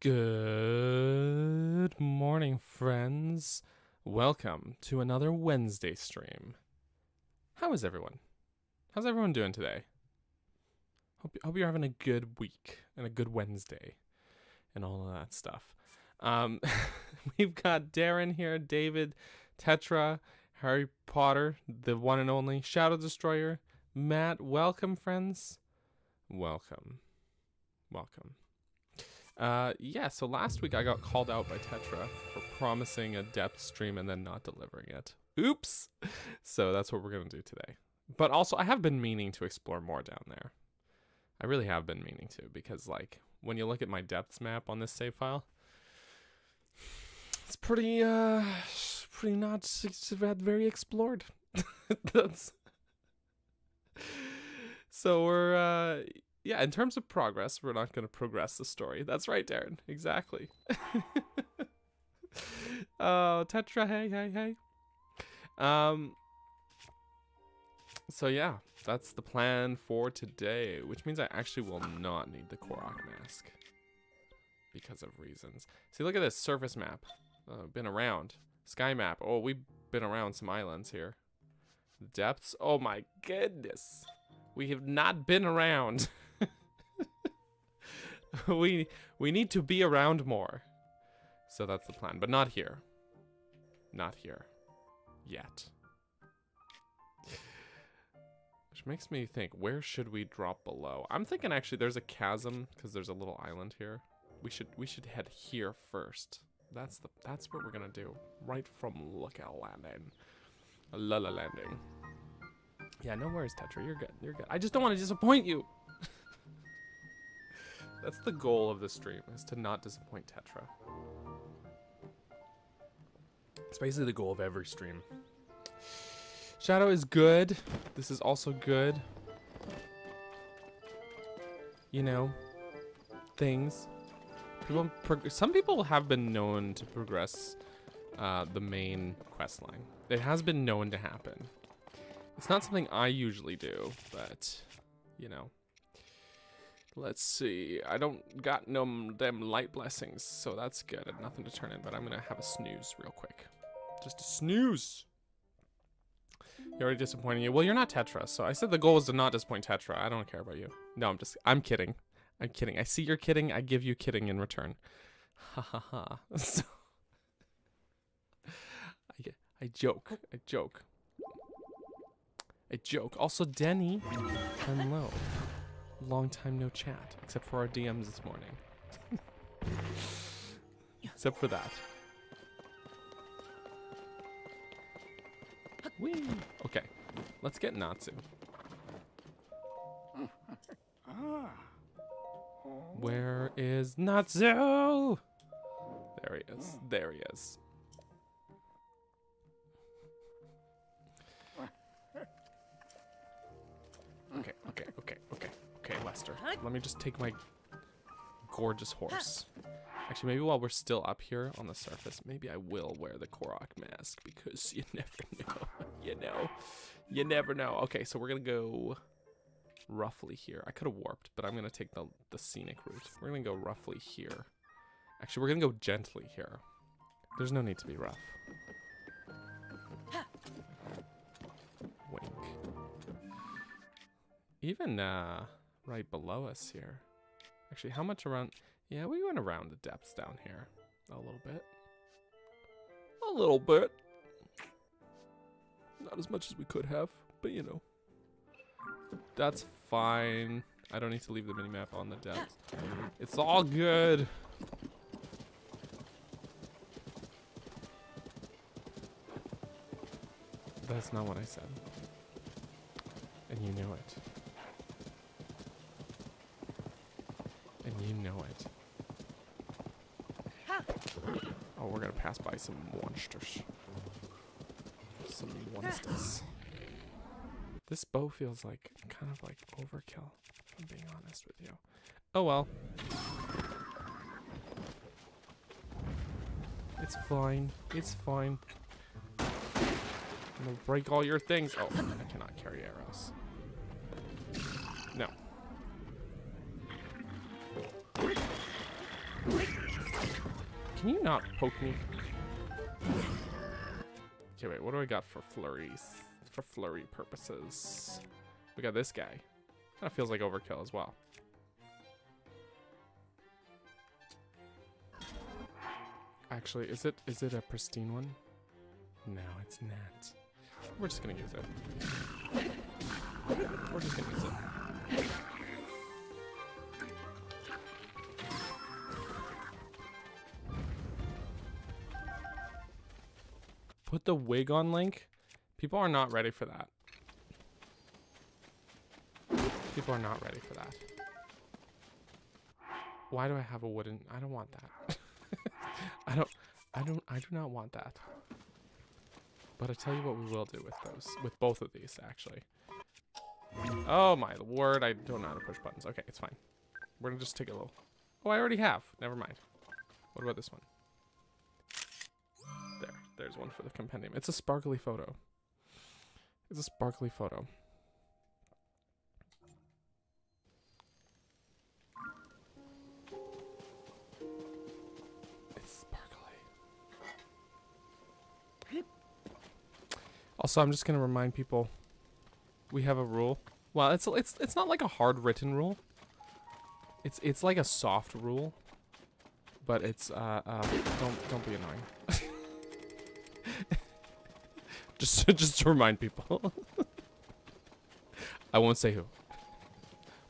Good morning, friends. Welcome to another Wednesday stream. How is everyone? How's everyone doing today? Hope you're having a good week and a good Wednesday and all of that stuff. We've got Darren here, David, Tetra, Harry Potter, the one and only Shadow Destroyer, Matt. Welcome, friends. Welcome. Yeah, so last week I got called out by Tetra for promising a depth stream and then not delivering it. Oops! So that's what we're going to do today. But also, I have been meaning to explore more down there. I really have been meaning to, because, like, when you look at my depths map on this save file, it's pretty not very explored. So we're, yeah, in terms of progress, we're not going to progress the story. That's right, Darren. Exactly. Oh, Tetra, hey. So yeah, that's the plan for today, which means I actually will not need the Korok mask because of reasons. See, look at this surface map. Been around. Sky map. Oh, we've been around some islands here. Depths. Oh my goodness. We have not been around. We need to be around more. So that's the plan, but not here. Not here. Yet. Which makes me think, where should we drop below? I'm thinking actually there's a chasm because there's a little island here. We should head here first. That's what we're gonna do. Right from Lookout Landing. Lala Landing. Yeah, no worries, Tetra. You're good. You're good. I just don't want to disappoint you. That's the goal of the stream, is to not disappoint Tetra. It's basically the goal of every stream. Shadow is good. This is also good. You know, things. Some people have been known to progress the main quest line. It has been known to happen. It's not something I usually do, but, you know. Let's see. I don't got them light blessings, so that's good. I have nothing to turn in, but I'm going to have a snooze real quick. Just a snooze. You're already disappointing you. Well, you're not Tetra, so I said the goal was to not disappoint Tetra. I don't care about you. No, I'm kidding. I'm kidding. I see you're kidding. I give you kidding in return. Ha ha ha. So, I joke. Also, Denny, hello. Long time no chat, except for our DMs this morning. Except for that. Whee! Okay, let's get Natsu. Where is Natsu? There he is. There he is. Okay, Lester. Let me just take my gorgeous horse. Actually, maybe while we're still up here on the surface, maybe I will wear the Korok mask, because you never know. You never know. Okay, so we're gonna go roughly here. I could have warped, but I'm gonna take the scenic route. We're gonna go roughly here. Actually, we're gonna go gently here. There's no need to be rough. Wink. Even right below us here. Actually, how much around? Yeah, we went around the depths down here a little bit. A little bit. Not as much as we could have, but you know. That's fine. I don't need to leave the minimap on the depths. It's all good. That's not what I said. And you know it. And you know it. Oh, we're gonna pass by some monsters. Some monsters. This bow feels like kind of like overkill, if I'm being honest with you. Oh well. It's fine. It's fine. I'm gonna break all your things. Oh, I cannot carry arrows. No. Can you not poke me? Okay, wait. What do I got for flurries? For flurry purposes. We got this guy. Kind of feels like overkill as well. Actually, is it a pristine one? No, it's not. We're just gonna use it. We're just gonna use it. Put the wig on, Link. People are not ready for that. People are not ready for that. Why do I have a wooden? I don't want that. I do not want that. But I tell you what we will do with those, with both of these actually. Oh my word, I don't know how to push buttons. Okay, it's fine. We're gonna just take a little. Oh, I already have. Never mind. What about this one? There's one for the compendium. It's a sparkly photo. It's a sparkly photo. It's sparkly. Also, I'm just gonna remind people we have a rule. Well, it's not like a hard written rule. It's like a soft rule. But it's don't be annoying. just to remind people. I won't say who.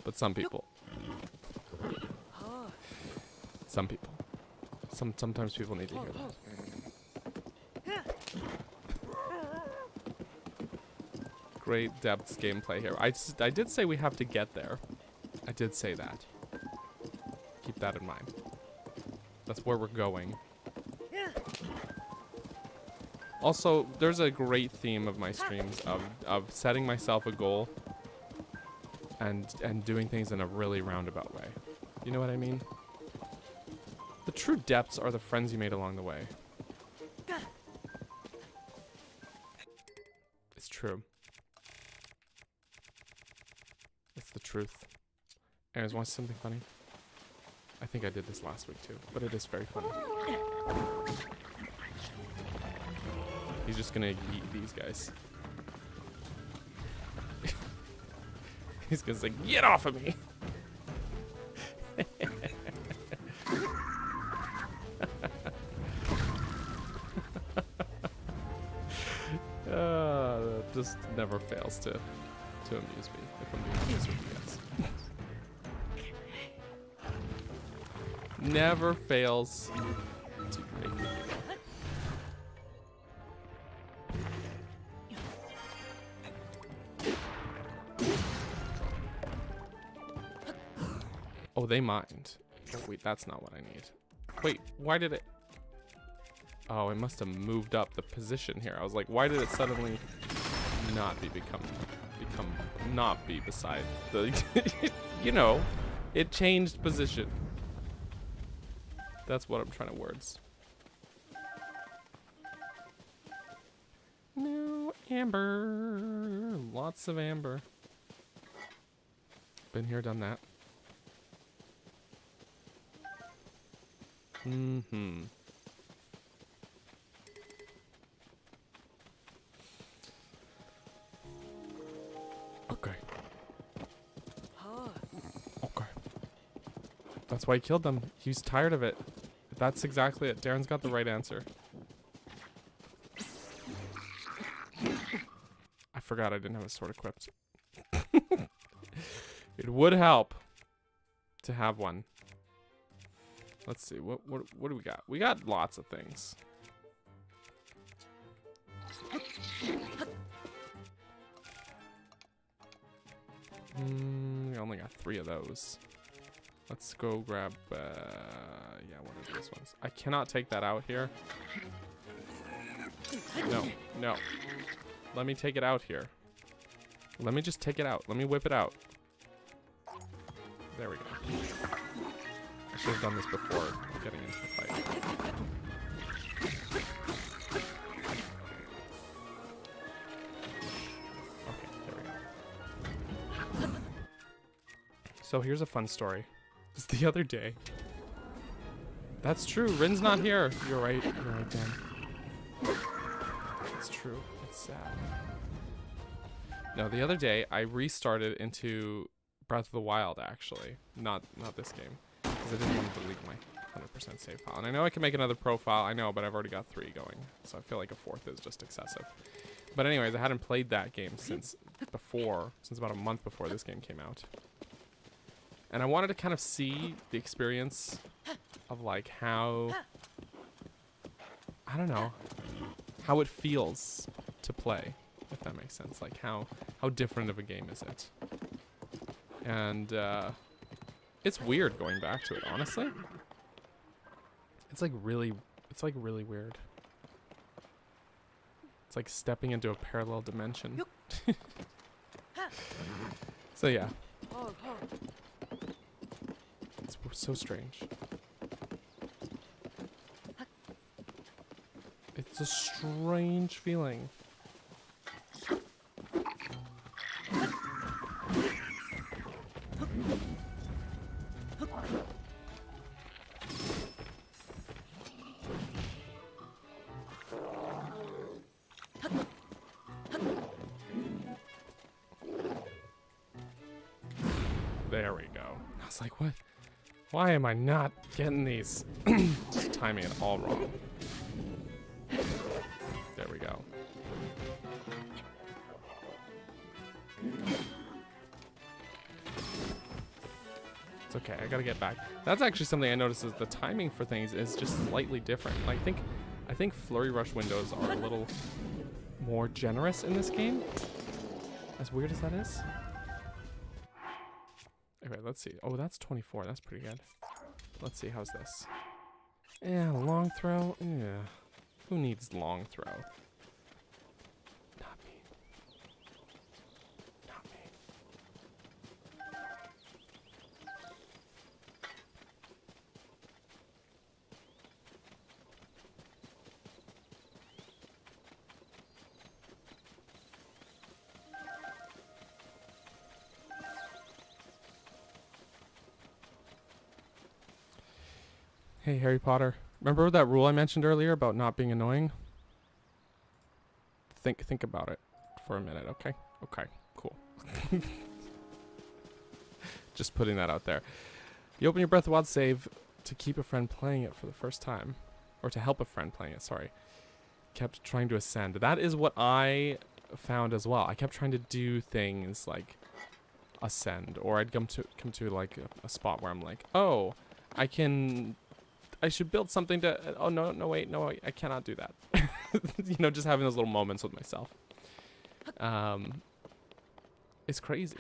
But some people. Some people. Sometimes people need to hear that. Great depths gameplay here. I did say we have to get there. I did say that. Keep that in mind. That's where we're going. Also, there's a great theme of my streams of setting myself a goal and doing things in a really roundabout way. You know what I mean? The true depths are the friends you made along the way. It's true. It's the truth. Anyways, want to see something funny? I think I did this last week too, but it is very funny. He's just gonna yeet these guys. He's gonna say, "Get off of me!" That just never fails to amuse me, if I'm being honest with you guys. Never fails to make me giggle. Oh, they mind. Oh, wait, that's not what I need. Wait, why did it... Oh, it must have moved up the position here. I was like, why did it suddenly not become not be beside the... You know, it changed position. That's what I'm trying to words. No amber. Lots of amber. Been here, done that. Mm-hmm. Okay. Okay. That's why he killed them. He was tired of it. That's exactly it. Darren's got the right answer. I forgot I didn't have a sword equipped. It would help to have one. Let's see. What do we got? We got lots of things. We only got 3 of those. Let's go grab, yeah, one of these ones. I cannot take that out here. No, no. Let me take it out here. Let me just take it out. Let me whip it out. There we go. I should have done this before getting into the fight. Okay, there we go. So here's a fun story. Just the other day, That's true. Rin's not here. You're right. You're right, Dan. It's true. It's sad. No, the other day I restarted into Breath of the Wild, actually. Not this game. Because I didn't want to delete my 100% save file. And I know I can make another profile. I know, but I've already got 3 going. So I feel like a 4th is just excessive. But anyways, I hadn't played that game since about a month before this game came out. And I wanted to kind of see the experience of like how, I don't know, how it feels to play, if that makes sense. Like how different of a game is it? And it's weird going back to it, honestly. It's like really weird. It's like stepping into a parallel dimension. So yeah. It's so strange. It's a strange feeling. There we go. I was like, what? Why am I not getting these? Just timing it all wrong. There we go. It's okay, I gotta get back. That's actually something I noticed is the timing for things is just slightly different. I think flurry rush windows are a little more generous in this game. As weird as that is. Okay, let's see. Oh, that's 24. That's pretty good. Let's see. How's this? Yeah, long throw. Yeah. Who needs long throw? Not me. Not me. Hey, Harry Potter. Remember that rule I mentioned earlier about not being annoying? Think about it for a minute, okay? Okay, cool. Just putting that out there. You open your Breath of the Wild save to keep a friend playing it for the first time. Or to help a friend playing it, sorry. Kept trying to ascend. That is what I found as well. I kept trying to do things like ascend. Or I'd come to like a spot where I'm like, oh, I should build something to, oh no, wait, I cannot do that. You know, just having those little moments with myself. It's crazy.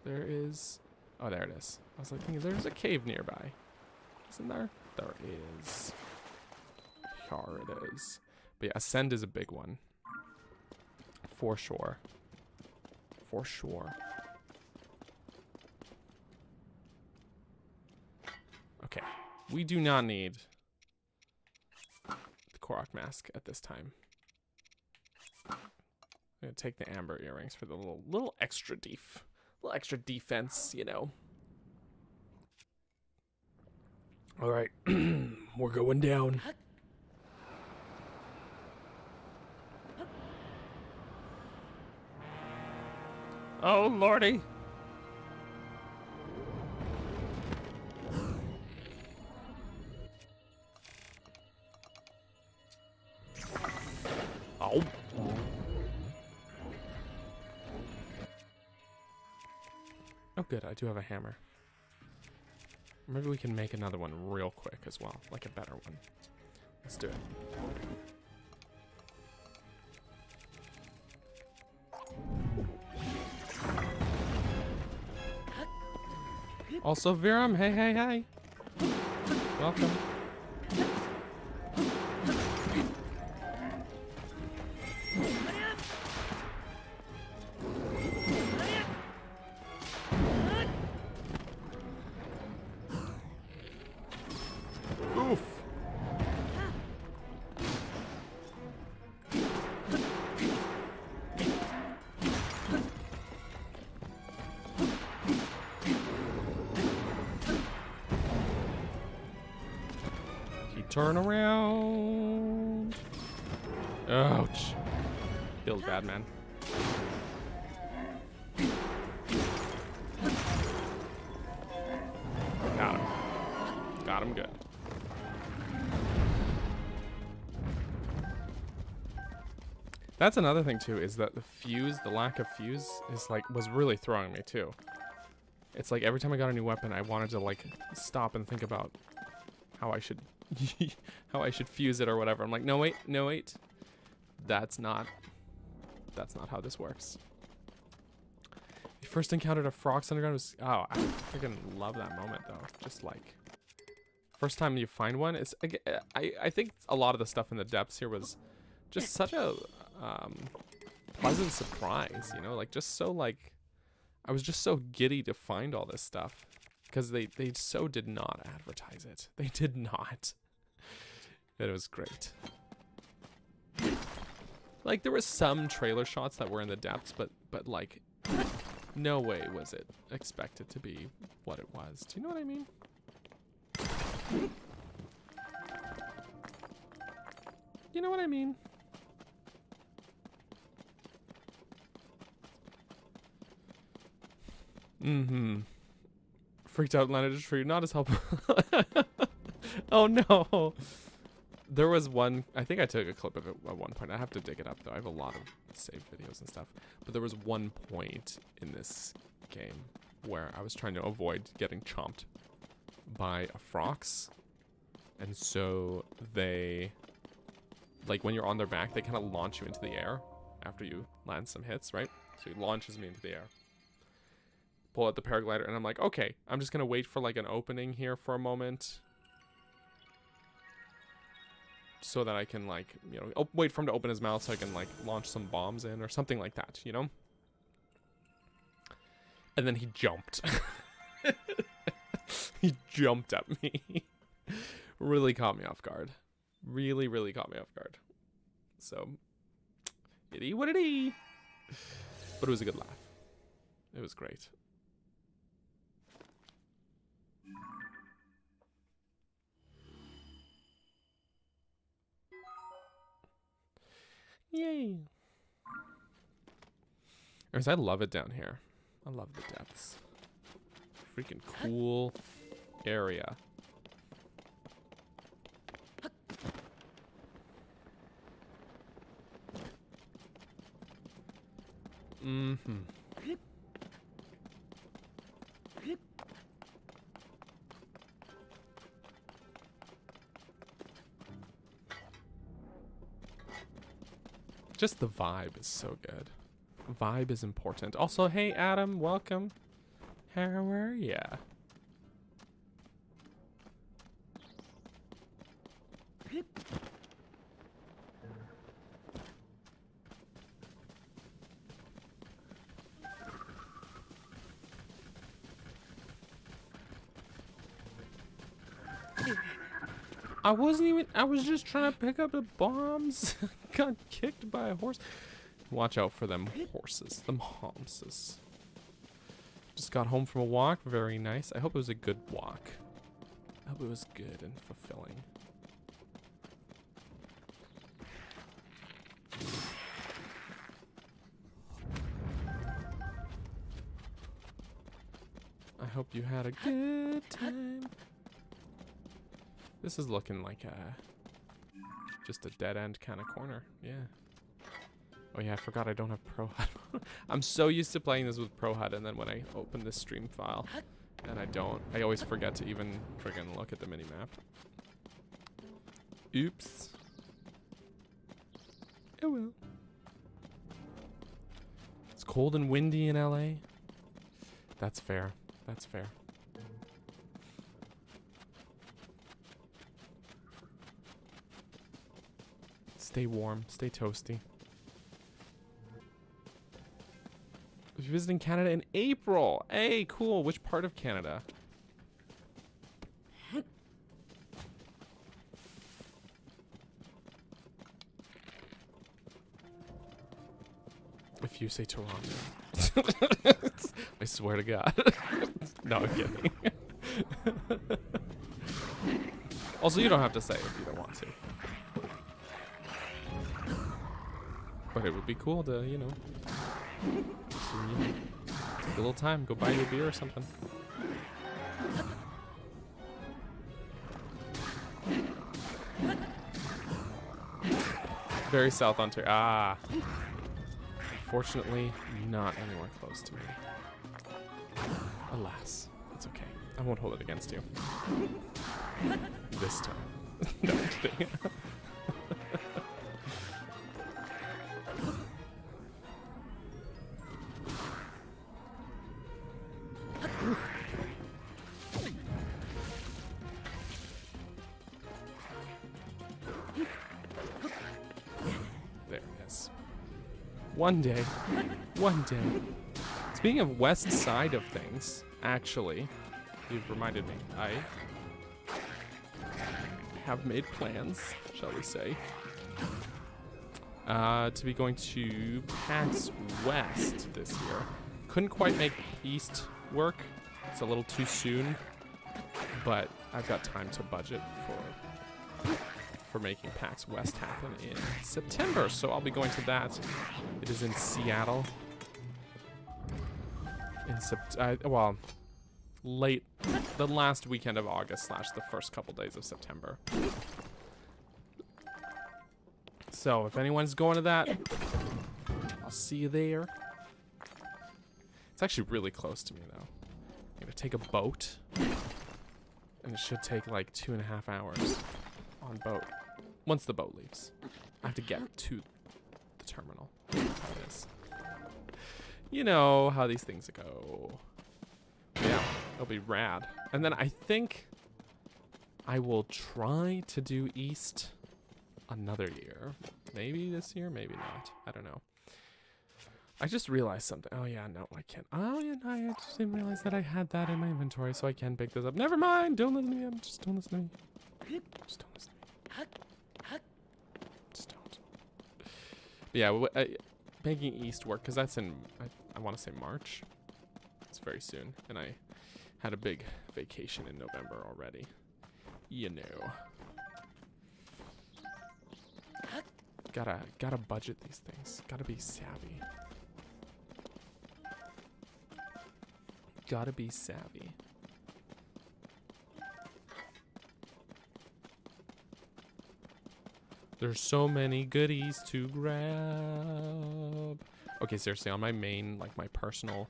There is, oh, there it is. I was like thinking there's a cave nearby. Isn't there? There is. Here it is. But yeah, ascend is a big one. For sure. For sure. Okay. We do not need the Korok mask at this time. I'm gonna take the amber earrings for the little extra defense, you know. All right, we're going down. Oh lordy. Oh. Oh good, I do have a hammer. Maybe we can make another one real quick as well, like a better one. Let's do it. Also Viram, hey. Welcome. Oof. Turn around. Ouch. Feels bad, man. Got him. Got him good. That's another thing too, is that the fuse, the lack of fuse is like, was really throwing me too. It's like every time I got a new weapon, I wanted to like stop and think about how I should, how I should fuse it or whatever. I'm like, no wait, no wait. That's not how this works. You first encountered a Frox underground was, oh, I freaking love that moment though. Just like, first time you find one, it's, I think a lot of the stuff in the depths here was just such a pleasant surprise, you know, like just so like, I was just so giddy to find all this stuff because they so did not advertise it. They did not. It was great. Like there was some trailer shots that were in the depths, but like no way was it expected to be what it was. Do you know what I mean? You know what I mean? Mm-hmm. Freaked out, landed a tree. Not as helpful. Oh no. There was one, I think I took a clip of it at one point. I have to dig it up though. I have a lot of saved videos and stuff. But there was one point in this game where I was trying to avoid getting chomped by a Frox. And so they, like when you're on their back, they kind of launch you into the air after you land some hits, right? So he launches me into the air. Pull out the paraglider and I'm like, okay, I'm just gonna wait for like an opening here for a moment so that I can like, you know, wait for him to open his mouth so I can like launch some bombs in or something like that, you know? And then he jumped. He jumped at me. Really caught me off guard. Really, really caught me off guard. So, itty what itty. But it was a good laugh. It was great. Yay. Anyways, I love it down here. I love the depths. Freaking cool area. Mm-hmm. Just the vibe is so good. Vibe is important. Also, hey Adam, welcome. How are ya? I was just trying to pick up the bombs. Got kicked by a horse. Watch out for them horses, them homses. Just got home from a walk, very nice. I hope it was a good walk. I hope it was good and fulfilling. I hope you had a good time. This is looking like just a dead end kind of corner. Yeah. Oh yeah, I forgot I don't have Pro HUD. I'm so used to playing this with Pro HUD, and then when I open this stream file, and I always forget to even friggin' look at the minimap. Oops. Oh well. It's cold and windy in LA. That's fair. That's fair. Stay warm, stay toasty. We're visiting Canada in April. Hey, cool. Which part of Canada? If you say Toronto. I swear to God. No, I'm kidding. Also, you don't have to say if you don't want to. But it would be cool to, you know, take a little time, go buy you a beer or something. Very South Ontario. Ah. Unfortunately, not anywhere close to me. Alas. It's okay. I won't hold it against you. This time. No, I'm kidding. There it is. One day. One day. Speaking of west side of things, actually, you've reminded me. I have made plans, shall we say, to be going to PAX West this year. Couldn't quite make East work. It's a little too soon, but I've got time to budget for making PAX West happen in September, so I'll be going to that. It is in Seattle. Well, late, the last weekend of August / the first couple days of September. So if anyone's going to that, I'll see you there. It's actually really close to me though. I'm gonna take a boat, and it should take like 2.5 hours on boat. Once the boat leaves, I have to get to the terminal. That's how it is. You know how these things go. Yeah, it'll be rad. And then I think I will try to do East another year. Maybe this year, maybe not. I don't know. I just realized something. Oh yeah, no, I can't. Oh yeah, no, I just didn't realize that I had that in my inventory, so I can pick this up. Never mind. Don't listen to me. Just don't listen to me. Just don't listen to me. Just don't. But yeah, making East work, because that's in, I want to say March. It's very soon. And I had a big vacation in November already. You know. Gotta budget these things. Gotta be savvy. Gotta be savvy. There's so many goodies to grab. Okay, seriously, on my main, like my personal,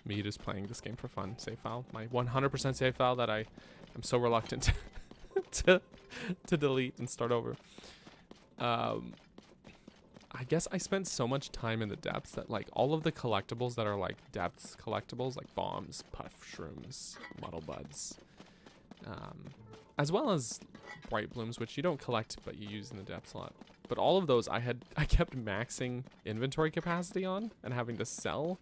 me just playing this game for fun save file, my 100% save file that I am so reluctant to delete and start over. I guess I spent so much time in the depths that like all of the collectibles that are like depths collectibles, like bombs, puff shrooms, muddle buds, as well as bright blooms, which you don't collect but you use in the depths a lot. But all of those I kept maxing inventory capacity on and having to sell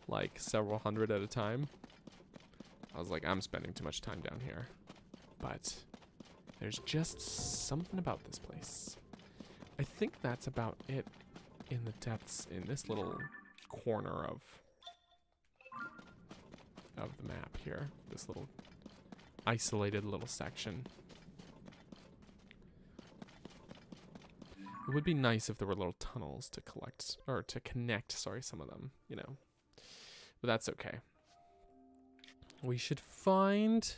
like several hundred at a time. I was like, I'm spending too much time down here. But there's just something about this place. I think that's about it in the depths in this little corner of the map here. This little isolated little section. It would be nice if there were little tunnels to collect, or to connect, sorry, some of them, you know. But that's okay. We should find,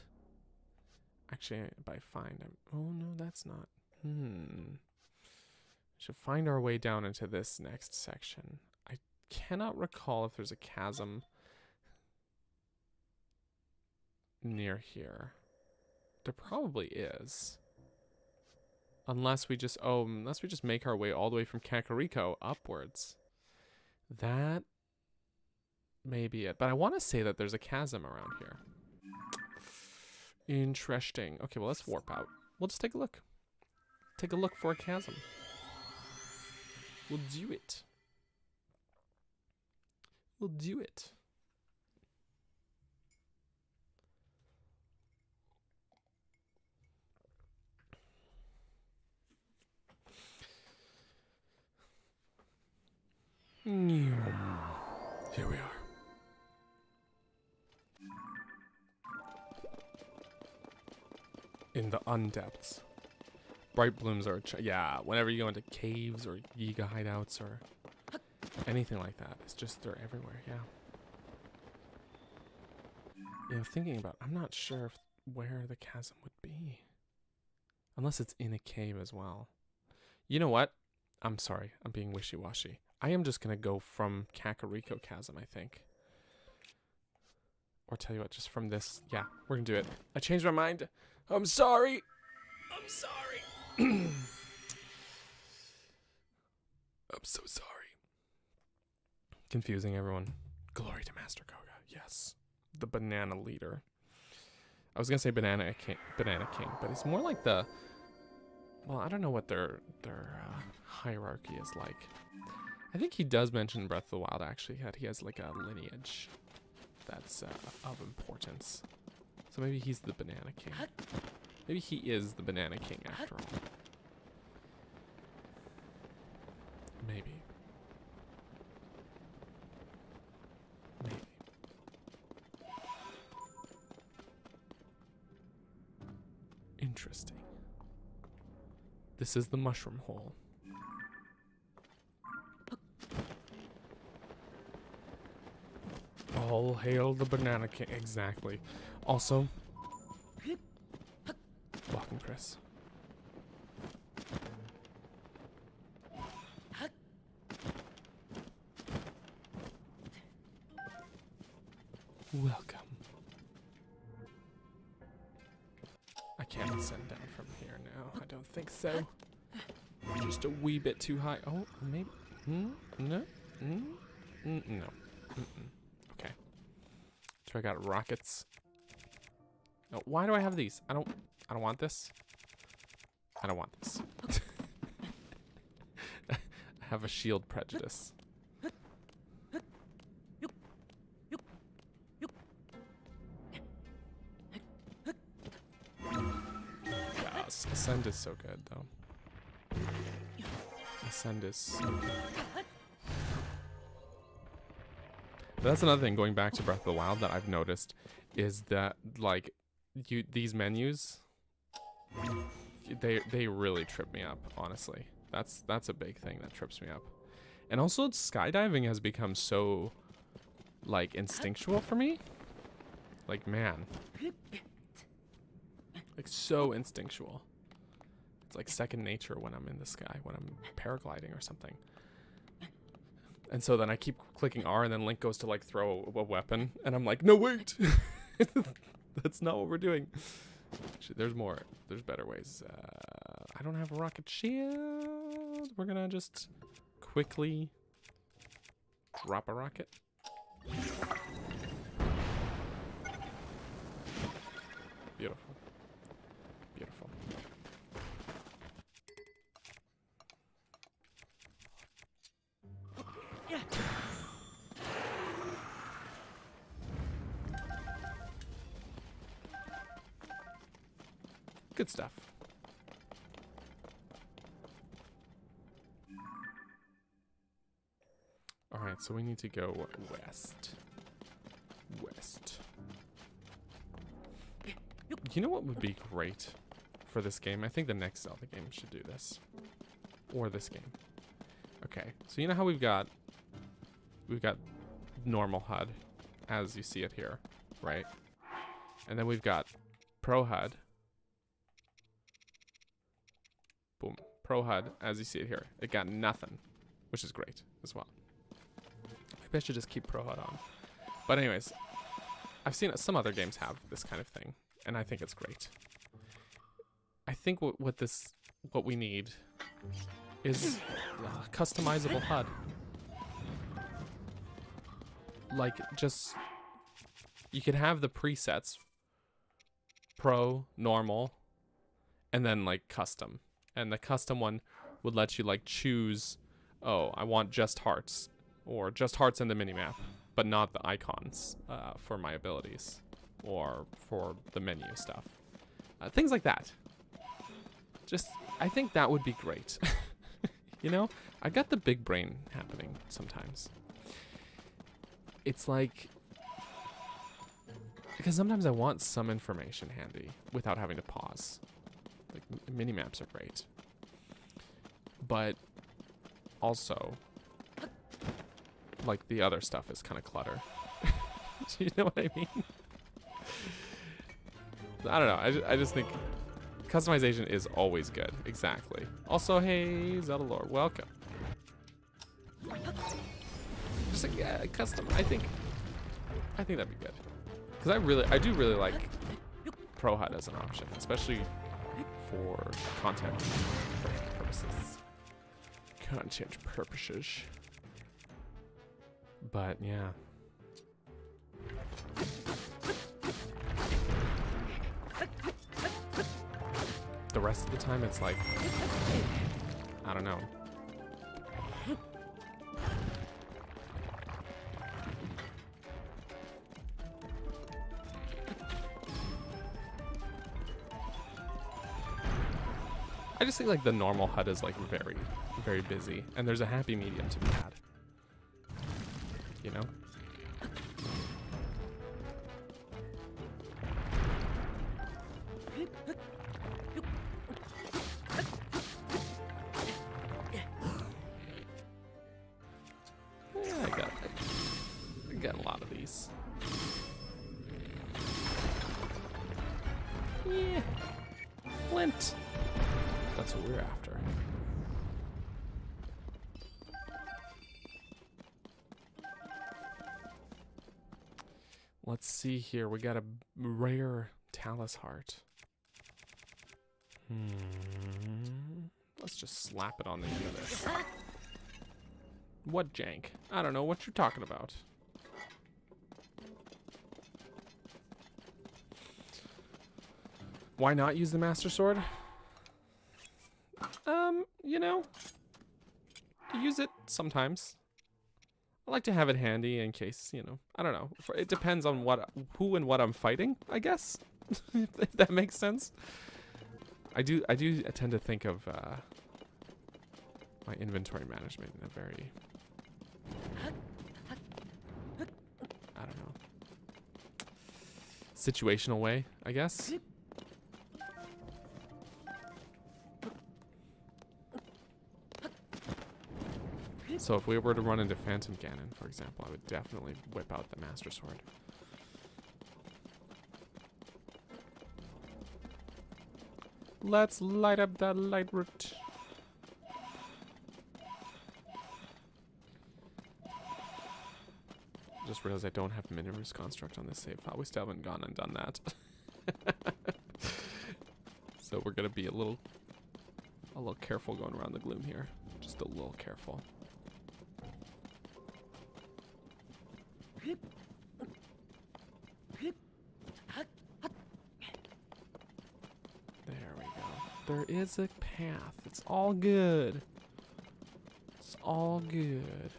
actually, by find, oh no, that's not, should find our way down into this next section. I cannot recall if there's a chasm near here. There probably is. Unless we just make our way all the way from Kakariko upwards. That may be it. But I want to say that there's a chasm around here. Interesting. Okay, well, let's warp out. We'll just take a look. Take a look for a chasm. We'll do it. We'll do it. Here we are. in the undepths. Bright blooms are, yeah, whenever you go into caves or Yiga hideouts or anything like that, it's just, they're everywhere, yeah. You know, thinking about, I'm not sure where the chasm would be. Unless it's in a cave as well. You know what? I'm sorry, I'm being wishy-washy. I am just gonna go from Kakariko Chasm, I think. Or tell you what, just from this, yeah, we're gonna do it. I changed my mind. I'm sorry. I'm sorry. I'm so sorry. Confusing everyone. Glory to Master Koga. Yes. The banana leader. I was gonna say banana king, but it's more like the, well, I don't know what their hierarchy is like. I think he does mention in Breath of the Wild actually that he has like a lineage that's of importance. So maybe he's the banana king. Maybe he is the banana king after all. Maybe. Maybe. Interesting. This is the mushroom hole. All hail the banana king. Exactly. Also, welcome, Chris. Welcome. I can't ascend down from here now. I don't think so. Just a wee bit too high. Oh, maybe. No. No. Okay. So I got rockets. No, why do I have these? I don't want this. I don't want this. I have a shield prejudice. Yes, Ascend is so good though. Ascend is so good. But that's another thing, going back to Breath of the Wild, that I've noticed is that like these menus, they really trip me up, honestly. That's a big thing that trips me up. And also skydiving has become so like instinctual for me. Like, man. Like so instinctual. It's like second nature when I'm in the sky, when I'm paragliding or something. And so then I keep clicking R and then Link goes to like throw a weapon and I'm like, no, wait. That's not what we're doing. Actually, there's more. There's better ways. I don't have a rocket shield. We're gonna just quickly drop a rocket. Beautiful. Beautiful. Good stuff. Alright, so we need to go west. West. You know what would be great for this game? I think the next Zelda game should do this. Or this game. Okay, so you know how we've got normal HUD, as you see it here, right? And then we've got Pro HUD. Boom. Pro HUD, as you see it here. It got nothing, which is great as well. Maybe I should just keep Pro HUD on. But anyways, I've seen some other games have this kind of thing, and I think it's great. I think what we need is customizable HUD. Like, just, you could have the presets, Pro, Normal, and then like custom. And the custom one would let you like choose, oh, I want just hearts, or just hearts in the minimap, but not the icons for my abilities, or for the menu stuff. Things like that. Just, I think that would be great. You know, I got the big brain happening sometimes. It's like, Because sometimes I want some information handy without having to pause. Like, mini-maps are great. But also, like, the other stuff is kind of clutter. Do you know what I mean? I don't know. I just think customization is always good. Exactly. Also, hey, Zelda Lore, welcome. Just like, yeah, custom. I think that'd be good. Because I do really like Pro HUD as an option, especially for content purposes. Content purposes. But yeah. The rest of the time, it's like, I don't know. I just think like the normal HUD is like very, very busy, and there's a happy medium to be had. You know? Yeah, I got a lot of these. Yeah. Flint. That's what we're after. Let's see here. We got a rare Talus heart. Let's just slap it on the end of this. What jank? I don't know what you're talking about. Why not use the Master Sword? You know, use it sometimes. I like to have it handy in case, you know, I don't know. It depends on who and what I'm fighting, I guess. If that makes sense. I do tend to think of my inventory management in a very, I don't know, situational way, I guess. So if we were to run into Phantom Ganon, for example, I would definitely whip out the Master Sword. Let's light up that light root. Just realized I don't have Miniverse Construct on this save file. We still haven't gone and done that. So we're gonna be a little careful going around the gloom here. Just a little careful. There we go. There is a path. It's all good. It's all good.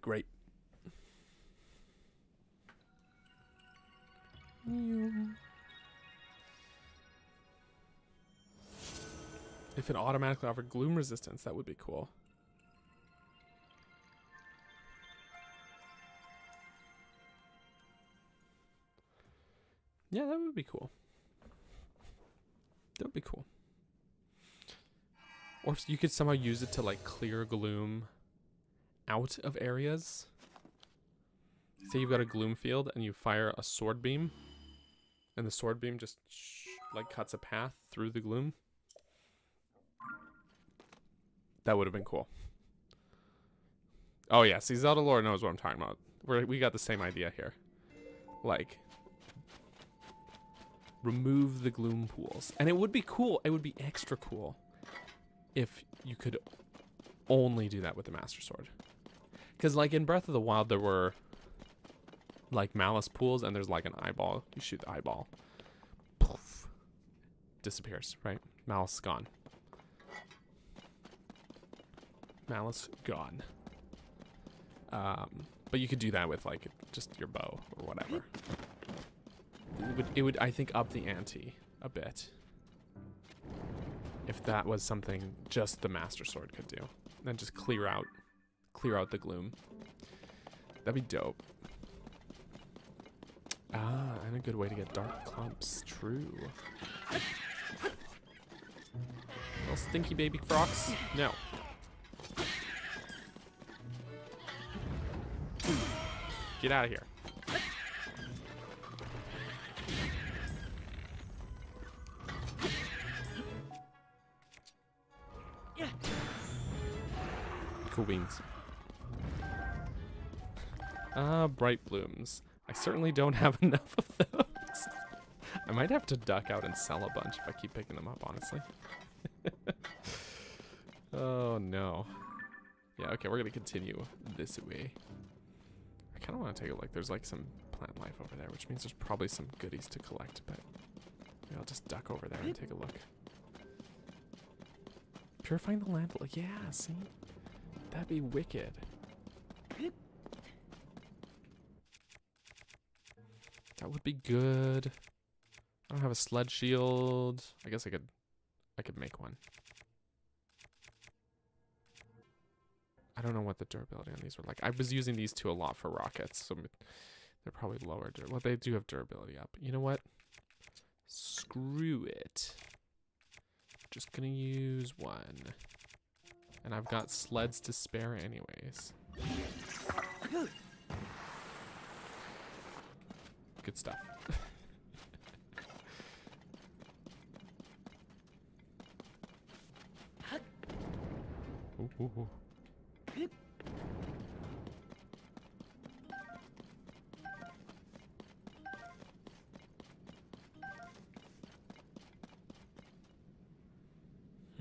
Great. If it automatically offered gloom resistance, that would be cool. Yeah, that would be cool. That would be cool. Or if you could somehow use it to like clear gloom out of areas. Say you've got a gloom field and you fire a sword beam, and the sword beam just like cuts a path through the gloom. That would have been cool. Oh yeah, see, Zelda Lore knows what I'm talking about. We got the same idea here. Like, remove the gloom pools. And it would be cool, it would be extra cool if you could only do that with the Master Sword. Because like in Breath of the Wild, there were like malice pools, and there's like an eyeball. You shoot the eyeball. Poof. Disappears, right? Malice is gone. Malice gone. But you could do that with like just your bow or whatever. It would I think up the ante a bit. If that was something just the Master Sword could do. Then just clear out the gloom. That'd be dope. Ah, and a good way to get dark clumps. True. Little stinky baby frogs? No. Get out of here. Cool beans. Ah, bright blooms. I certainly don't have enough of those. I might have to duck out and sell a bunch if I keep picking them up, honestly. Oh, no. Yeah, okay, we're gonna continue this way. I kind of want to take a look. There's like some plant life over there, which means there's probably some goodies to collect, but maybe I'll just duck over there and take a look. Purifying the land. Yeah, see? That'd be wicked. That would be good. I don't have a sled shield. I guess I could make one. I don't know what the durability on these were like. I was using these two a lot for rockets, so they're probably lower. Well, they do have durability up. You know what? Screw it. Just gonna use one. And I've got sleds to spare anyways. Good stuff. Ooh, ooh, ooh.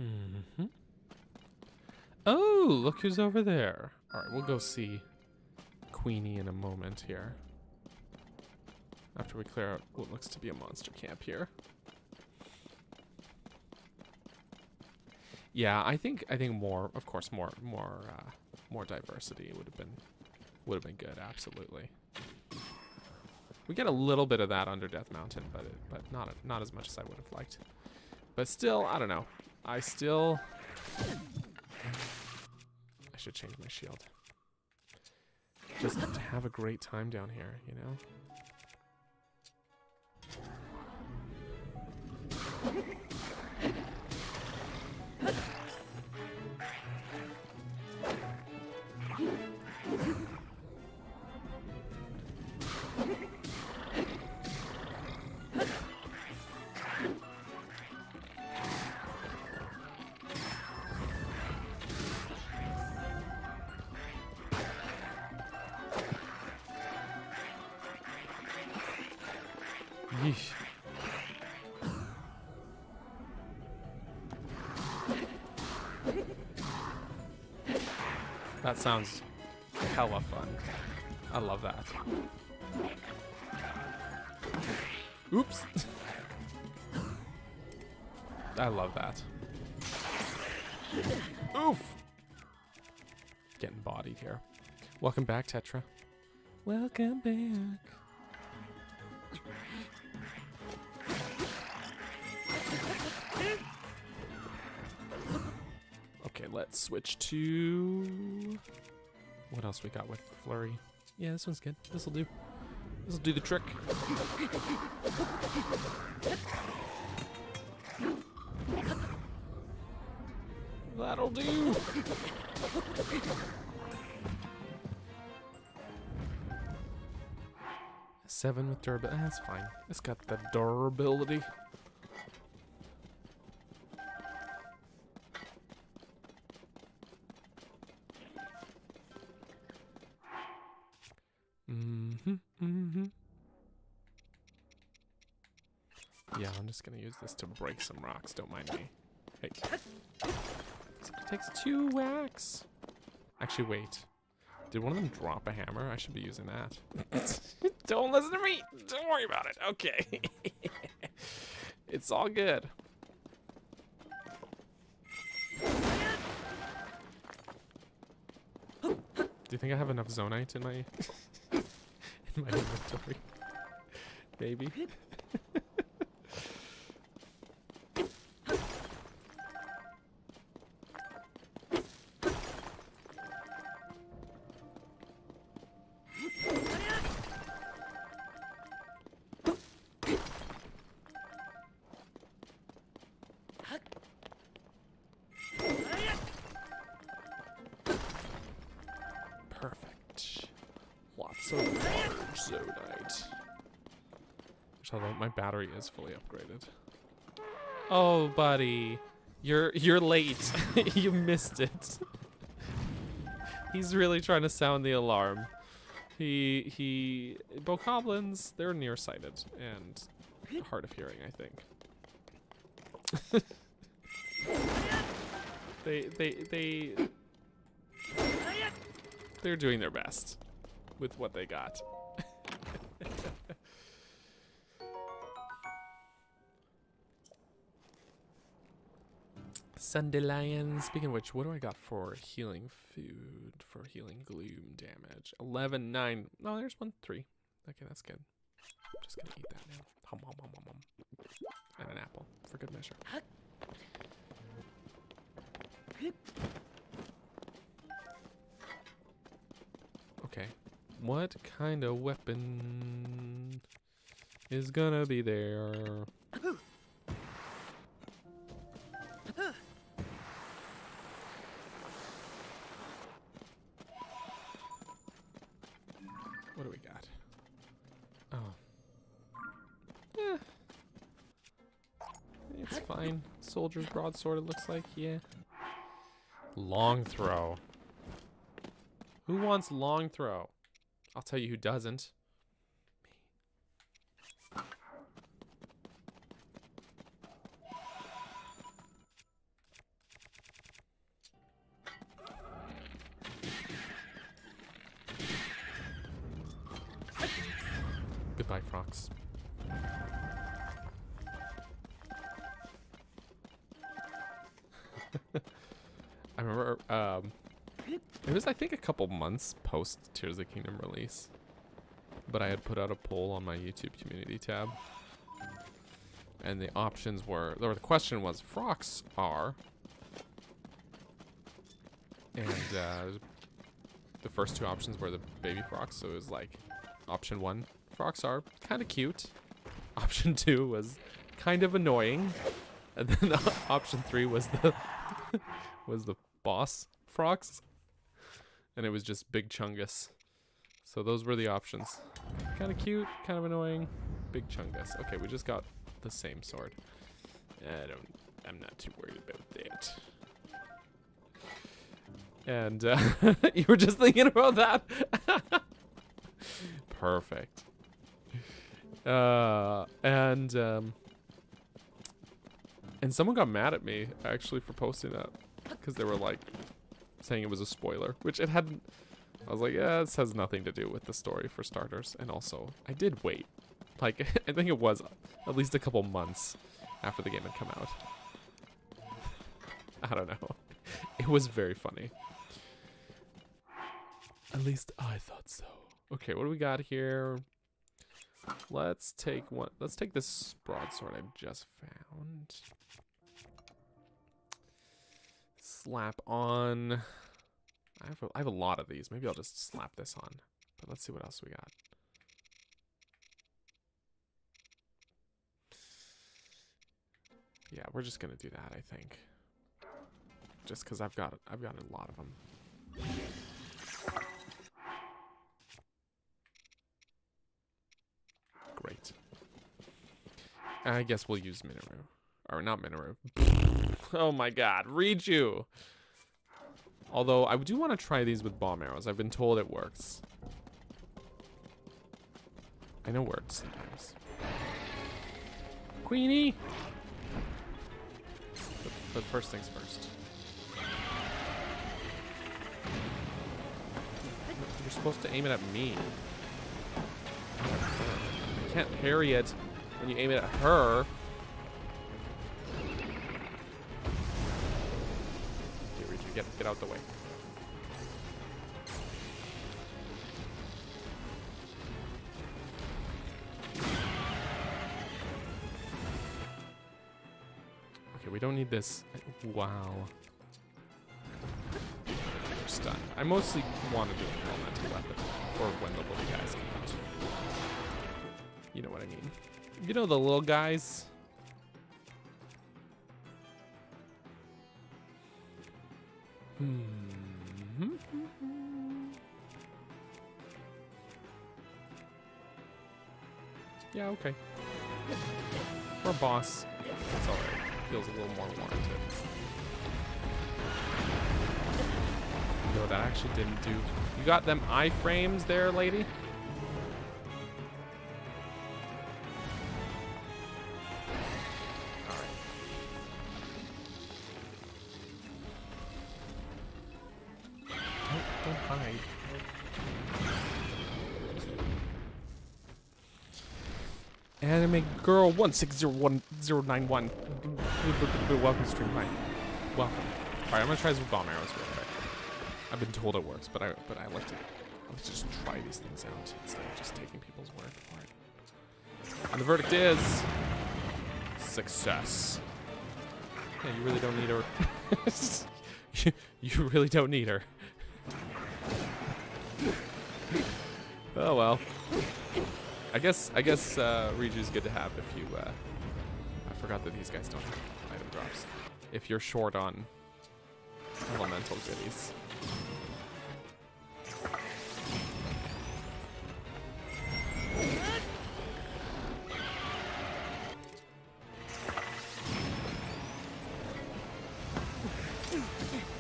Mm-hmm. Oh, look who's over there. All right, we'll go see Queenie in a moment here. After we clear out what looks to be a monster camp here. Yeah, I think more, of course, more diversity would have been good. Absolutely. We get a little bit of that under Death Mountain, but not as much as I would have liked. But still, I don't know. I should change my shield. Just to have a great time down here, you know? Yeesh. That sounds hella fun. I love that. Oops. I love that. Oof. Getting bodied here. Welcome back, Tetra. Welcome back. Okay, let's switch to... What else we got with Flurry? Yeah, this one's good. This'll do. This'll do the trick. That'll do. 7 with durability. That's fine. It's got the durability. Yeah, I'm just gonna use this to break some rocks. Don't mind me. Hey. It takes 2 whacks. Actually, wait. Did one of them drop a hammer? I should be using that. Don't listen to me. Don't worry about it. Okay. It's all good. Do you think I have enough Zonite in my in my inventory? Maybe. Perfect. Lots of large Zonite. Although my battery is fully upgraded. Oh, buddy. You're late. You missed it. He's really trying to sound the alarm. Bokoblins, they're nearsighted and hard of hearing, I think. They're doing their best with what they got. Sundelion. Speaking of which, what do I got for healing food? For healing gloom damage. 11, 9. No, there's 1, 3. Okay, that's good. I'm just gonna eat that now. Hum, hum, hum, hum, hum. And an apple, for good measure. Okay. What kind of weapon is gonna be there? What do we got? Oh. Yeah. It's fine. Soldier's broadsword, it looks like, yeah. Long throw. Who wants long throw? I'll tell you who doesn't. Goodbye, Frox. I remember, it was, I think, a couple months post Tears of the Kingdom release, but I had put out a poll on my YouTube community tab, and the options were, or the question was, Frox are, and the first two options were the baby Frox, so it was like, option 1, Frox are kind of cute, option 2 was kind of annoying, and then option 3 was the was the boss Frox. And it was just Big Chungus. So those were the options. Kind of cute, kind of annoying, Big Chungus. Okay, we just got the same sword. I'm not too worried about that. And you were just thinking about that? Perfect. And someone got mad at me actually for posting that, because they were like saying it was a spoiler, which it hadn't. I was like, yeah, this has nothing to do with the story for starters. And also, I did wait. Like, I think it was at least a couple months after the game had come out. I don't know. It was very funny. At least I thought so. Okay, what do we got here? Let's take one. Let's take this broadsword I just found. Slap on. I have a lot of these. Maybe I'll just slap this on. But let's see what else we got. Yeah, we're just gonna do that, I think. Just because I've got a lot of them. Great. I guess we'll use Minoru. Or not Minoru. Oh my god, Riju! Although, I do want to try these with bomb arrows. I've been told it works. I know it works sometimes. Queenie! But first things first. You're supposed to aim it at me. You can't parry it when you aim it at her. Get out the way. Okay, we don't need this. Wow. We're stunned. I mostly want to do an elemental weapon for when the little guys come out. You know what I mean. You know the little guys? Yeah, okay. For a boss, it's alright. Feels a little more warranted. No, that actually didn't do. You got them iframes there, lady? Alright. Don't hide. Anime Girl 160191. Welcome to stream. Hi. Welcome. Alright, I'm gonna try this with bomb arrows real quick. I've been told it works, but I like to just try these things out instead of just taking people's word for it. And the verdict is success. Yeah, you really don't need her. you really don't need her. Oh well. I guess Riju's good to have if you I forgot that these guys don't have item drops. If you're short on elemental goodies.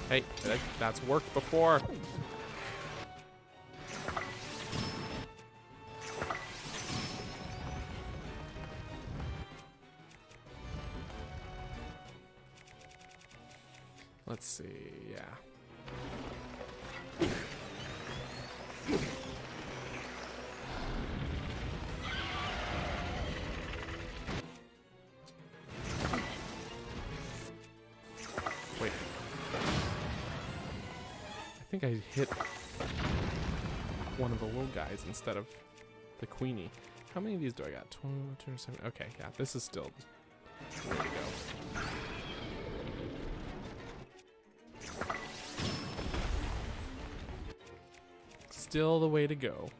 Hey, that's worked before. Let's see, yeah. Wait. I think I hit one of the little guys instead of the queenie. How many of these do I got? 27. Okay, yeah, this is still the way to go. Still the way to go.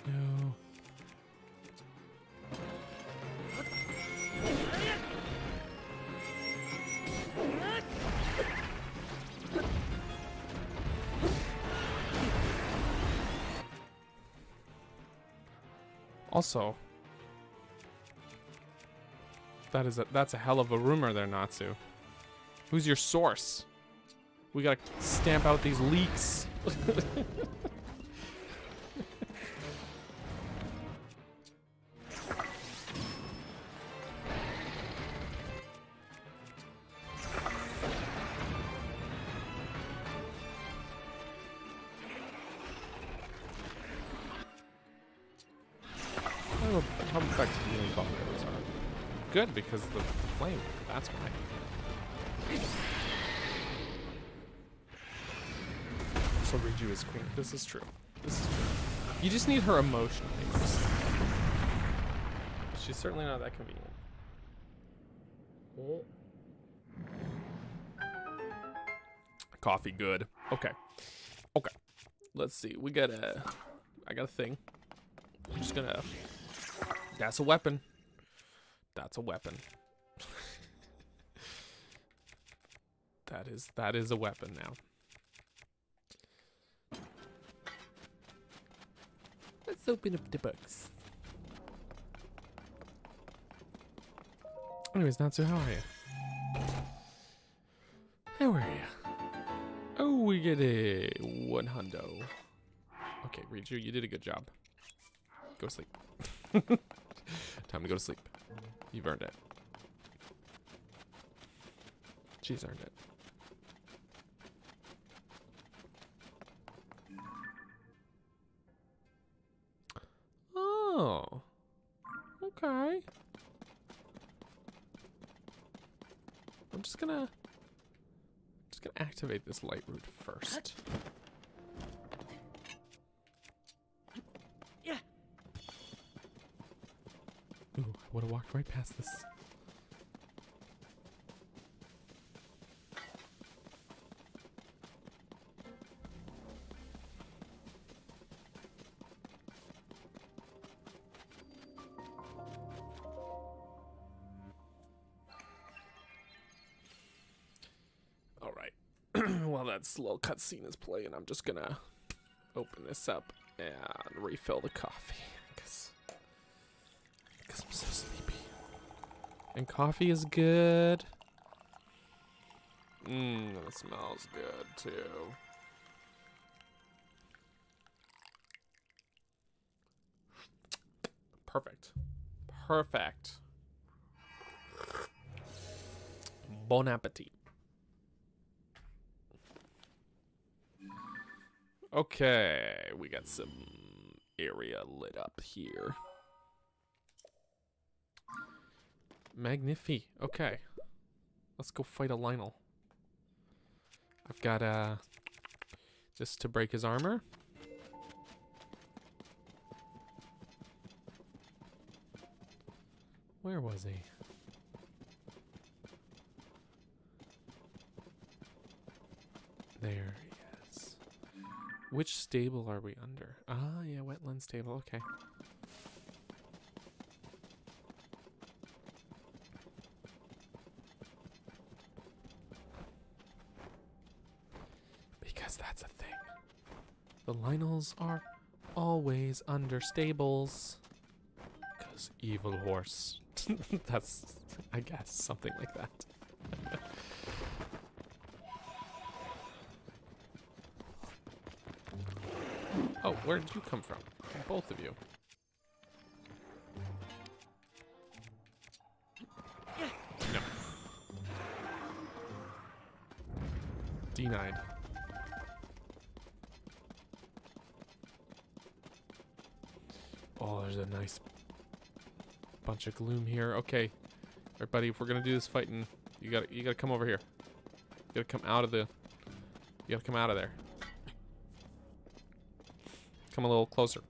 No. Also, that's a hell of a rumor there, Natsu. Who's your source? We gotta stamp out these leaks. How effective do you think bomb arrows are? Good, because the flame. That's why. So Riju is queen. This is true. This is true. You just need her emotionally. She's certainly not that convenient. Oh. Coffee, good. Okay. Okay. Let's see. I got a thing. I'm just gonna. That's a weapon. That's a weapon. That is a weapon now. Let's open up the books. Anyways, Natsu, how are you? How are you? Oh, we get a 100. Okay, Riju, you did a good job. Go sleep. Time to go to sleep. You've earned it. She's earned it. Oh. Okay. just gonna activate this light route first. Yeah. Ooh, I would have walked right past this. All right. While that slow cutscene is playing, I'm just gonna open this up and refill the coffee because I'm so sleepy. And coffee is good. It smells good too. Perfect. Perfect. Bon appetit. Okay, we got some area lit up here. Magnifi. Okay. Let's go fight a Lynel. I've got this to break his armor. Where was he? There he is. Which stable are we under? Ah, yeah, wetland stable. Okay. Because that's a thing. The Lynels are always under stables. Because evil horse. That's, I guess, something like that. Oh, where did you come from? Both of you. No. Denied. Oh, there's a nice bunch of gloom here. Okay. Alright, buddy, if we're gonna do this fighting, you gotta come over here. You gotta come out of there. Come a little closer.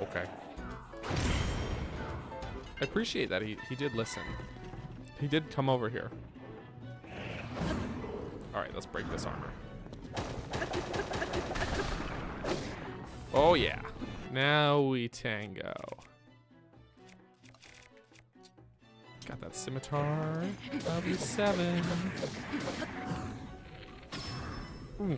Okay. I appreciate that he did listen. He did come over here. Alright, let's break this armor. Oh yeah. Now we tango. Got that scimitar. W7. Ooh.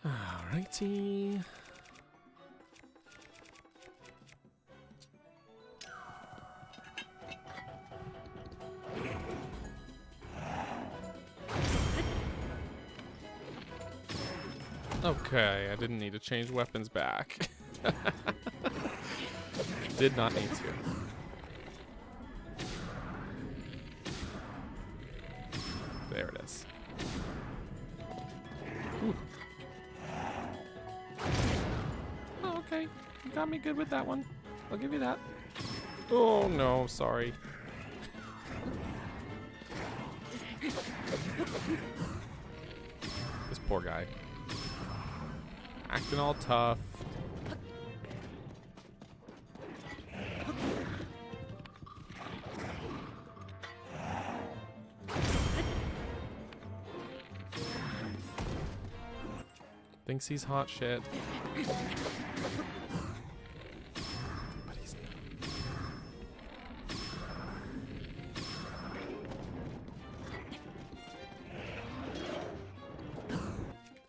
Alrighty. Okay, I didn't need to change weapons back. Did not need to. There it is. Ooh. Oh, okay. You got me good with that one. I'll give you that. Oh, no, sorry. This poor guy. Acting all tough. Thinks he's hot shit. But he's not.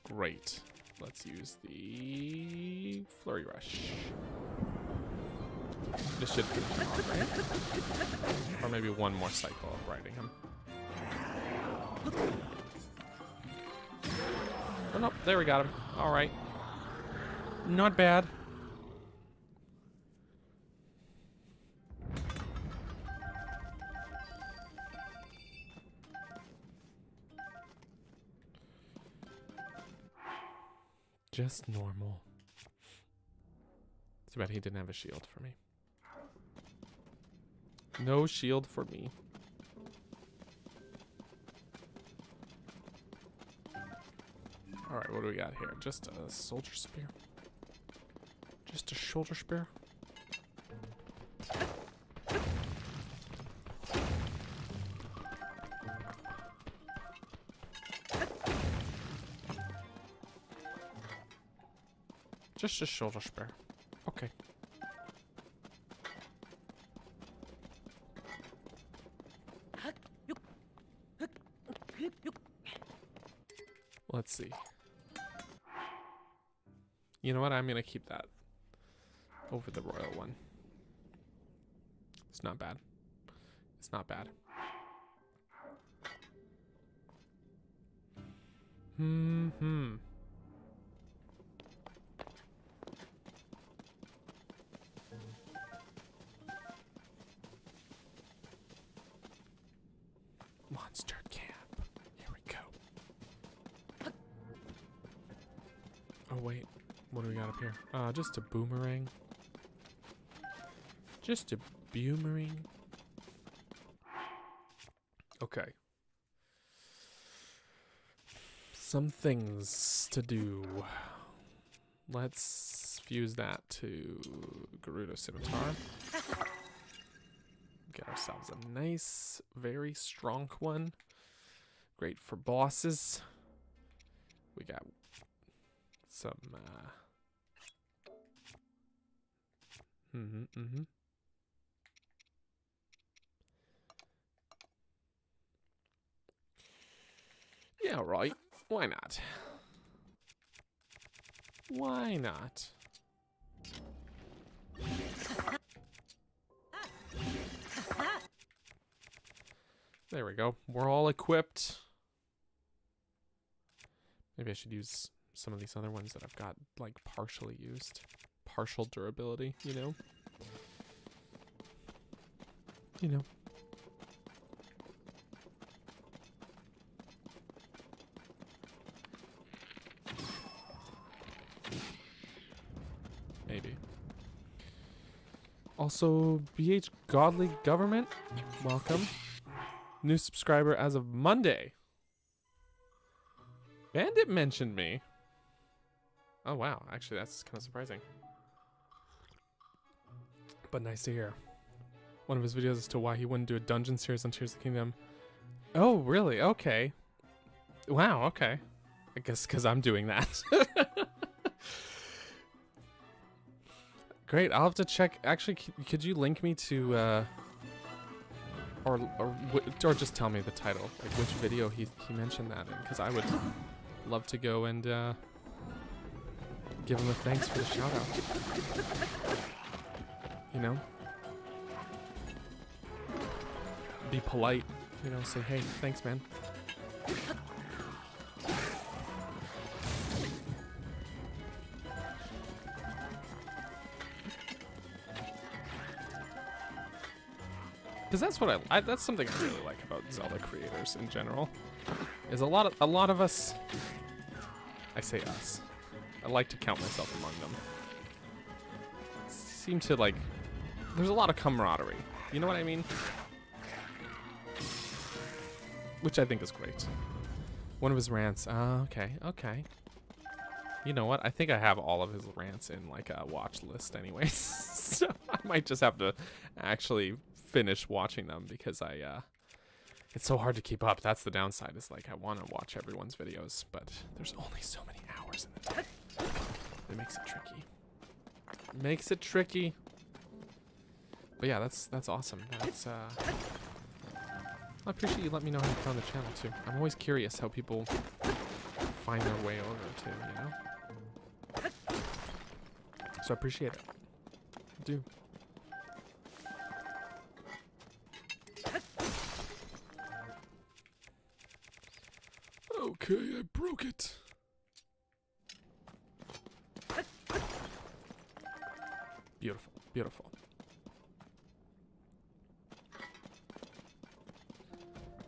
Great. Let's use the Flurry Rush. This should finish him off, right? Or maybe one more cycle of riding him. Oh, no, there we got him. All right. Not bad. Just normal. Too bad he didn't have a shield for me. No shield for me. Alright, what do we got here? Just a soldier spear. Just a shoulder spear. Just a shoulder spear. Okay. Let's see. You know what? I'm gonna keep that over the royal one. It's not bad. It's not bad. Hmm. Monster camp. Here we go. Oh wait, what do we got up here? Just a boomerang. Just a boomerang. Okay. Some things to do. Let's fuse that to Gerudo Scimitar. Get ourselves a nice, very strong one. Great for bosses. We got some Yeah, right. Why not? Why not? There we go. We're all equipped. Maybe I should use some of these other ones that I've got, like, partially used. Partial durability, you know? You know. Maybe. Also, BH Godly Government, welcome. New subscriber as of Monday. Bandit mentioned me. Oh wow, actually that's kind of surprising. But nice to hear. One of his videos as to why he wouldn't do a dungeon series on Tears of the Kingdom. Oh really? Okay. Wow, okay. I guess because I'm doing that. Great, I'll have to check. Actually, could you link me to or just tell me the title, like which video he mentioned that in, because I would love to go and give him a thanks for the shout out. You know, be polite, you know, say hey, thanks man. Because that's what that's something I really like about Zelda creators in general. Is a lot of us. I say us. I like to count myself among them. Seem to like. There's a lot of camaraderie. You know what I mean? Which I think is great. One of his rants. Okay. You know what? I think I have all of his rants in like a watch list anyways. So I might just have to actually finish watching them because it's so hard to keep up. That's the downside, is like I want to watch everyone's videos, but there's only so many hours in the day. It makes it tricky. But yeah, that's awesome. That's I appreciate you letting me know how you found the channel too. I'm always curious how people find their way over to, you know? So I appreciate it. I do. Okay, I broke it. Beautiful, beautiful.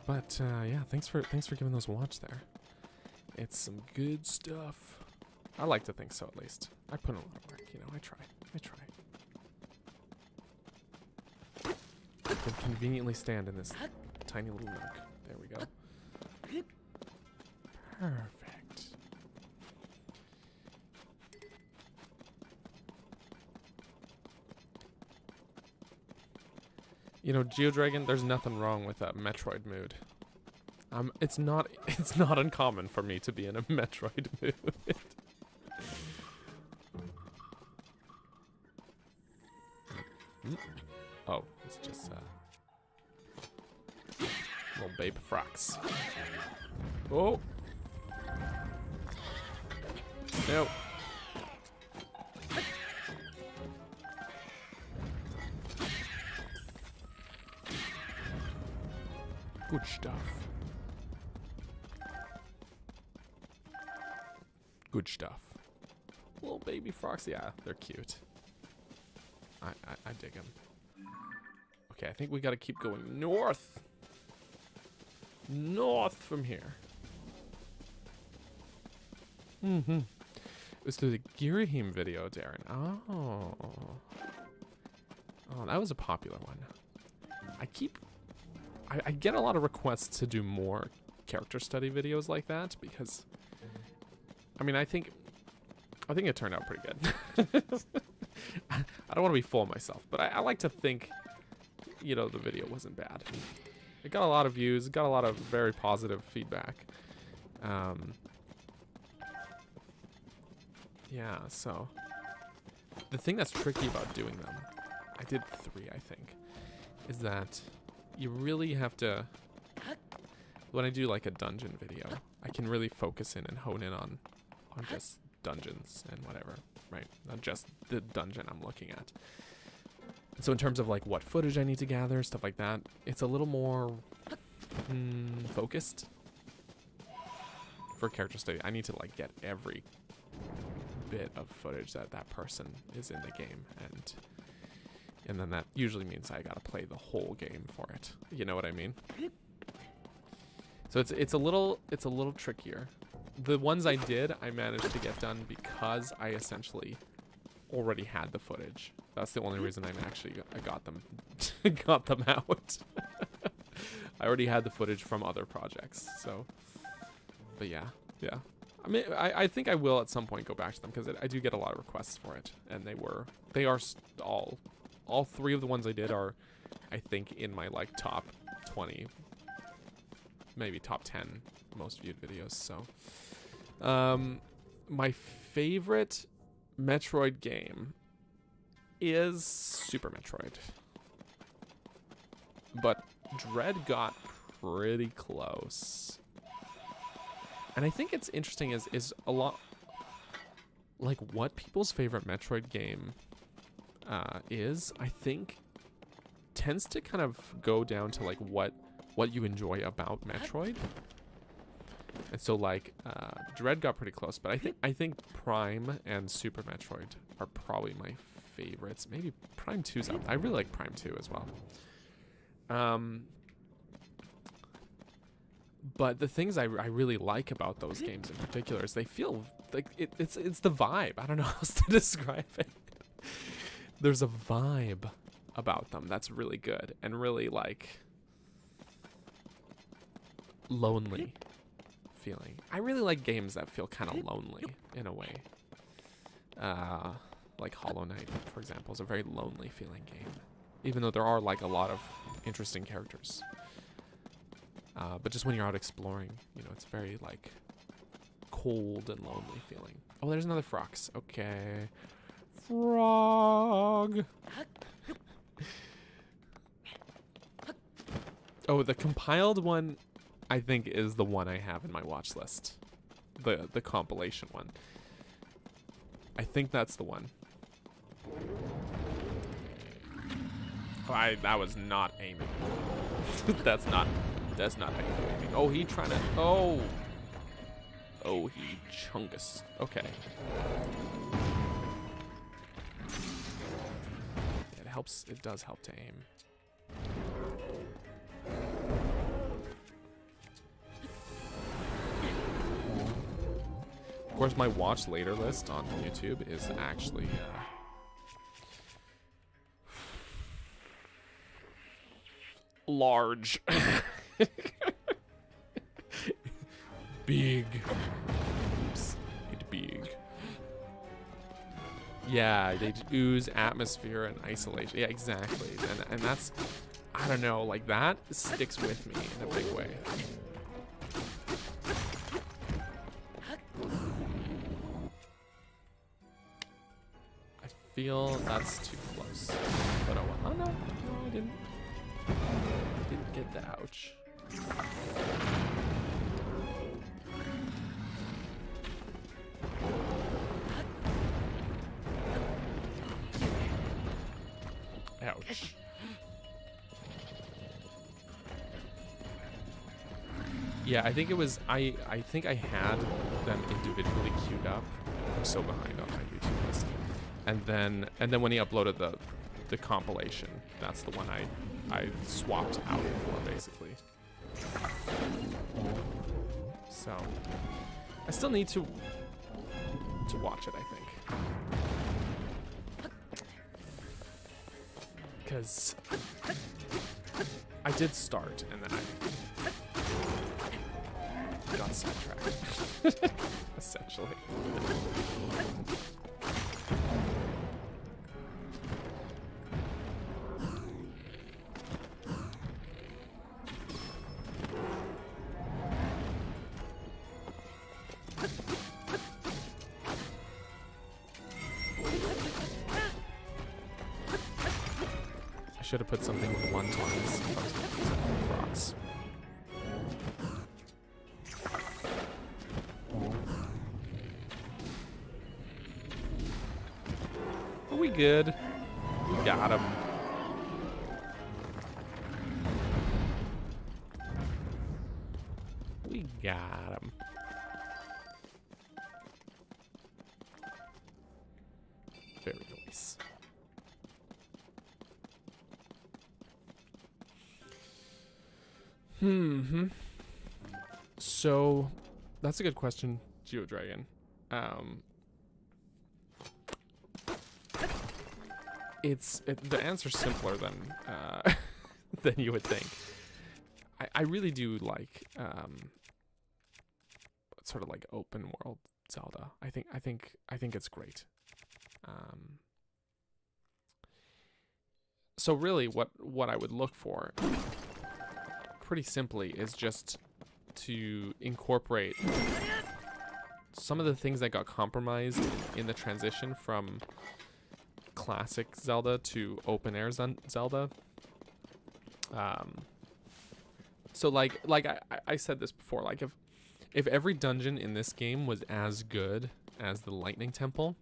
But yeah, thanks for giving those a watch there. It's some good stuff. I like to think so, at least. I put in a lot of work, you know. I try. I can conveniently stand in this tiny little nook. There we go. Perfect. You know, GeoDragon, there's nothing wrong with a Metroid mood. It's not uncommon for me to be in a Metroid mood. Oh, it's just little babe frocks. Oh. No. Good stuff. Good stuff. Little baby frogs, yeah, they're cute. I dig them. Okay, I think we gotta keep going north. North from here. Mm-hmm. It was through the Girahim video, Darren. Oh. Oh, that was a popular one. I get a lot of requests to do more character study videos like that because, I mean, I think it turned out pretty good. I don't want to be full of myself, but I like to think, you know, the video wasn't bad. It got a lot of views, got a lot of very positive feedback. Yeah, so the thing that's tricky about doing them, I did 3, I think, is that you really have to, when I do like a dungeon video, I can really focus in and hone in on just dungeons and whatever, right? Not just the dungeon I'm looking at. So in terms of like what footage I need to gather, stuff like that, it's a little more focused. For character study, I need to like get every bit of footage that person is in the game, and then that usually means I gotta play the whole game for it. You know what I mean? So it's a little trickier. The ones I did, I managed to get done because I essentially already had the footage. That's the only reason I got them out. I already had the footage from other projects. So, but yeah. I mean, I think I will at some point go back to them because I do get a lot of requests for it, and they are all 3 of the ones I did are, I think, in my like top 20, maybe top 10 most viewed videos. So, my favorite Metroid game is Super Metroid, but Dread got pretty close. And I think it's interesting is a lot like what people's favorite Metroid game is, I think, tends to kind of go down to like what you enjoy about Metroid. And so like Dread got pretty close, but I think Prime and Super Metroid are probably my favorites. Maybe Prime 2's up. I really like Prime 2 as well. But the things I really like about those games in particular is they feel like it's the vibe. I don't know how else to describe it. There's a vibe about them that's really good and really like lonely feeling. I really like games that feel kind of lonely in a way. Like Hollow Knight, for example, is a very lonely feeling game, even though there are like a lot of interesting characters. But just when you're out exploring, you know, it's very like cold and lonely feeling. Oh, there's another Frox. Okay. Frog. Oh, the compiled one, I think, is the one I have in my watch list. The compilation one. I think that's the one. Oh, that was not aiming. That's not how you're aiming. Oh, he trying to. Oh, he chungus. Okay. It helps. It does help to aim. Of course, my watch later list on YouTube is actually large. Big. Oops. It's big. Yeah, they ooze atmosphere and isolation. Yeah, exactly. And that's, I don't know, like that sticks with me in a big way. I feel that's too close. But oh well. Oh no, no, I didn't. Didn't get the ouch. Ouch. Yeah, I think it was, I think I had them individually queued up. I'm so behind on my YouTube list. And then when he uploaded the compilation, that's the one I swapped out for, basically. So I still need to watch it, I think. Because I did start and then I got sidetracked, essentially. Should have put something with 120s rocks. Are we good? We got him. We got him. Very nice. So that's a good question, GeoDragon. The answer's simpler than than you would think. I really do like sort of like open world Zelda. I think it's great. So really what I would look for pretty simply is just to incorporate some of the things that got compromised in the transition from classic Zelda to open air Zelda. So like I said this before, like if every dungeon in this game was as good as the Lightning Temple,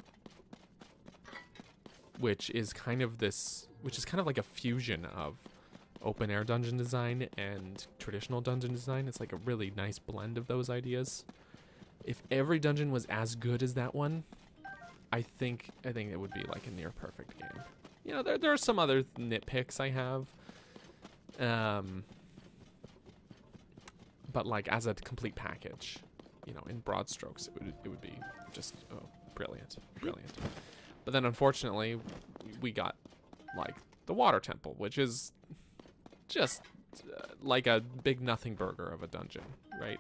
which is kind of like a fusion of open air dungeon design and traditional dungeon design. It's like a really nice blend of those ideas. If every dungeon was as good as that one, I think it would be like a near perfect game. You know, there are some other nitpicks I have. But like as a complete package, you know, in broad strokes, it would be just brilliant. But then unfortunately, we got like the Water Temple, which is just like a big nothing burger of a dungeon, right?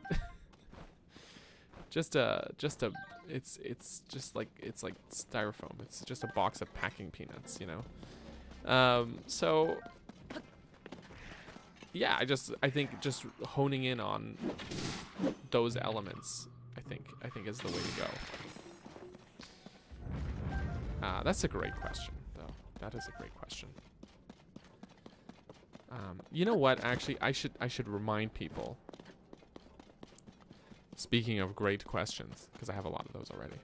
it's like styrofoam. It's just a box of packing peanuts, you know. So yeah, I think just honing in on those elements, I think is the way to go. That's a great question, though. That is a great question. You know what? Actually, I should remind people. Speaking of great questions, because I have a lot of those already,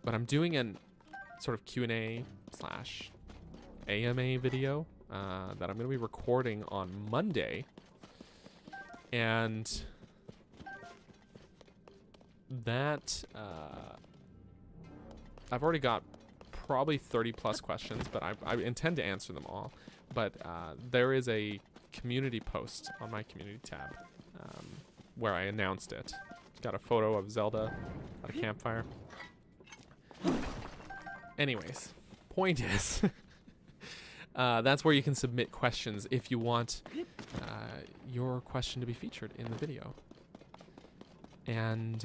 but I'm doing an sort of Q&A / AMA video that I'm going to be recording on Monday, and that I've already got probably 30 plus questions, but I intend to answer them all. But there is a community post on my community tab where I announced it Got a photo of Zelda at a campfire. Anyways, point is, that's where you can submit questions if you want your question to be featured in the video. And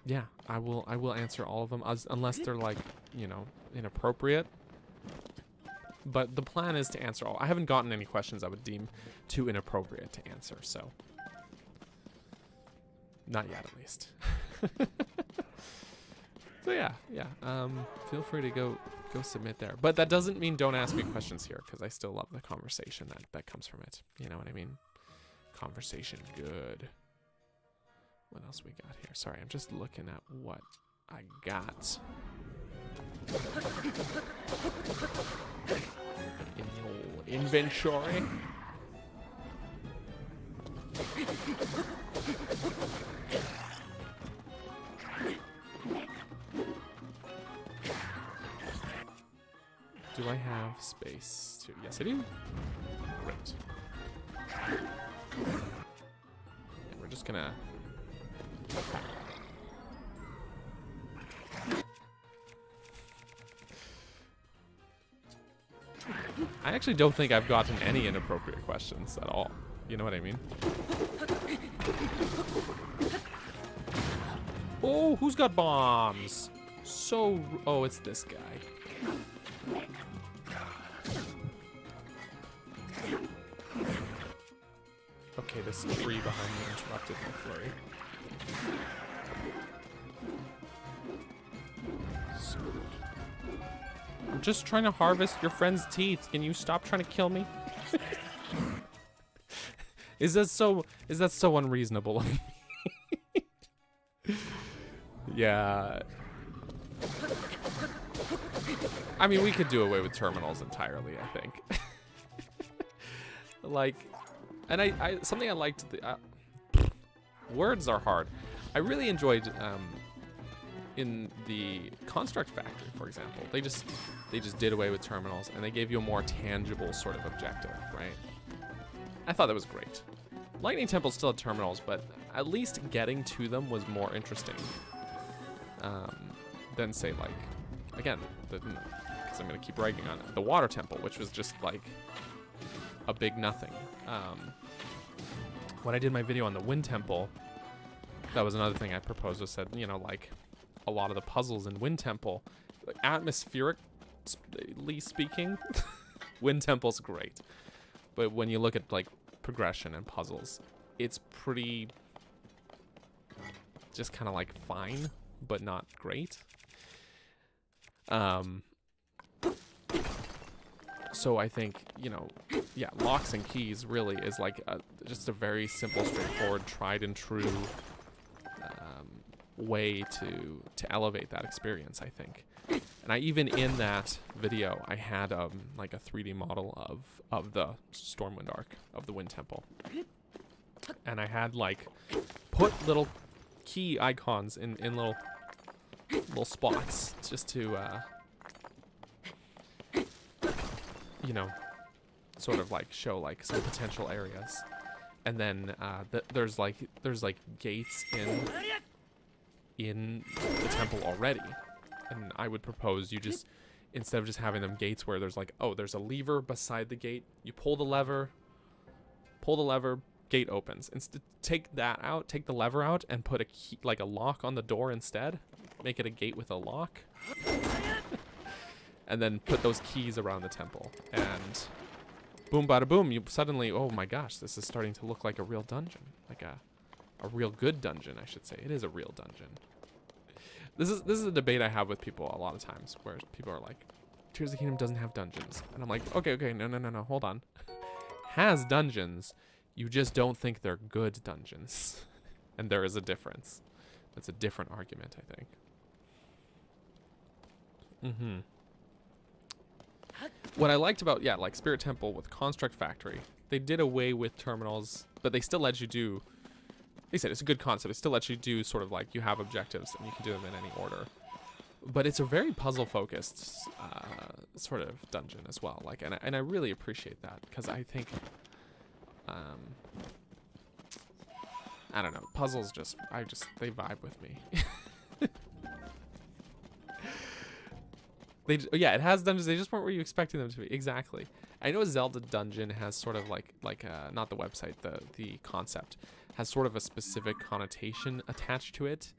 yeah, I will answer all of them unless they're like, you know, inappropriate. But the plan is to answer all. I haven't gotten any questions I would deem too inappropriate to answer, so not yet, at least. So yeah. Feel free to go submit there. But that doesn't mean don't ask me questions here, because I still love the conversation that comes from it. You know what I mean? Conversation good. What else we got here? Sorry, I'm just looking at what I got in the old inventory. Do I have space to? Yes, I do. Great. And we're just gonna. I actually don't think I've gotten any inappropriate questions at all. You know what I mean? Oh, who's got bombs? Oh, it's this guy. Okay, this tree behind me interrupted my flurry. So I'm just trying to harvest your friend's teeth. Can you stop trying to kill me? Is that so unreasonable of me? Yeah. I mean, we could do away with terminals entirely, I think. Like, and I something I liked, words are hard. I really enjoyed in the Construct Factory, for example. They just did away with terminals and they gave you a more tangible sort of objective, right? I thought that was great. Lightning Temple still had terminals, but at least getting to them was more interesting than, say, like, again, because I'm gonna keep ragging on it, the Water Temple, which was just like a big nothing. When I did my video on the Wind Temple, that was another thing I proposed. I said, you know, like, a lot of the puzzles in Wind Temple, like, atmospherically speaking, Wind Temple's great. But when you look at, like, progression and puzzles, it's pretty just kind of like fine, but not great. So I think, you know, yeah, locks and keys really is like just a very simple, straightforward, tried and true way to elevate that experience, I think. And I even in that video, I had like a 3D model of the Stormwind Arc, of the Wind Temple. And I had like put little key icons in little spots just to you know, sort of like show like some potential areas. And then there's like gates in the temple already. And I would propose you just, instead of just having them gates where there's like, oh, there's a lever beside the gate, you pull the lever, gate opens. Instead, take the lever out and put a key, like a lock on the door instead. Make it a gate with a lock. And then put those keys around the temple. And boom, bada boom, you suddenly, oh my gosh, this is starting to look like a real dungeon. Like a real good dungeon, I should say. It is a real dungeon. This is a debate I have with people a lot of times, where people are like, Tears of the Kingdom doesn't have dungeons. And I'm like, okay, no, hold on. Has dungeons, you just don't think they're good dungeons. And there is a difference. That's a different argument, I think. What I liked about, yeah, like Spirit Temple with Construct Factory, they did away with terminals, but they still let you do, they said it's a good concept, it still lets you do sort of like, you have objectives and you can do them in any order. But it's a very puzzle focused sort of dungeon as well. Like, and I really appreciate that, because I think I don't know. Puzzles they vibe with me. Yeah, it has dungeons. They just weren't where you expecting them to be. Exactly. I know a Zelda dungeon has sort of like not the website, the concept has sort of a specific connotation attached to it.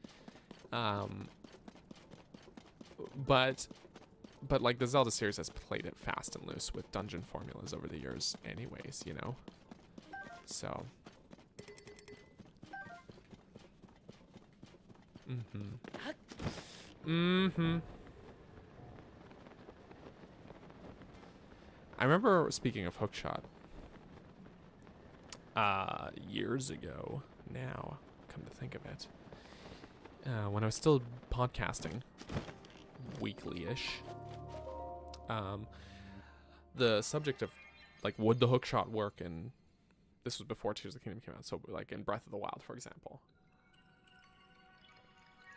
But like the Zelda series has played it fast and loose with dungeon formulas over the years anyways, you know? So. I remember, speaking of hookshot, years ago now, come to think of it, when I was still podcasting, weekly-ish, the subject of, like, would the hookshot work, and this was before Tears of the Kingdom came out, so, like, in Breath of the Wild, for example.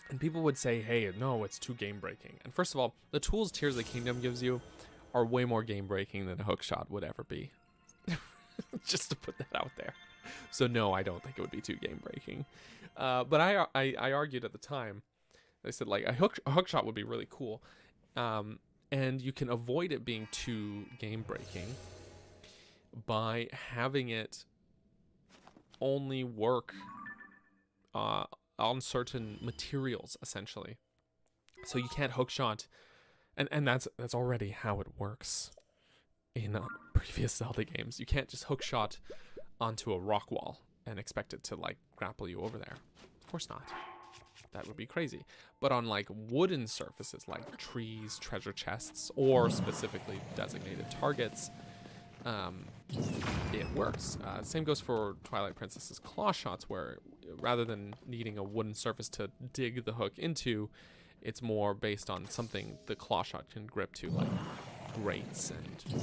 And people would say, hey, no, it's too game-breaking. And first of all, the tools Tears of the Kingdom gives you are way more game-breaking than a hookshot would ever be. Just to put that out there. So no, I don't think it would be too game-breaking. But I argued at the time, I said, like, a hookshot would be really cool. And you can avoid it being too game-breaking by having it only work on certain materials, essentially. So you can't hookshot, and that's already how it works in previous Zelda games. You can't just hookshot onto a rock wall and expect it to, like, grapple you over there. Of course not. That would be crazy. But on, like, wooden surfaces like trees, treasure chests, or specifically designated targets, it works. Same goes for Twilight Princess's claw shots, where rather than needing a wooden surface to dig the hook into, it's more based on something the claw shot can grip to, like grates and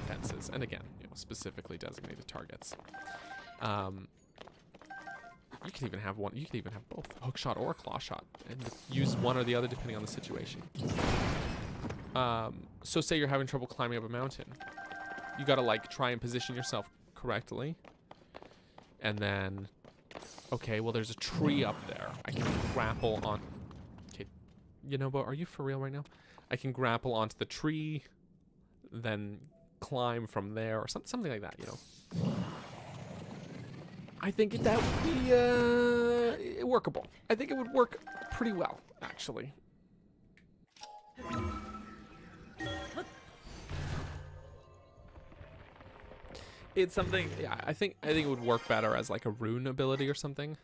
fences, and again, you know, specifically designated targets. You can even have one. You can even have both, hook shot or claw shot, and use one or the other depending on the situation. So say you're having trouble climbing up a mountain. You gotta, like, try and position yourself correctly. And then, okay, well, there's a tree up there. I can grapple on. Okay, you know, but are you for real right now? I can grapple onto the tree, then climb from there, or something like that, you know. I think that would be workable. I think it would work pretty well, actually. It's something, yeah, I think it would work better as, like, a rune ability or something.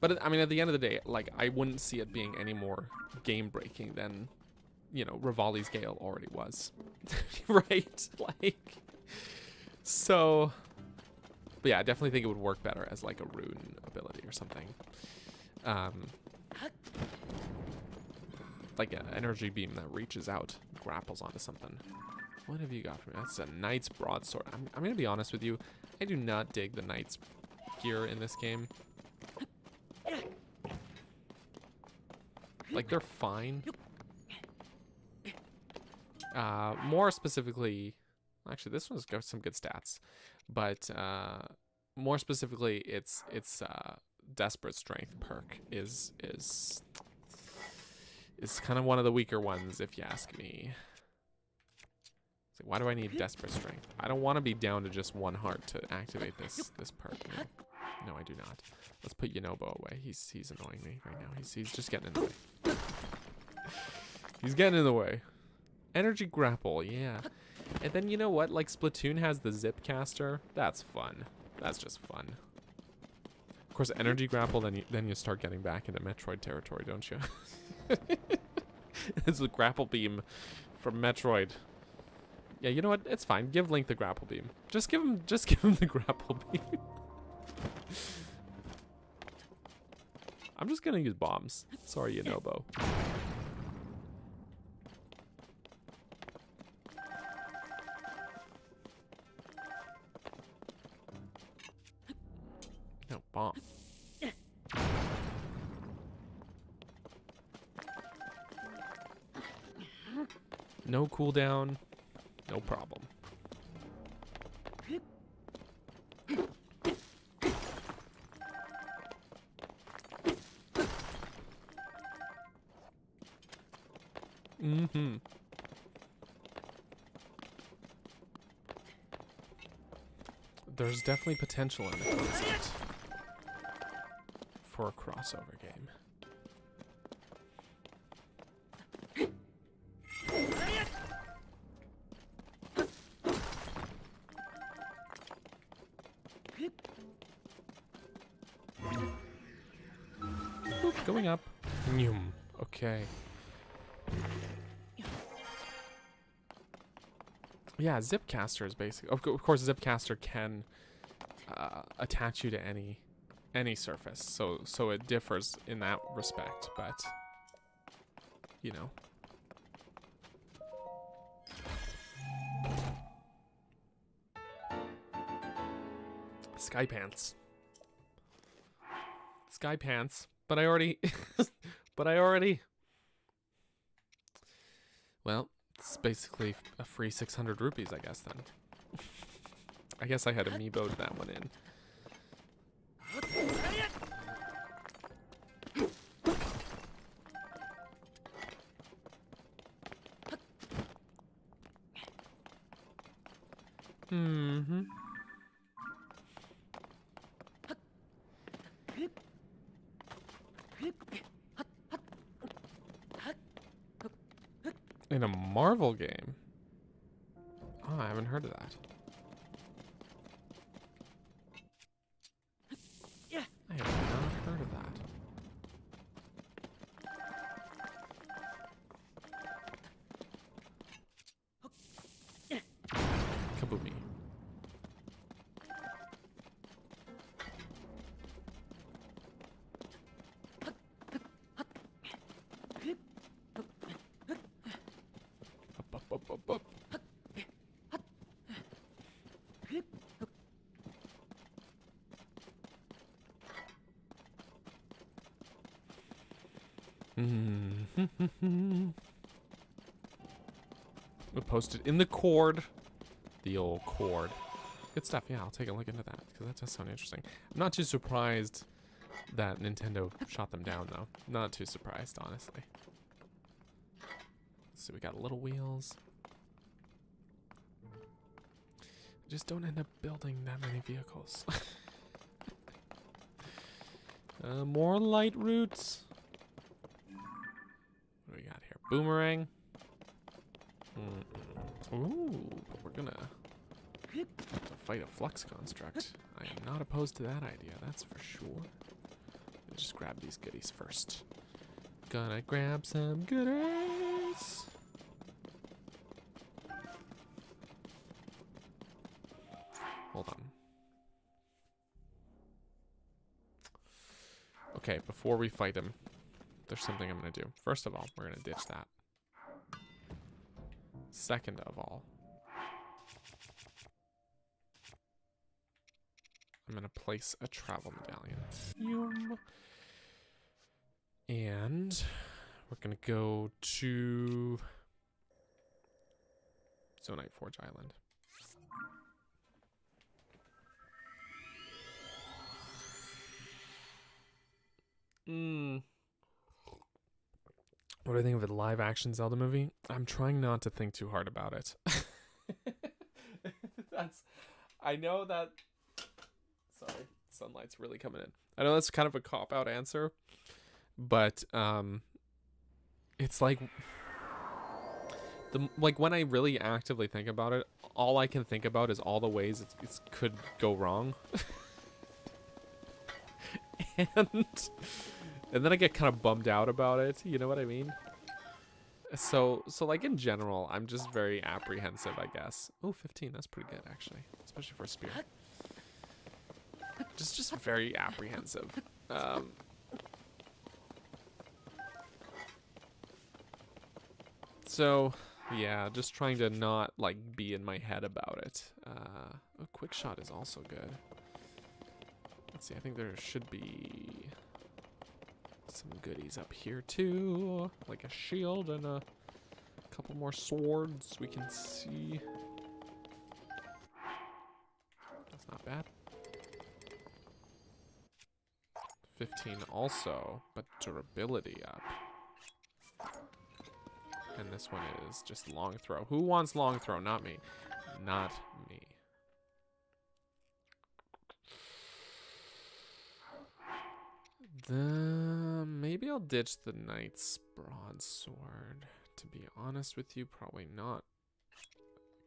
But I mean, at the end of the day, like, I wouldn't see it being any more game breaking than, you know, Rivali's Gale already was. Right? Like, so, but yeah, I definitely think it would work better as, like, a rune ability or something. Like an energy beam that reaches out, grapples onto something. What have you got for me? That's a Knight's Broadsword. I'm gonna be honest with you. I do not dig the Knight's gear in this game. Like, they're fine. More specifically, actually, this one's got some good stats, but more specifically, its Desperate Strength perk is kind of one of the weaker ones, if you ask me. Why do I need Desperate Strength? I don't want to be down to just one heart to activate this perk. No, I do not. Let's put Yunobo away. He's annoying me right now. He's just getting in the way. He's getting in the way. Energy Grapple, yeah. And then, you know what? Like, Splatoon has the Zip Caster. That's fun. That's just fun. Of course, Energy Grapple, then you start getting back into Metroid territory, don't you? It's a grapple beam from Metroid. Yeah, you know what? It's fine. Give Link the grapple beam. Just give him the grapple beam. I'm just gonna use bombs. Sorry, Yunobo. No, bomb. No cooldown. No problem. Mm-hmm. There's definitely potential in the concept for a crossover game. Oop, going up. Nyum. Okay. Yeah, Zipcaster is basically. Of course, Zipcaster can attach you to any surface, so it differs in that respect. But you know, Sky Pants. Sky Pants. But I already. Well, it's basically a free 600 rupees, I guess, then. I guess I had amiiboed that one in. Mm-hmm. In a Marvel game? Oh, I haven't heard of that. I have not heard of that. Kaboomy. Up, up, up, up, up. We'll post it in the cord. The old cord. Good stuff. Yeah, I'll take a look into that because that does sound interesting. I'm not too surprised that Nintendo shot them down, though. Not too surprised, honestly. So we got little wheels. Just don't end up building that many vehicles. More light routes. What do we got here? Boomerang. Ooh, we're gonna have to fight a flux construct. I am not opposed to that idea, that's for sure. Let's just grab these goodies first. Gonna grab some goodies. Hold on. Okay, before we fight him, there's something I'm gonna do. First of all, we're gonna ditch that. Second of all, I'm gonna place a travel medallion. Yum. And we're gonna go to Zonite Forge Island. What do I think of a live action Zelda movie? I'm trying not to think too hard about it. I know that, sorry, sunlight's really coming in. I know that's kind of a cop-out answer, but it's like when I really actively think about it, all I can think about is all the ways it could go wrong. And then I get kind of bummed out about it, you know what I mean? So like in general, I'm just very apprehensive, I guess. Oh, 15, that's pretty good actually, especially for a spear. Just very apprehensive. So yeah, just trying to not like be in my head about it. A quick shot is also good. Let's see, I think there should be some goodies up here too, like a shield and a couple more swords we can see. That's not bad. 15 also, but durability up. And this one is just long throw. Who wants long throw? Not me. Not me. Maybe I'll ditch the Knight's Broadsword. To be honest with you, probably not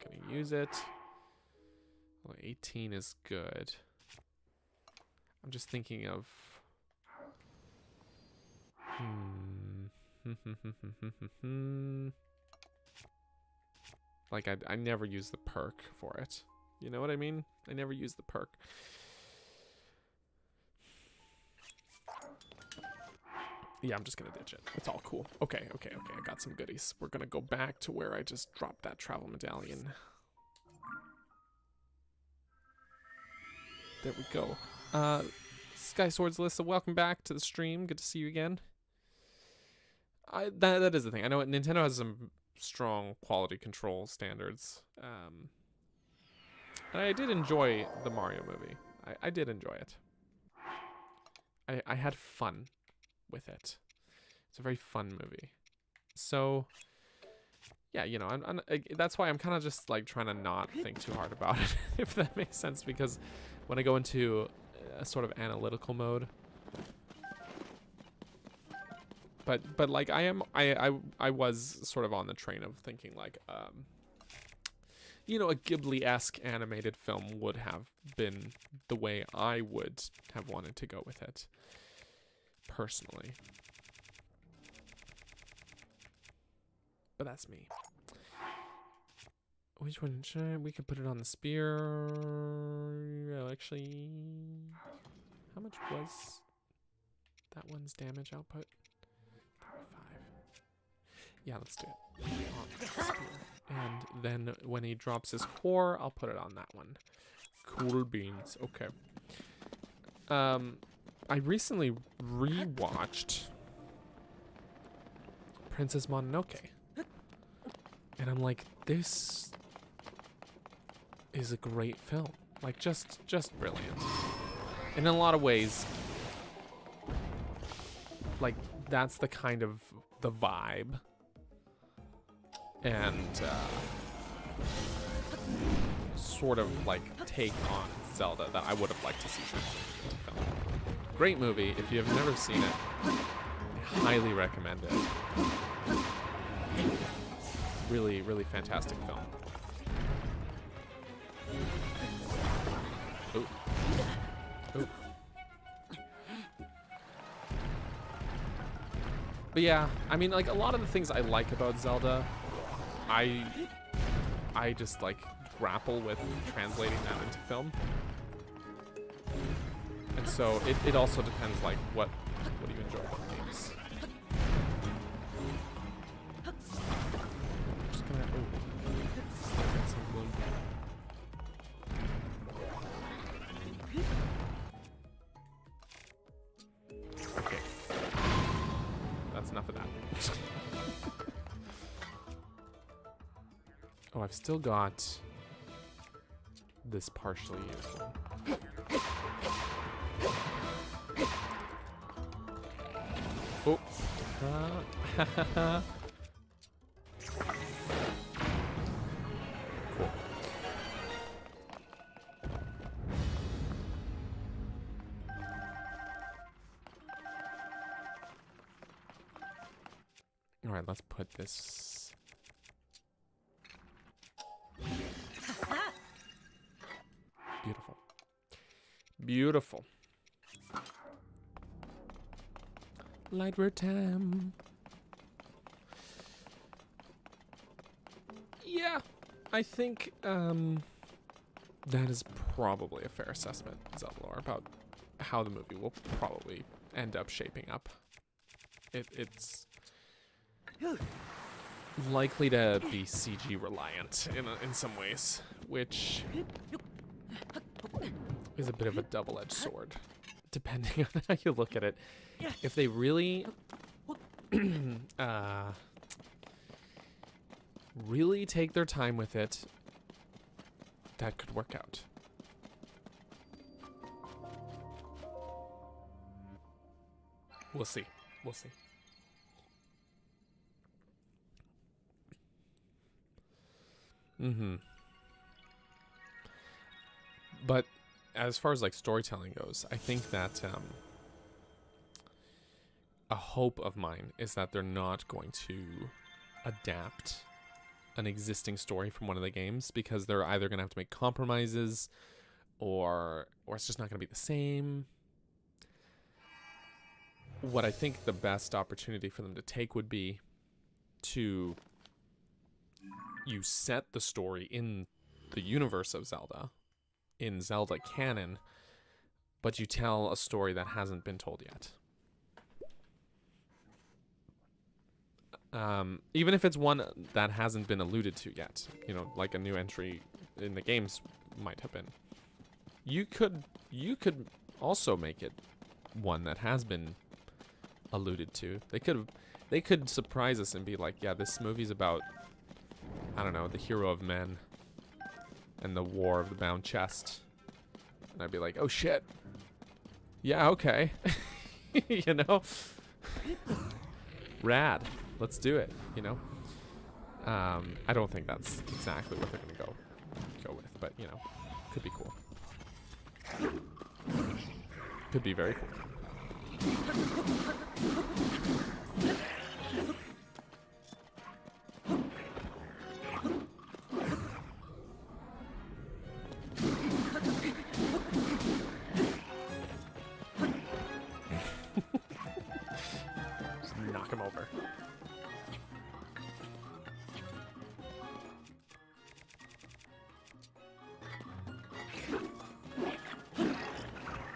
gonna use it. Well, 18 is good. I'm just thinking of... Like, I never use the perk for it. You know what I mean? I never use the perk. Yeah, I'm just gonna ditch it. It's all cool. Okay. I got some goodies. We're gonna go back to where I just dropped that travel medallion. There we go. Sky Swords Alyssa, welcome back to the stream. Good to see you again. That is the thing. I know Nintendo has some strong quality control standards. And I did enjoy the Mario movie. I did enjoy it. I had fun with it. It's a very fun movie. So, yeah, you know, that's why I'm kind of just like trying to not think too hard about it, if that makes sense, because when I go into a sort of analytical mode, but like I was sort of on the train of thinking like, you know, a Ghibli-esque animated film would have been the way I would have wanted to go with it, personally. But that's me. Which one should we could put it on the spear? Oh, actually, how much was that one's damage output? 35. Yeah, let's do it. On the spear. And then when he drops his core, I'll put it on that one. Cool beans. Okay. I recently rewatched Princess Mononoke. And I'm like, this is a great film. Like, just brilliant. And in a lot of ways, like, that's the kind of the vibe and sort of like take on Zelda that I would have liked to see into film. Great movie. If you have never seen it, I highly recommend it. Really, really fantastic film. Ooh. Ooh. But yeah, I mean, like, a lot of the things I like about Zelda, I just like grapple with translating that into film. And so it also depends, like, what do you enjoy about games. Just gonna get some bloom. Okay. That's enough of that. Oh, I've still got this partially used one. Oh. Cool. All right, let's put this. Beautiful. Beautiful. Light red time. Yeah, I think that is probably a fair assessment, Zelda, about how the movie will probably end up shaping up. It's likely to be CG reliant in some ways, which is a bit of a double-edged sword, depending on how you look at it. If they really really take their time with it, that could work out. We'll see. We'll see. Mm-hmm. But as far as like storytelling goes, I think that a hope of mine is that they're not going to adapt an existing story from one of the games, because they're either going to have to make compromises or it's just not going to be the same. What I think the best opportunity for them to take would be to you set the story in the universe of Zelda, in Zelda canon, but you tell a story that hasn't been told yet. Even if it's one that hasn't been alluded to yet, you know, like a new entry in the games might have been. You could also make it one that has been alluded to. They could surprise us and be like, yeah, this movie's about, I don't know, the hero of men and the war of the bound chest. And I'd be like, oh shit. Yeah, okay. You know? Rad. Let's do it, you know? I don't think that's exactly what they're gonna go with, but you know, could be cool. Could be very cool. Just knock him over.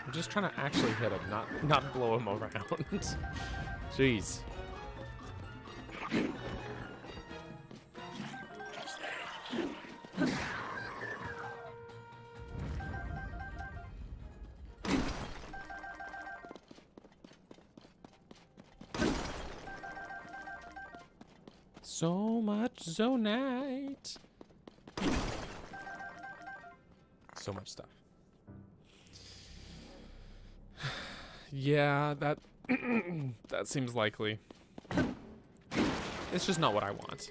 I'm just trying to actually hit him, not blow him around. Jeez. So much Zonite. So much stuff. Yeah, that that seems likely. It's just not what I want.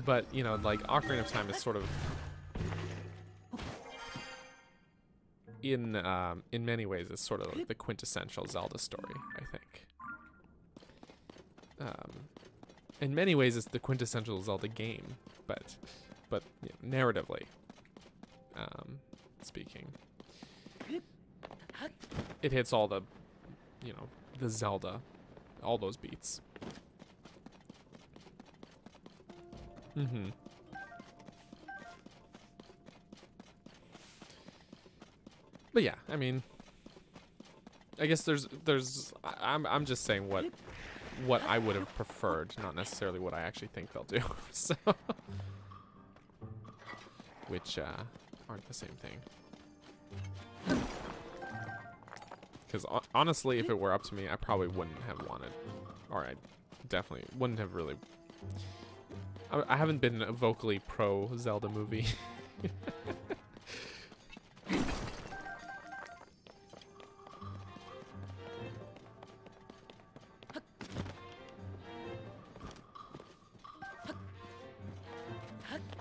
But, you know, like Ocarina of Time is sort of in many ways it's sort of like the quintessential Zelda story, I think. In many ways it's the quintessential Zelda game, but you know, narratively speaking, it hits all the, you know, the Zelda, all those beats. Mm-hmm. But yeah, I mean, I guess I'm just saying what I would have preferred, not necessarily what I actually think they'll do. So, which aren't the same thing. Because honestly, if it were up to me, I probably wouldn't have wanted, or I definitely wouldn't have really. I haven't been a vocally pro Zelda movie.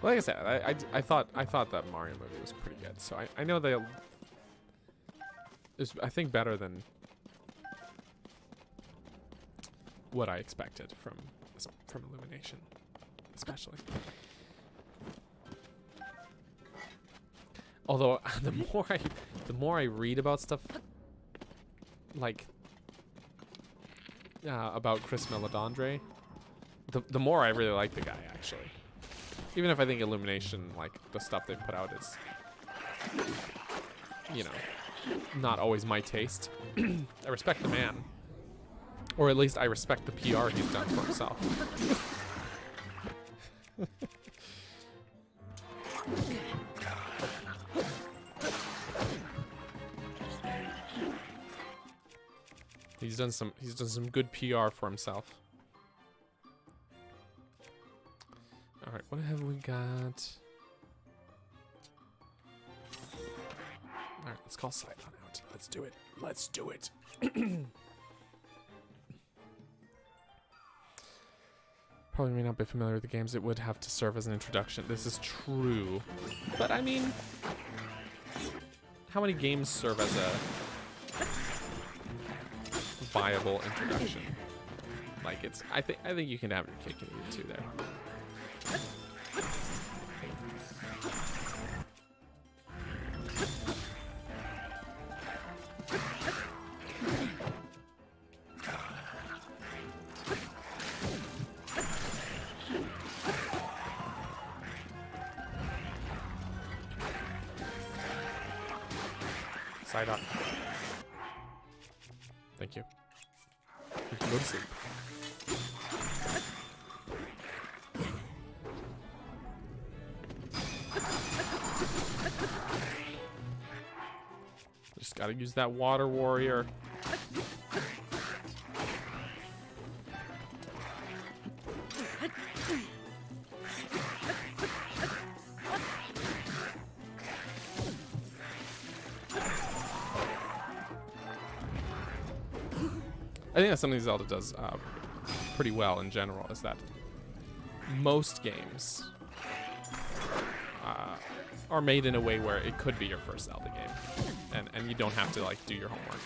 Like I said, I thought that Mario movie was pretty good, so I know they. It's, I think, better than what I expected from Illumination, especially. Although the more I read about stuff like about Chris Meledandri, the more I really like the guy, actually. Even if I think Illumination, like the stuff they've put out is, you know, not always my taste. I respect the man. Or at least I respect the PR he's done for himself. He's done some good PR for himself. All right, what have we got? All right, let's call Sidon out. Let's do it. Let's do it. probably may not be familiar with the games. It would have to serve as an introduction. This is true. But I mean, how many games serve as a viable introduction? Like I think you can have your cake and eat it too there. Side up. Thank you. You can go to sleep. Just gotta use that water warrior. I think that's something Zelda does pretty well in general, is that most games are made in a way where it could be your first Zelda game, and you don't have to like do your homework.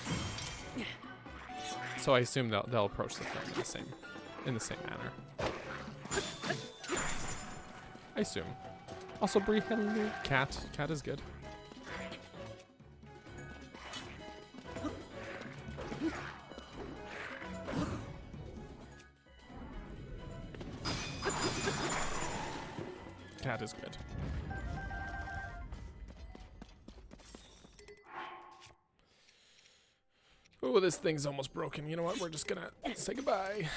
So I assume they'll approach the film in the same manner. I assume. Also, Bree, hello. Cat is good. Cat is good. Oh, this thing's almost broken. You know what? We're just gonna say goodbye.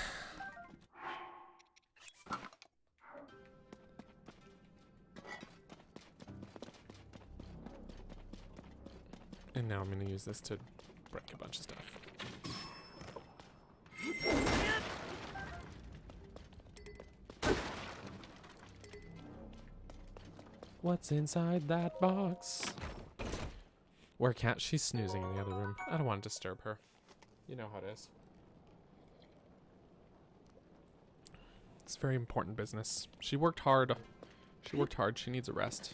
And now I'm gonna use this to break a bunch of stuff. What's inside that box? Where Cat? She's snoozing in the other room. I don't want to disturb her. You know how it is. It's very important business. She worked hard. She worked hard. She needs a rest.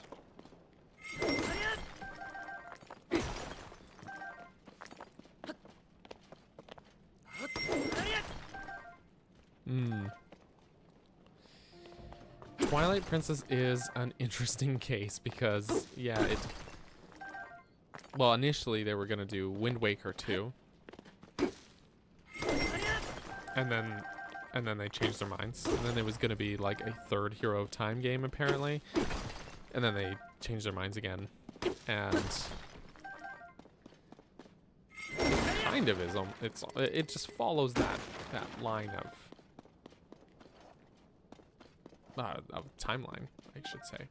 Twilight Princess is an interesting case because, yeah, well, initially they were gonna do Wind Waker 2, and then they changed their minds, and then there was gonna be like a third Hero of Time game apparently, and then they changed their minds again, and kind of is it just follows that line of timeline, I should say.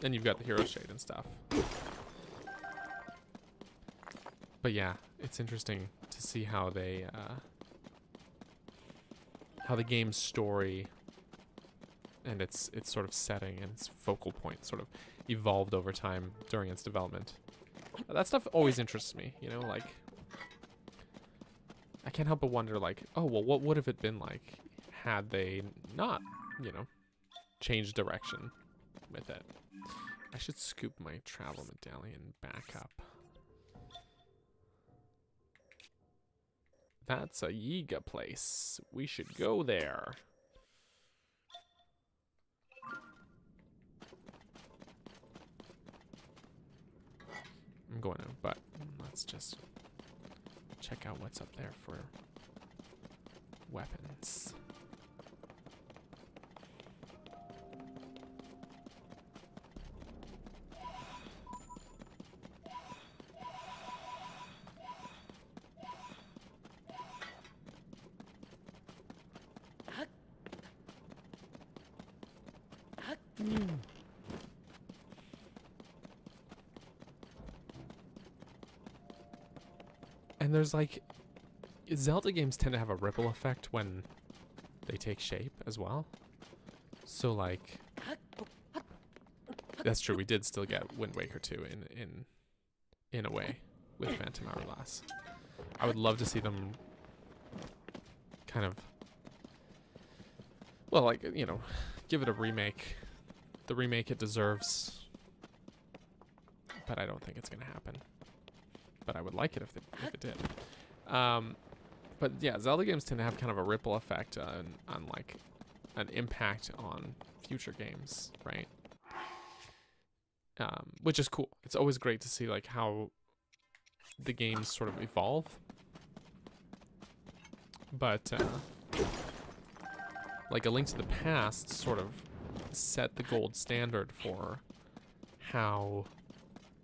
And you've got the hero shade and stuff. But yeah, it's interesting to see how they how the game's story and its sort of setting and its focal point sort of evolved over time during its development. That stuff always interests me, you know, like I can't help but wonder, like, oh well, what would have it been like had they not, you know, changed direction with it. I should scoop my travel medallion back up. That's a Yiga place. We should go there. I'm going to, but let's just check out what's up there for weapons. And there's like, Zelda games tend to have a ripple effect when they take shape as well. So like, that's true. We did still get Wind Waker 2 in a way with Phantom Hourglass. I would love to see them kind of, well, like, you know, give it a remake, the remake it deserves. But I don't think it's gonna happen. But I would like it if it did. But yeah, Zelda games tend to have kind of a ripple effect on like an impact on future games, right? Which is cool. It's always great to see like how the games sort of evolve. But like A Link to the Past sort of set the gold standard for how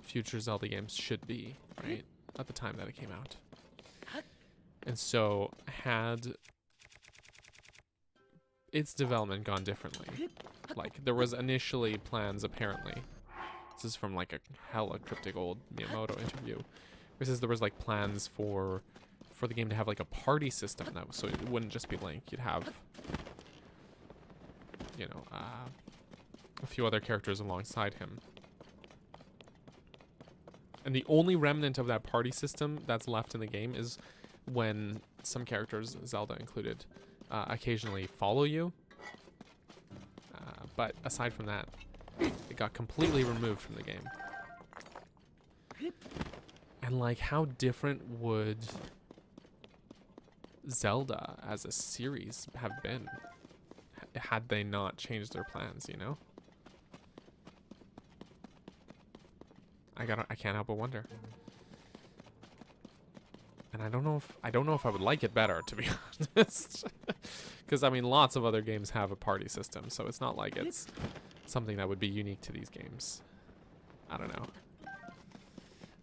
future Zelda games should be, right? At the time that it came out. And so had its development gone differently, like there was initially plans apparently, this is from like a hella cryptic old Miyamoto interview, where says there was like plans for the game to have like a party system that was, so it wouldn't just be Link, you'd have, you know, a few other characters alongside him. And the only remnant of that party system that's left in the game is when some characters, Zelda included, occasionally follow you. But aside from that, it got completely removed from the game. And like, how different would Zelda as a series have been had they not changed their plans, you know? I can't help but wonder. And I don't know if I would like it better, to be honest. Because I mean, lots of other games have a party system, so it's not like it's something that would be unique to these games. I don't know.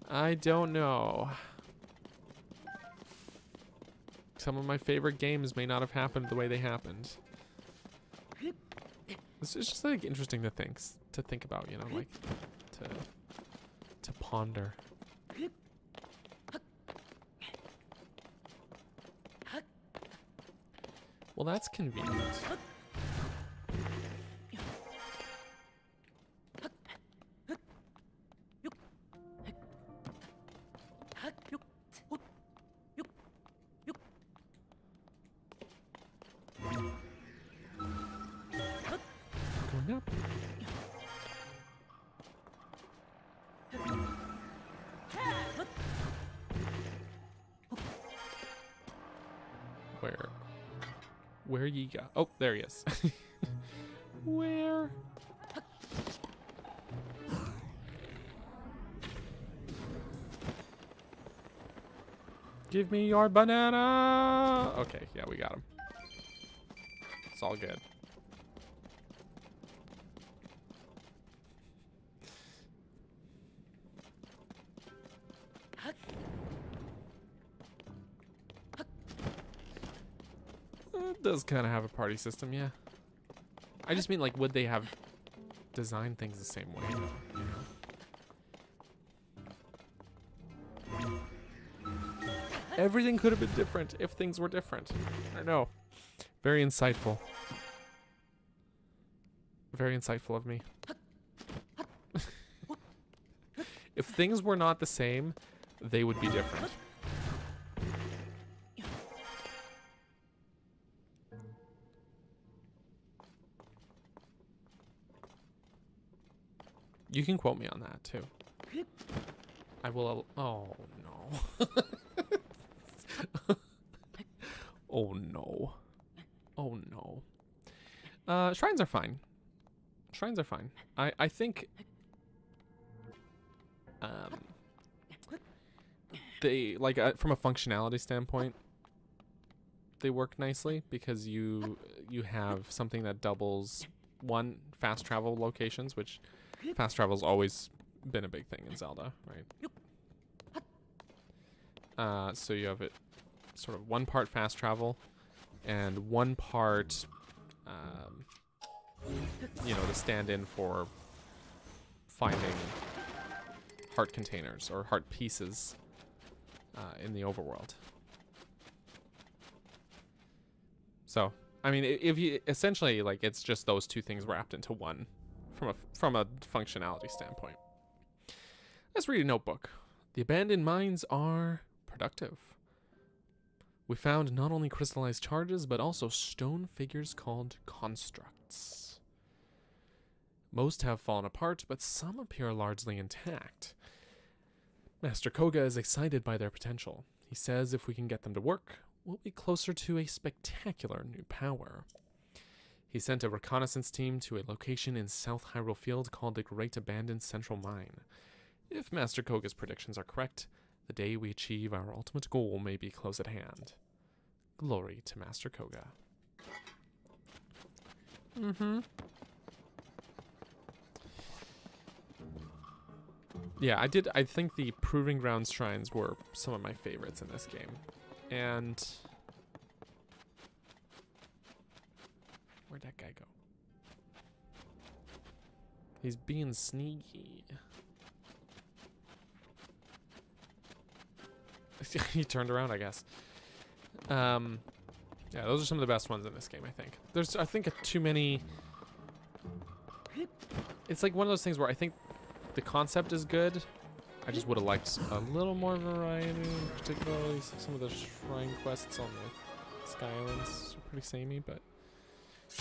I don't know. Some of my favorite games may not have happened the way they happened. It's just like interesting to think about, you know, like to ponder. Well, that's convenient. Going up. Where ye go? Oh, there he is. Where? Give me your banana. Okay, yeah, we got him. It's all good. It does kind of have a party system, yeah. I just mean, like, would they have designed things the same way, though, you know? Everything could have been different if things were different. I know. Very insightful. Very insightful of me. If things were not the same, they would be different. You can quote me on that, too. I will... Oh, no. Oh, no. Oh, no. Shrines are fine. Shrines are fine. I think... they, like, from a functionality standpoint, they work nicely because you have something that doubles, one, fast travel locations, which... Fast travel's always been a big thing in Zelda, right? So you have it sort of one part fast travel and one part, you know, to stand in for finding heart containers or heart pieces in the overworld. So, I mean, if you essentially, like, it's just those two things wrapped into one. From a functionality standpoint. Let's read a notebook. The abandoned mines are productive. We found not only crystallized charges, but also stone figures called constructs. Most have fallen apart, but some appear largely intact. Master Koga is excited by their potential. He says if we can get them to work, we'll be closer to a spectacular new power. He sent a reconnaissance team to a location in South Hyrule Field called the Great Abandoned Central Mine. If Master Koga's predictions are correct, the day we achieve our ultimate goal may be close at hand. Glory to Master Koga. Yeah, I think the Proving Grounds shrines were some of my favorites in this game. And where'd that guy go? He's being sneaky. He turned around, I guess. Yeah, those are some of the best ones in this game, I think. There's, I think, too many. It's like one of those things where I think the concept is good. I just would have liked a little more variety, particularly some of the shrine quests on the Sky Islands are pretty samey, but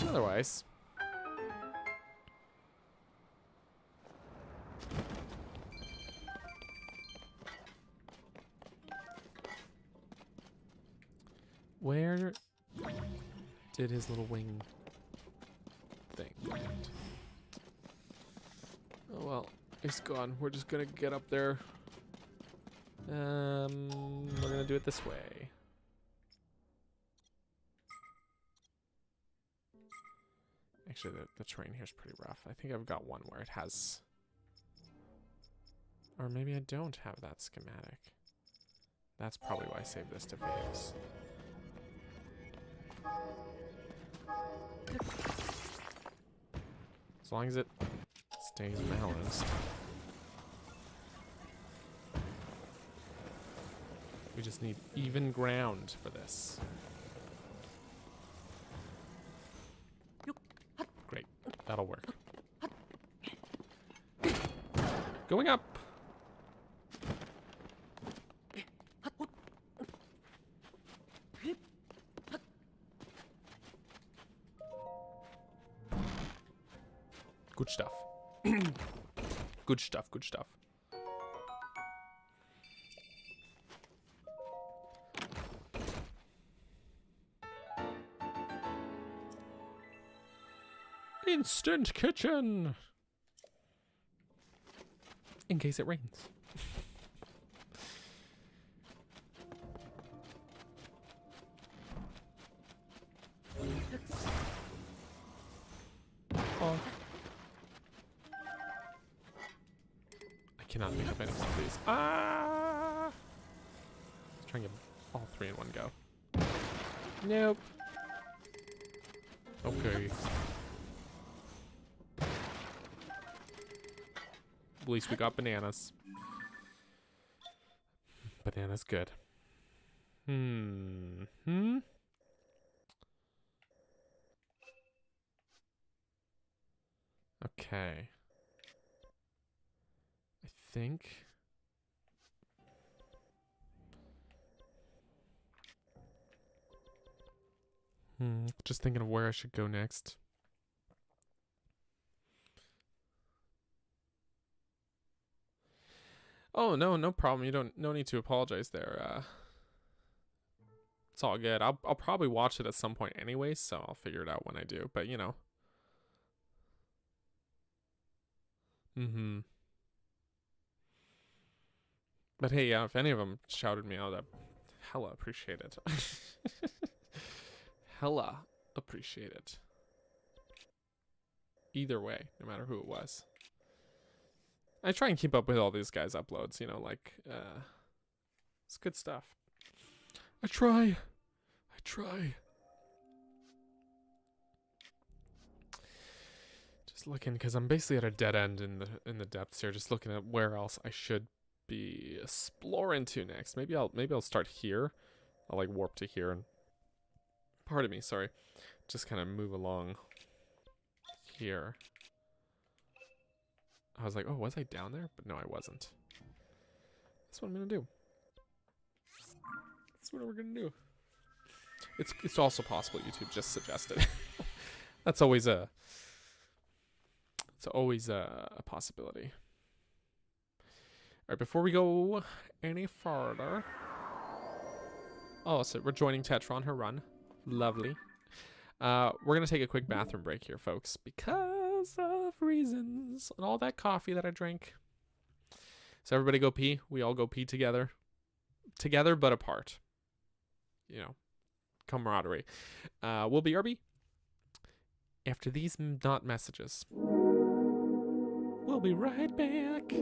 otherwise. Where did his little wing thing land? Oh well, he's gone. We're just gonna get up there. We're gonna do it this way. Actually, the terrain here's pretty rough. I think I've got one where it has, or maybe I don't have that schematic. That's probably why I saved this to fails. As long as it stays balanced. We just need even ground for this. Great, that'll work. Going up. Good stuff. Good stuff, good stuff. Instant kitchen! In case it rains. Oh. I cannot pick up any more of these. Ah! Let's try and get all three in one go. Nope. Okay. At least we got bananas. Bananas good. Okay. I think. Just thinking of where I should go next. Oh, no problem. No need to apologize there. It's all good. I'll probably watch it at some point anyway, so I'll figure it out when I do, but you know. But hey, yeah, if any of them shouted me out, I'd hella appreciate it. Hella appreciate it. Either way, no matter who it was. I try and keep up with all these guys' uploads, you know, like, it's good stuff. I try. Just looking, because I'm basically at a dead end in the depths here, just looking at where else I should be exploring to next. Maybe I'll start here. I'll like warp to here and, pardon me, sorry. Just kind of move along here. I was like, oh, was I down there? But no, I wasn't. That's what I'm gonna do. That's what we're gonna do. It's also possible YouTube just suggested. That's always a possibility. All right, before we go any further. Oh, so we're joining Tetra on her run. Lovely. We're going to take a quick bathroom break here, folks, because of reasons and all that coffee that I drank. So everybody go pee. We all go pee together. Together but apart. You know, camaraderie. We'll be RB after these not messages. We'll be right back.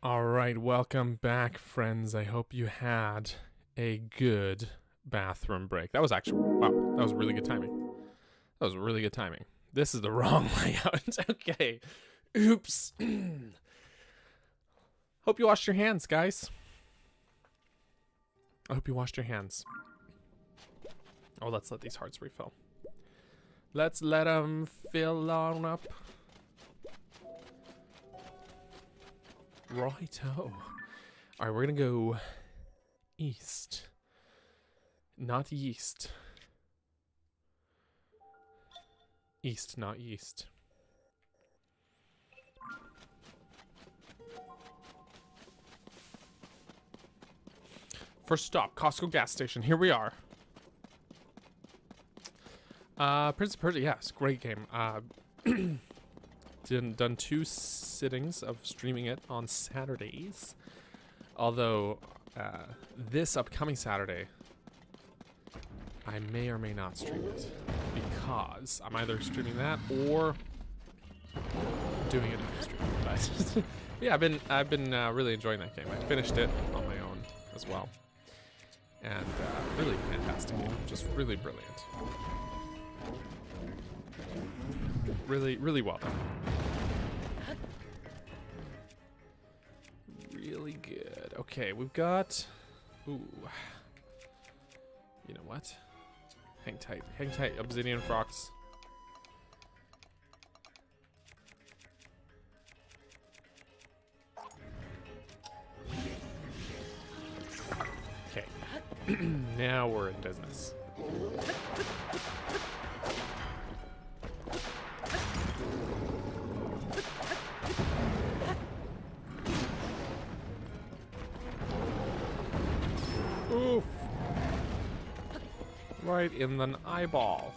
All right, welcome back, friends. I hope you had a good bathroom break. That was actually, wow, that was really good timing. That was really good timing. This is the wrong layout. Okay. Oops. Hope you washed your hands, guys. I hope you washed your hands. Oh, let's let these hearts refill. Let's let them fill on up. Righto. Alright, we're gonna go east. Not yeast. East, not yeast. First stop, Costco gas station. Here we are. Prince of Persia, yes, great game. Done 2 sittings of streaming it on Saturdays. Although, this upcoming Saturday, I may or may not stream it. Because I'm either streaming that or doing it on stream. But yeah, I've been really enjoying that game. I finished it on my own as well. And really fantastic game. Just really brilliant. Really well done. Really good. Okay, we've got... Ooh. You know what? Hang tight. Hang tight, Obsidian Frogs. Okay. Now we're in business. Oof. Right in the eyeball.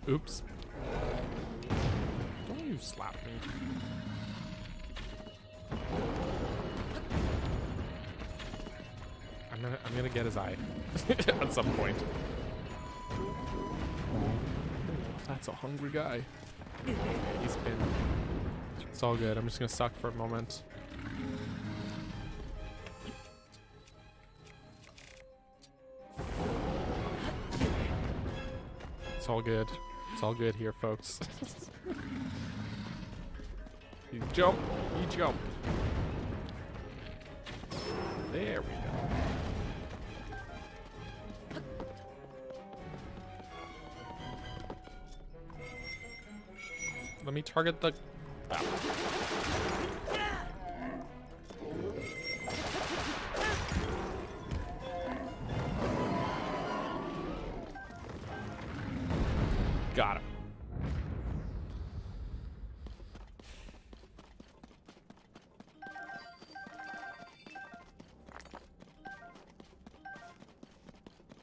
Oops. Don't you slap me. I'm gonna get his eye at some point. That's a hungry guy. He's been. It's all good. I'm just gonna suck for a moment. It's all good. It's all good here, folks. You jump. You jump. There we go. Let me target the... Ah. Got him.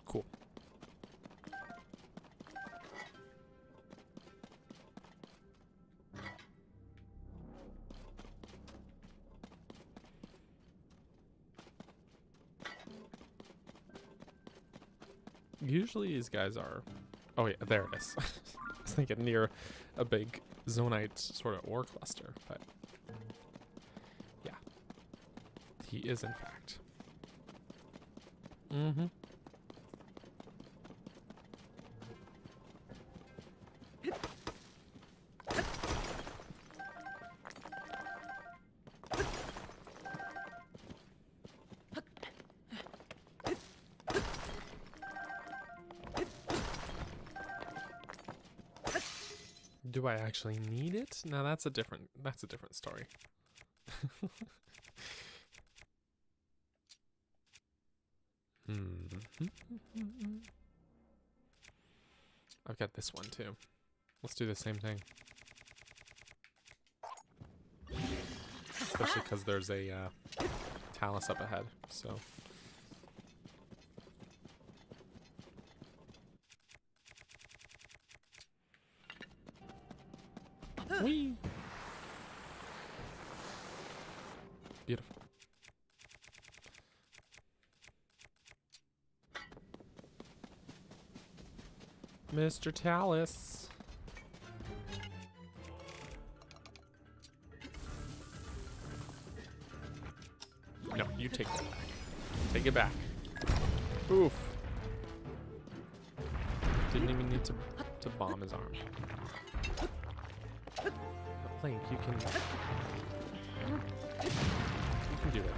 Cool. Usually these guys are... Oh yeah, there it is. I was thinking near a big zonite sort of ore cluster, but... Yeah. He is in fact. Mm-hmm. Do I actually need it? No, that's a different story. I've got this one too. Let's do the same thing. Especially because there's a Talus up ahead, so. Whee! Beautiful. Mr. Talus. No, you take that back. Take it back. Oof. Didn't even need to bomb his arm. But Link, you can do it.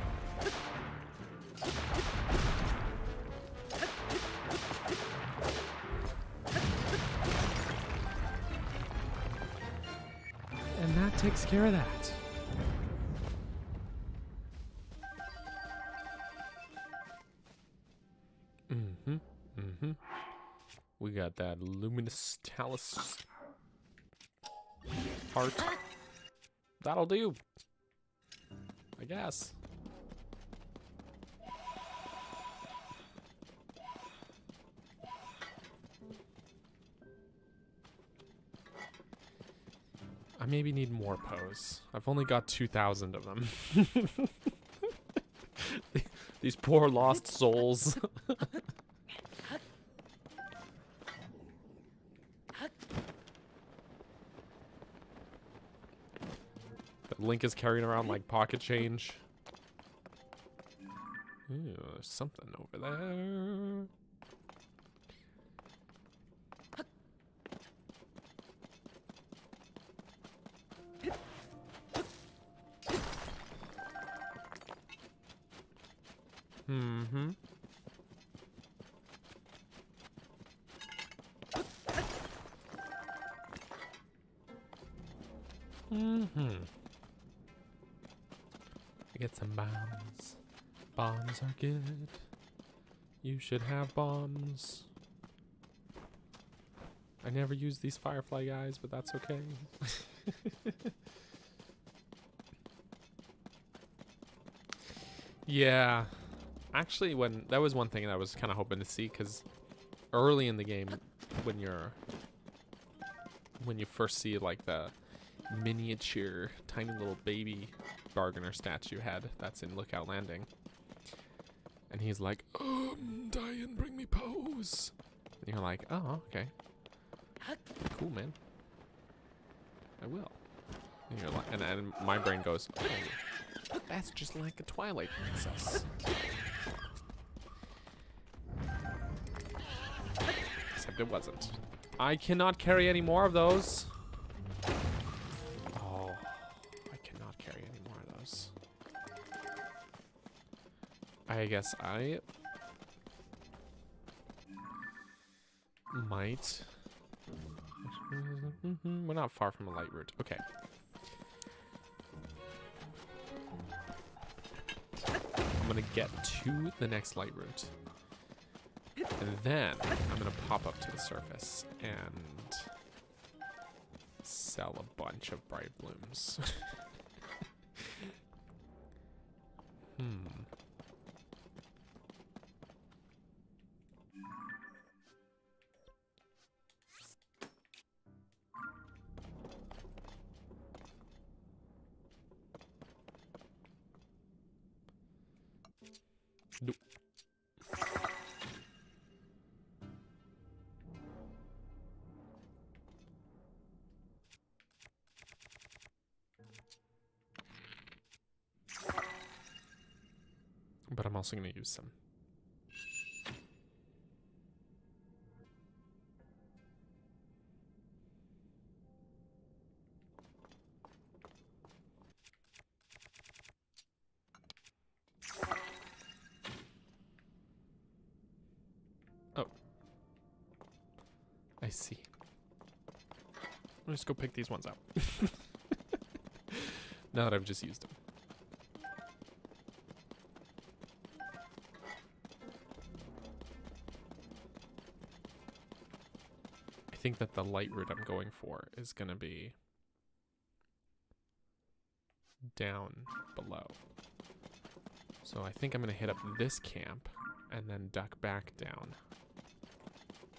And that takes care of that. We got that luminous talus heart. That'll do, I guess. I maybe need more Poes. I've only got 2,000 of them. These poor lost souls. Link is carrying around like pocket change. Ooh, there's something over there. Mm-hmm. Mm-hmm. Get some bombs. Bombs are good. You should have bombs. I never use these firefly guys, but that's okay. Yeah. Actually, that was one thing that I was kind of hoping to see, because early in the game, when you first see like the miniature tiny little baby bargainer statue head that's in Lookout Landing, and he's like, die and bring me Poes, and you're like, oh, okay, cool, man, I will. And you're like, and my brain goes, oh, that's just like a Twilight Princess. Except it wasn't. I cannot carry any more of those. I guess I might. We're not far from a light route. Okay. I'm gonna get to the next light route. And then I'm gonna pop up to the surface and sell a bunch of bright blooms. Nope. But I'm also going to use some. Oh. I see. I'll just go pick these ones up. Now that I've just used them. I think that the light route I'm going for is going to be down below. So I think I'm going to hit up this camp and then duck back down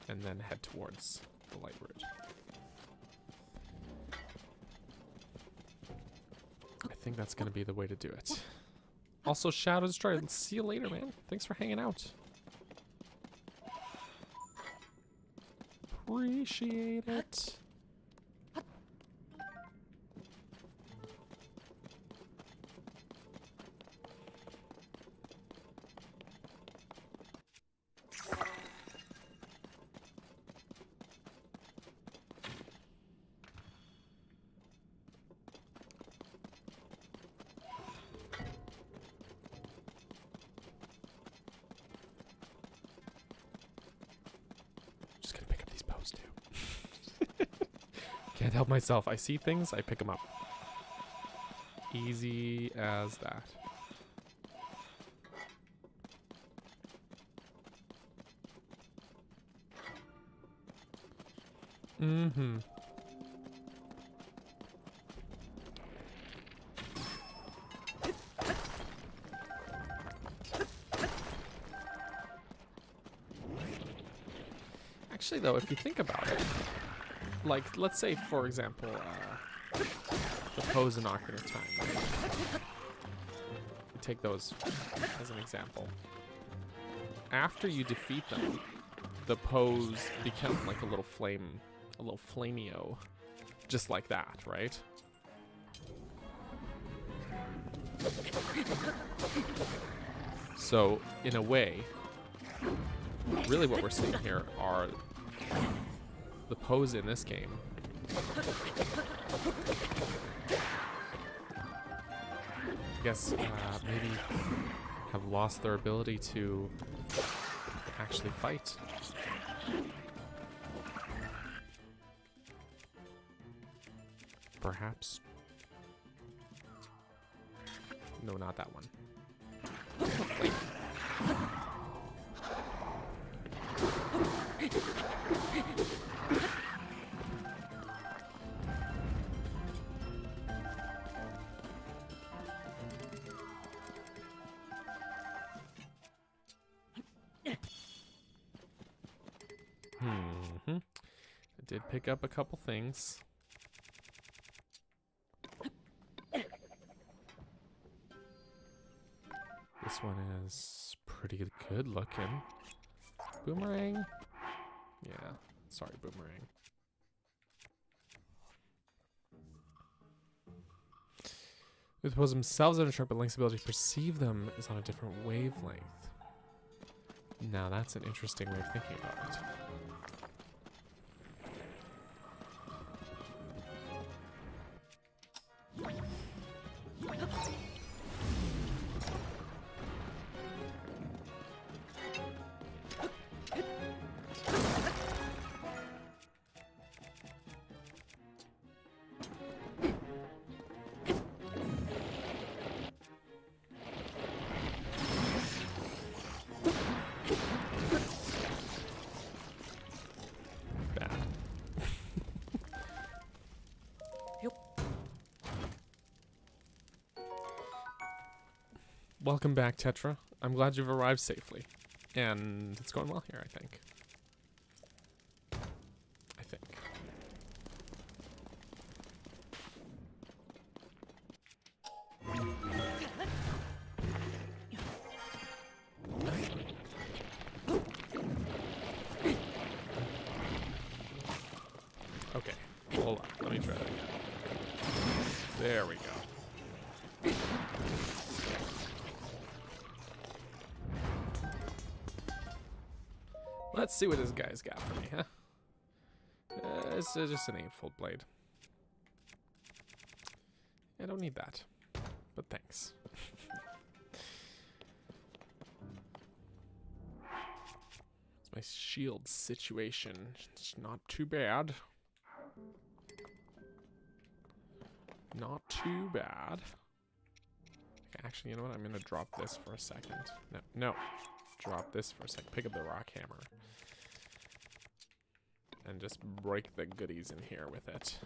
and then head towards the light route. I think that's going to be the way to do it. Also, Shadow Destroyer, see you later, man. Thanks for hanging out. appreciate it. Just gonna pick up these bows too. Can't help myself. I see things, I pick them up. Easy as that. Mm-hmm. Actually, though, if you think about it, like, let's say, for example, the pose in Ocarina of Time. Right? Take those as an example. After you defeat them, the pose become like a little flame, a little flameo, just like that, right? So, in a way, really what we're seeing here are the pose in this game. I guess maybe have lost their ability to actually fight. Perhaps. No, not that one. I did pick up a couple things. This one is pretty good looking. Boomerang? Yeah, sorry, boomerang. With pose themselves on a chart, but Link's ability to perceive them is on a different wavelength. Now that's an interesting way of thinking about it. Welcome back, Tetra. I'm glad you've arrived safely. And it's going well here, I think. Okay, hold on. Let me try that again. There we go. Let's see what this guy's got for me, huh? It's just an 8-fold blade. I don't need that, but thanks. It's my shield situation. It's not too bad. Not too bad. Okay, actually, you know what? I'm gonna drop this for a second. No. Drop this for a second. Pick up the rock hammer. And just break the goodies in here with it.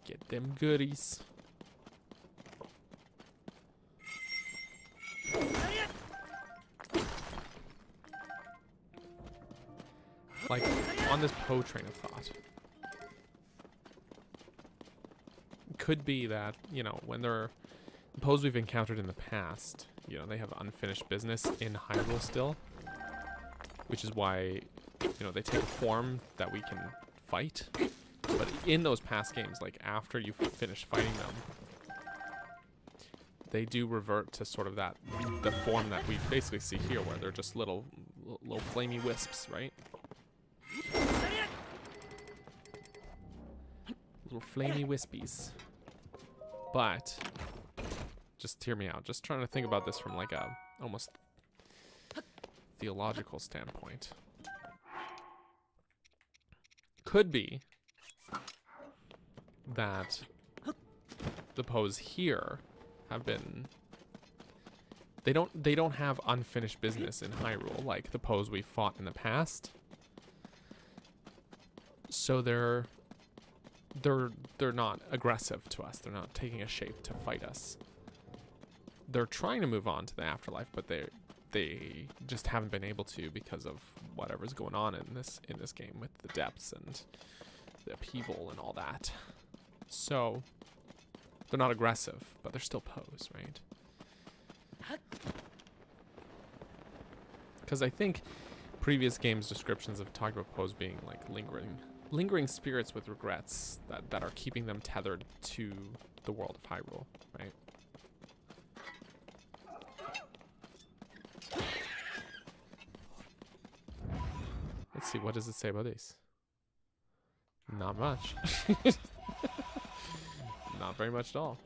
Get them goodies. Like, on this Poe train of thought. Could be that, you know, when they're pose we've encountered in the past, you know, they have unfinished business in Hyrule still, which is why, you know, they take a form that we can fight. But in those past games, like after you finish fighting them, they do revert to sort of the form that we basically see here, where they're just little flamey wisps, right? Little flamey wispies. But just hear me out. Just trying to think about this from like a almost theological standpoint. Could be that the pose here have been, they don't have unfinished business in Hyrule like the pose we fought in the past. So they're not aggressive to us. They're not taking a shape to fight us. They're trying to move on to the afterlife, but they just haven't been able to because of whatever's going on in this game with the depths and the upheaval and all that. So they're not aggressive, but they're still pose, right? Because I think previous games descriptions have talked about pose being like lingering spirits with regrets that are keeping them tethered to the world of Hyrule, right? Let's see, what does it say about these? Not much. Not very much at all.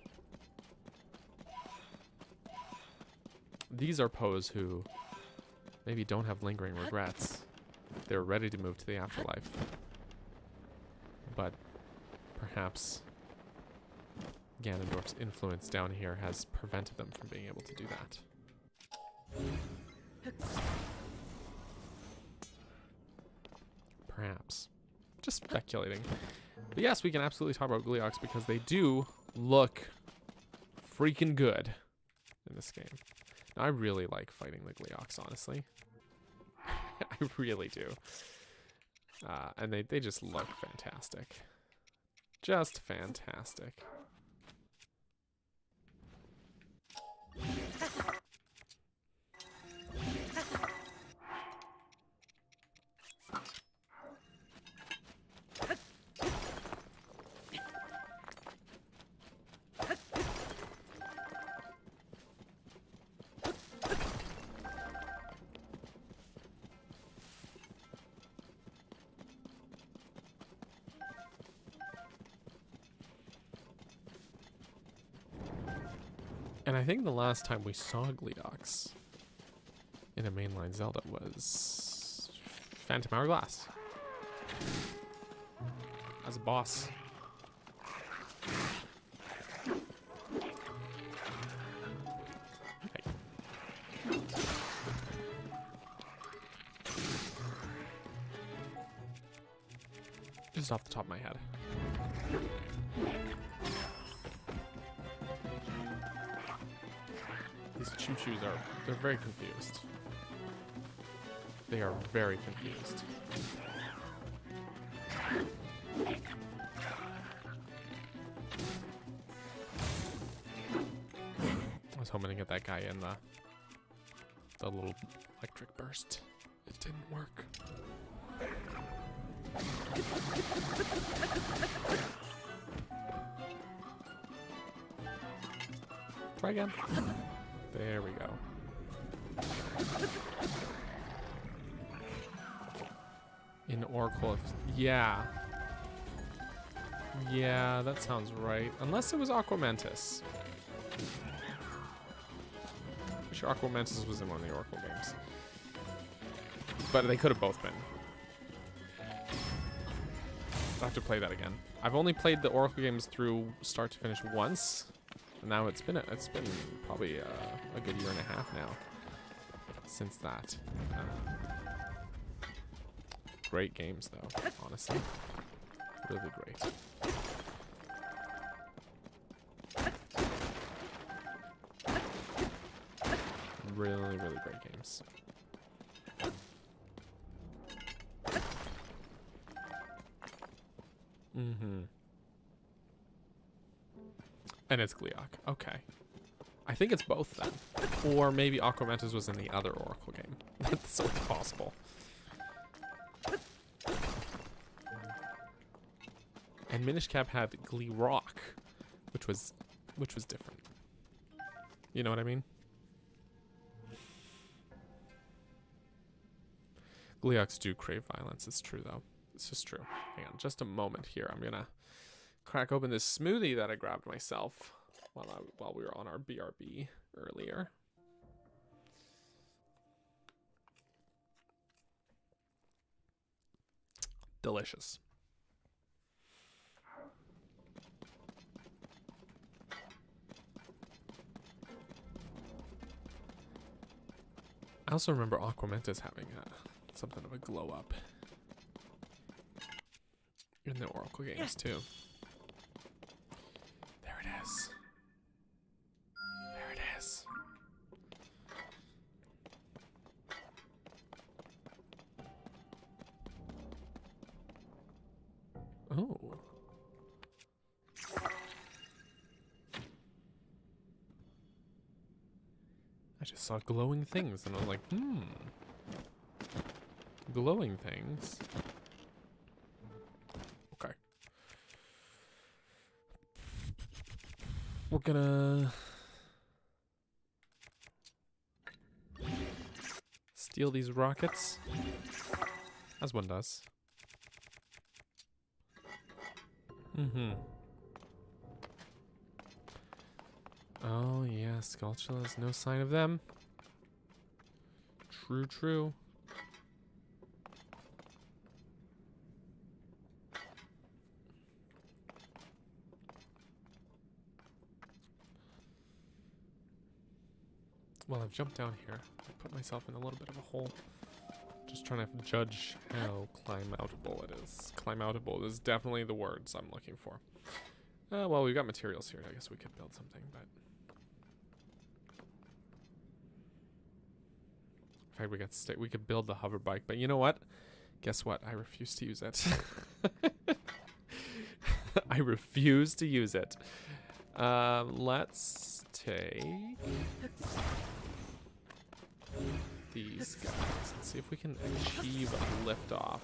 These are pose who maybe don't have lingering regrets. They're ready to move to the afterlife. But perhaps Ganondorf's influence down here has prevented them from being able to do that. Perhaps. Just speculating. But yes, we can absolutely talk about Gleeoks because they do look freaking good in this game. Now, I really like fighting the Gleeoks, honestly. I really do. And they just look fantastic. Just fantastic. And I think the last time we saw Gleeoks in a mainline Zelda was Phantom Hourglass as a boss. Hey. Just off the top of my head. These choo-choos they're very confused. They are very confused. I was hoping to get that guy in the little electric burst. It didn't work. Try again. There we go. In Oracle, yeah. Yeah, that sounds right. Unless it was Aquamentus. I'm sure Aquamentus was in one of the Oracle games. But they could have both been. I'll have to play that again. I've only played the Oracle games through start to finish once. And now it's been probably a good year and a half now since that. Great games though, honestly. Really great. Really, really great games. Mm-hmm. And it's Gleeok. Okay. I think it's both then. Or maybe Aquamentus was in the other Oracle game. That's so possible. And Minish Cap had Glee Rock, which was different. You know what I mean? Gleeoks do crave violence. It's true though. It's just true. Hang on, just a moment here. I'm gonna crack open this smoothie that I grabbed myself while we were on our BRB earlier. Delicious. I also remember Aquamentus having something of a glow up in the Oracle games too. There it is. There it is. Oh. I just saw glowing things and I was like, glowing things. Okay. We're gonna steal these rockets, as one does. Oh yeah, Skulltulas, no sign of them. True, true. Well, I've jumped down here. I put myself in a little bit of a hole. Just trying to judge how climb-outable it is. Climb-outable is definitely the words I'm looking for. Well, we've got materials here. I guess we could build something, but... In fact, we could build the hover bike, but you know what? Guess what? I refuse to use it. I refuse to use it. Let's take these guys and see if we can achieve a liftoff.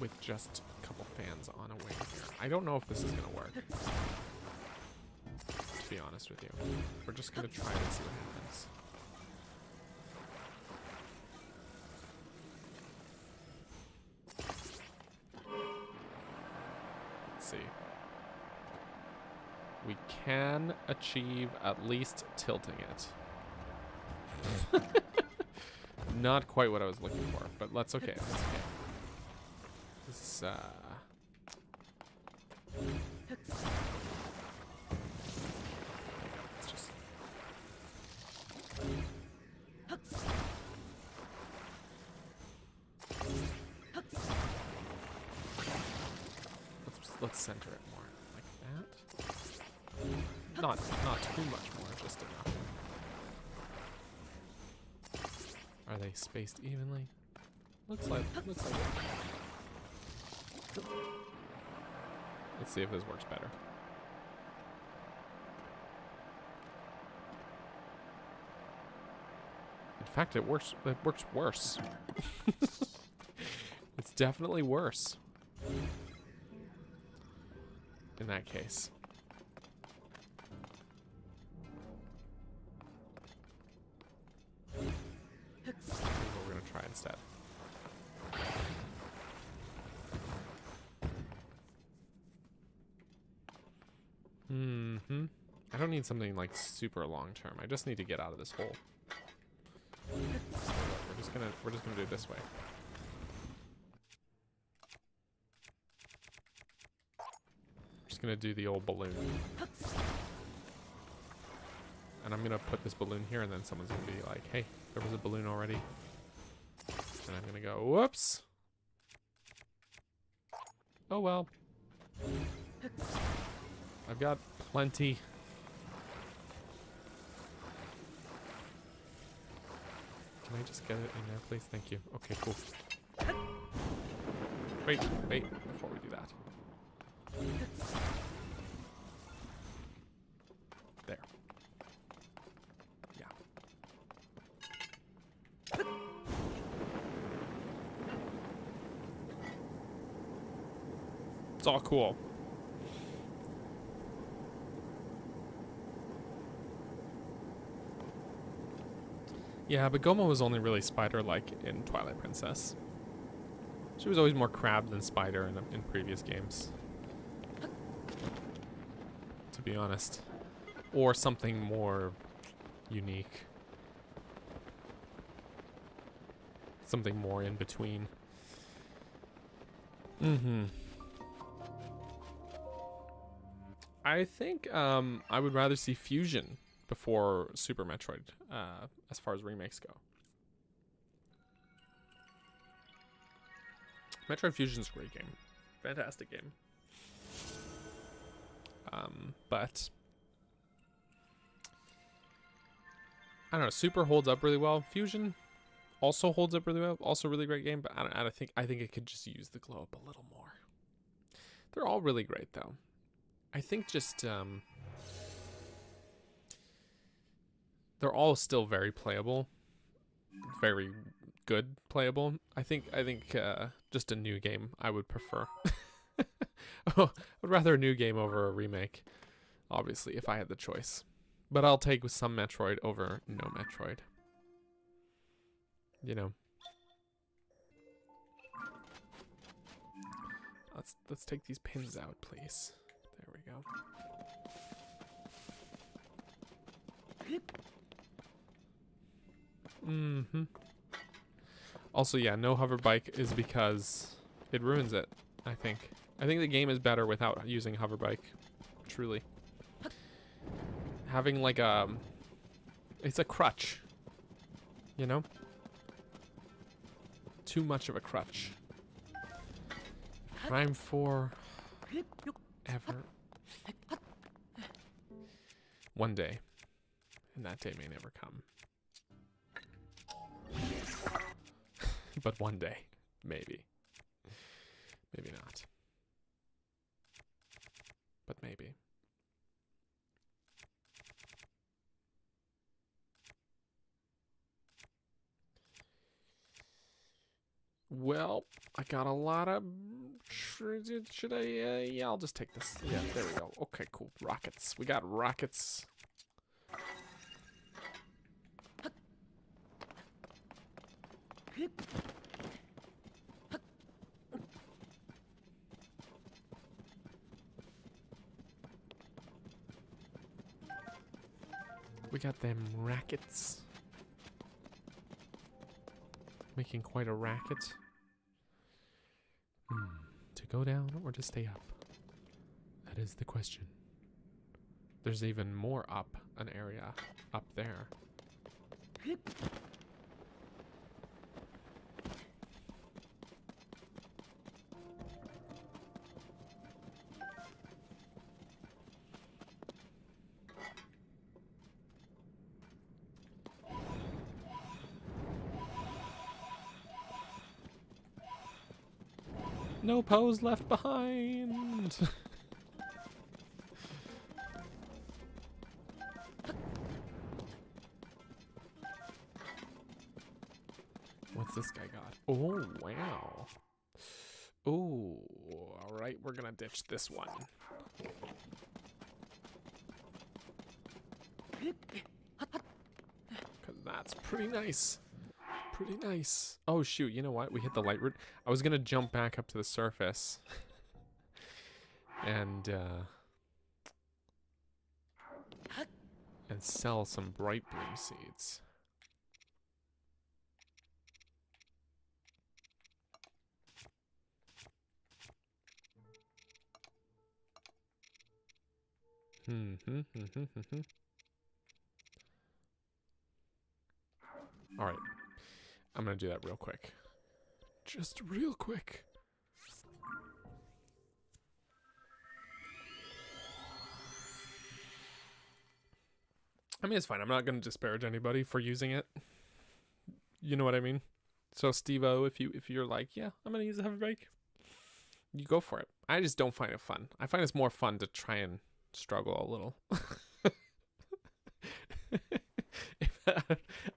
With just a couple fans on a wing here. I don't know if this is gonna work. To be honest with you. We're just gonna try it and see what happens. Let's see. We can achieve at least tilting it. Not quite what I was looking for, but that's okay. That's okay. This is, let's just... Let's center it more, like that. Not too much more, just enough. Are they spaced evenly? Looks like it. Let's see if this works better. In fact, it works worse. It's definitely worse. In that case. Here's what we're gonna try instead. I don't need something like super long term. I just need to get out of this hole. We're just gonna do it this way. We're just gonna do the old balloon. And I'm gonna put this balloon here and then someone's gonna be like, hey, there was a balloon already. And I'm gonna go, whoops. Oh well. I've got plenty. Can I just get it in there, please? Thank you. Okay, cool. Wait, before we do There. Yeah. It's all cool. Yeah, but Goma was only really spider-like in Twilight Princess. She was always more crab than spider in previous games. To be honest. Or something more unique. Something more in between. Mm-hmm. I think I would rather see Fusion before Super Metroid, as far as remakes go. Metroid Fusion's a great game. Fantastic game. But I don't know, Super holds up really well. Fusion also holds up really well. Also really great game, but I think it could just use the glow up a little more. They're all really great though. I think just they're all still very playable, very good playable. I think just a new game I would prefer. Oh, I'd rather a new game over a remake, obviously, if I had the choice. But I'll take some Metroid over no Metroid. You know. Let's take these pins out, please. There we go. Mm-hmm. Also, yeah, no hover bike is because it ruins it, I think. I think the game is better without using hover bike. Truly. Having like it's a crutch. You know? Too much of a crutch. Prime 4 ever. One day. And that day may never come. But one day. Maybe. Maybe not. But maybe. Well, I got a lot of... Should I... yeah, I'll just take this. Yeah, there we go. Okay, cool. Rockets. We got rockets. We got them rackets. Making quite a racket. To go down or to stay up? That is the question. There's even more up, an area up there. No pose left behind. What's this guy got? Oh, wow. Oh, all right. We're going to ditch this one. Because that's pretty nice. Pretty nice. Oh, shoot. You know what? We hit the light route. I was going to jump back up to the surface. And sell some bright bloom seeds. All right. I'm going to do that real quick. Just real quick. I mean, it's fine. I'm not going to disparage anybody for using it. You know what I mean? So, Steve-O, if you're like, yeah, I'm going to use a hover bike, you go for it. I just don't find it fun. I find it's more fun to try and struggle a little.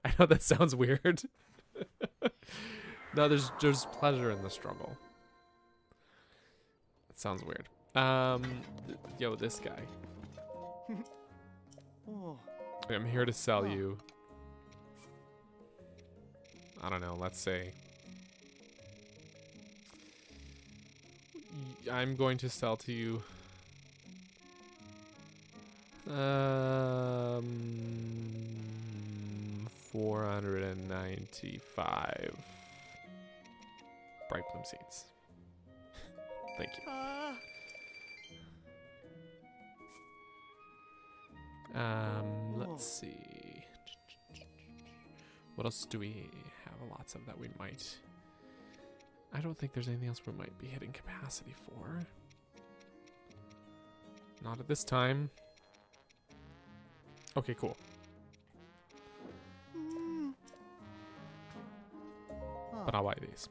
I know that sounds weird. No, there's pleasure in the struggle. It sounds weird. Yo, this guy. I'm here to sell you. I don't know, let's say. I'm going to sell to you 495 bright bloom seeds. Thank you. Let's see. What else do we have lots of that we might... I don't think there's anything else we might be hitting capacity for. Not at this time. Okay, cool. But I'll buy these.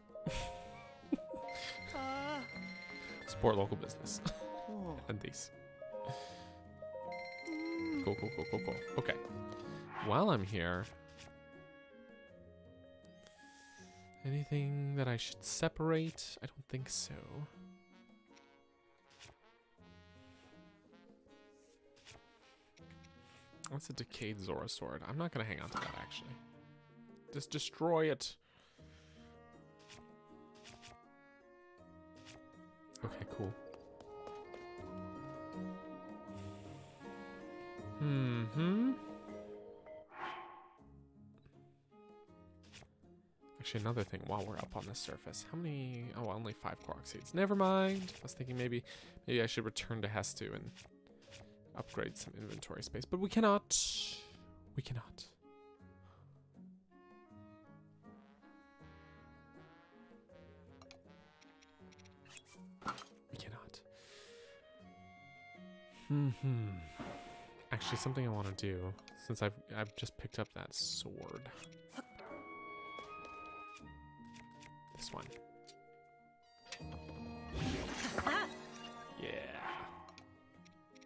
Support local business. And these. Cool. Okay. While I'm here... Anything that I should separate? I don't think so. That's a decayed Zora sword. I'm not gonna hang on to that, actually. Just destroy it. Okay, cool. Actually, another thing while we're up on the surface. How many? Oh, only 5 Korok seeds. Never mind. I was thinking maybe I should return to Hestu and upgrade some inventory space. But we cannot. We cannot. We cannot. Actually, something I want to do, since I've just picked up that sword. This one. Yeah.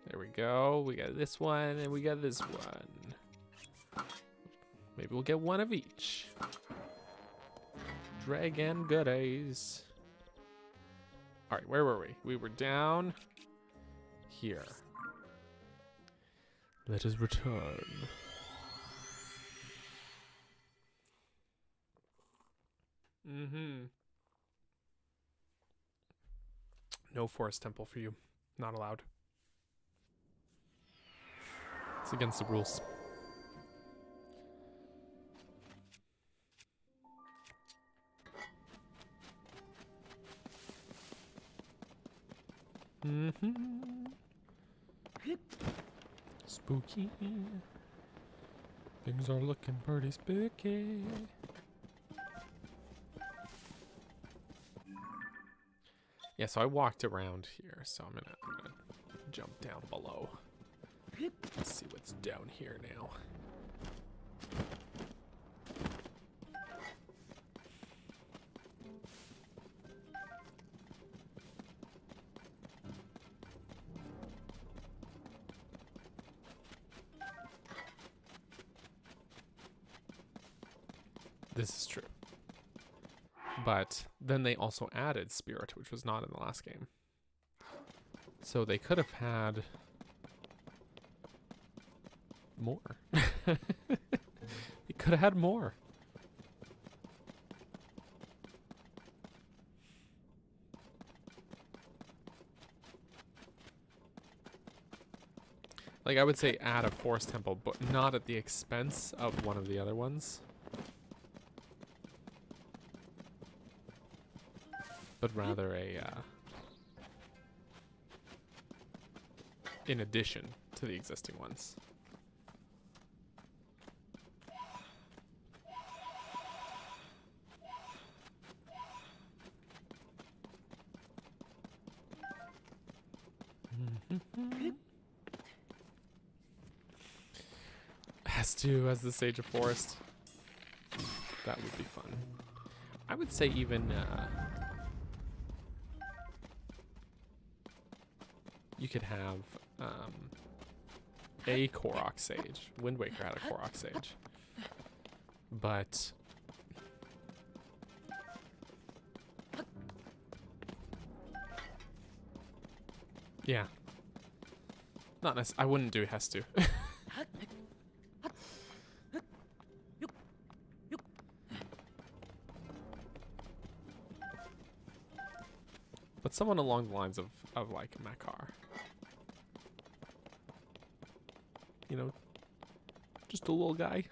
There we go. We got this one and we got this one. Maybe we'll get one of each. Dragon goodies. Alright, where were we? We were down here. Let us return. No forest temple for you. Not allowed. It's against the rules. Spooky. Things are looking pretty spooky. Yeah, so I walked around here, so I'm gonna jump down below. Let's see what's down here now. This is true. But then they also added Spirit, which was not in the last game. So they could have had more. They could have had more. Like, I would say add a forest temple, but not at the expense of one of the other ones. But rather in addition to the existing ones. Hestu as the Sage of Forest. That would be fun. I would say even you could have a Korok Sage. Wind Waker had a Korok Sage. But yeah. Not necessarily. I wouldn't do Hestu. But someone along the lines of like Makar. You know, just a little guy.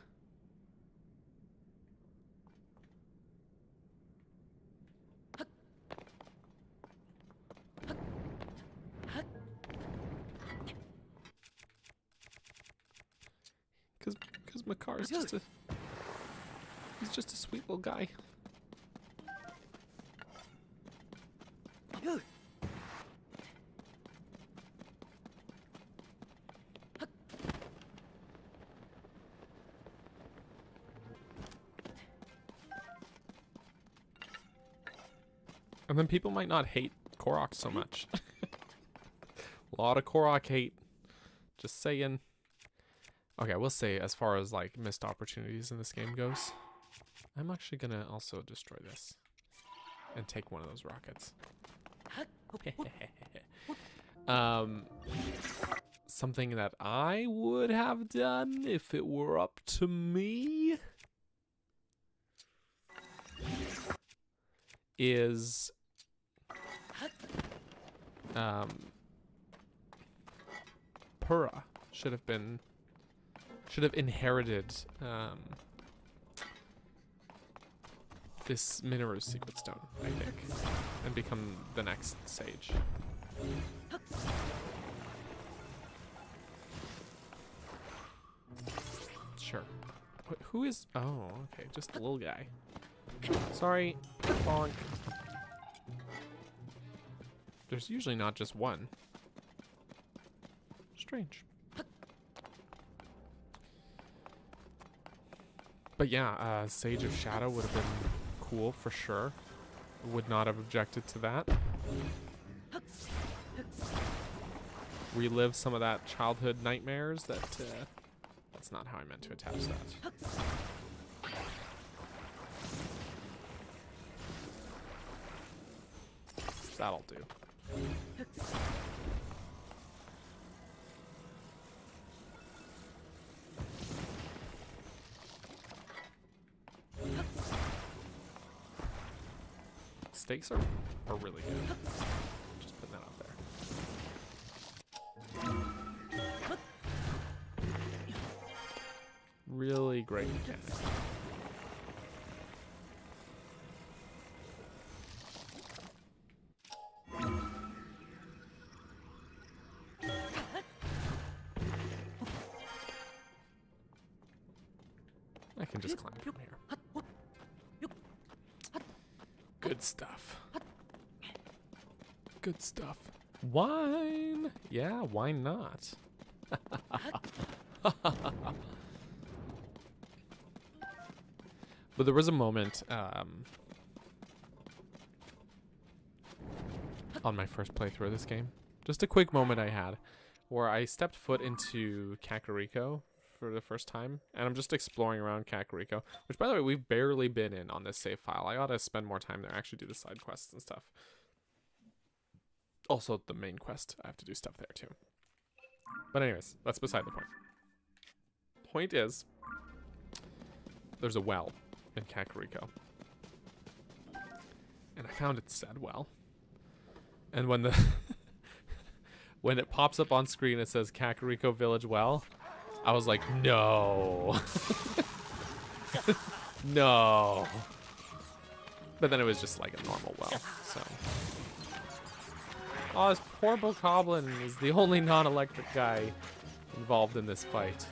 Because Makar is just a... He's just a sweet little guy. And then people might not hate Korok so much. A lot of Korok hate. Just saying. Okay, I will say, as far as like missed opportunities in this game goes, I'm actually gonna also destroy this and take one of those rockets. Something that I would have done if it were up to me is Purah should have inherited this Minoru's Secret Stone, I think, and become the next sage. Sure. Who is... Oh, okay, just a little guy. Sorry, bonk. There's usually not just one. Strange. But yeah, Sage of Shadow would have been cool for sure. Would not have objected to that. Relive some of that childhood nightmares that... that's not how I meant to attach that. That'll do. Stakes are really good. Just putting that out there. Really great mechanic. I can just climb from here. Good stuff. Good stuff. Wine! Yeah, why not? But there was a moment on my first playthrough of this game, just a quick moment I had, where I stepped foot into Kakariko for the first time, and I'm just exploring around Kakariko, which, by the way, we've barely been in on this save file. I ought to spend more time there, actually do the side quests and stuff. Also, the main quest, I have to do stuff there too. But anyways, that's beside the point. Point is, there's a well in Kakariko. And I found it said well. And when the when it pops up on screen, it says Kakariko Village Well. I was like, no. No. But then it was just like a normal well, so. Oh, this poor Bokoblin is the only non-electric guy involved in this fight.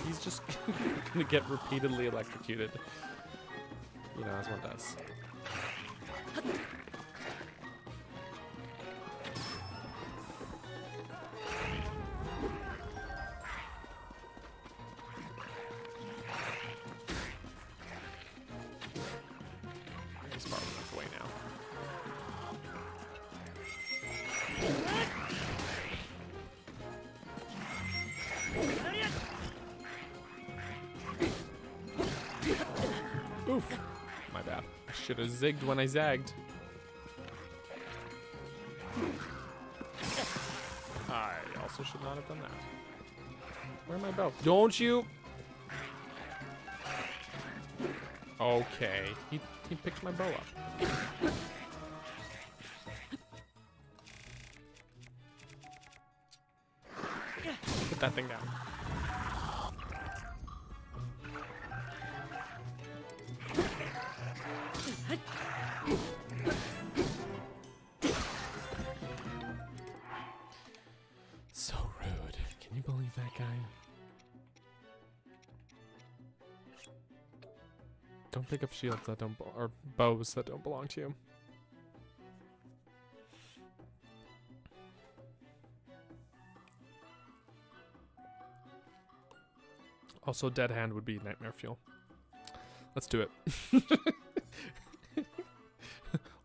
He's just gonna get repeatedly electrocuted. You know, as one does. Should have zigged when I zagged. I also should not have done that. Where's my bow? Don't you? Okay. He picked my bow up. Put that thing down. So rude. Can you believe that guy? Don't pick up shields that don't or bows that don't belong to you. Also, dead hand would be nightmare fuel. Let's do it.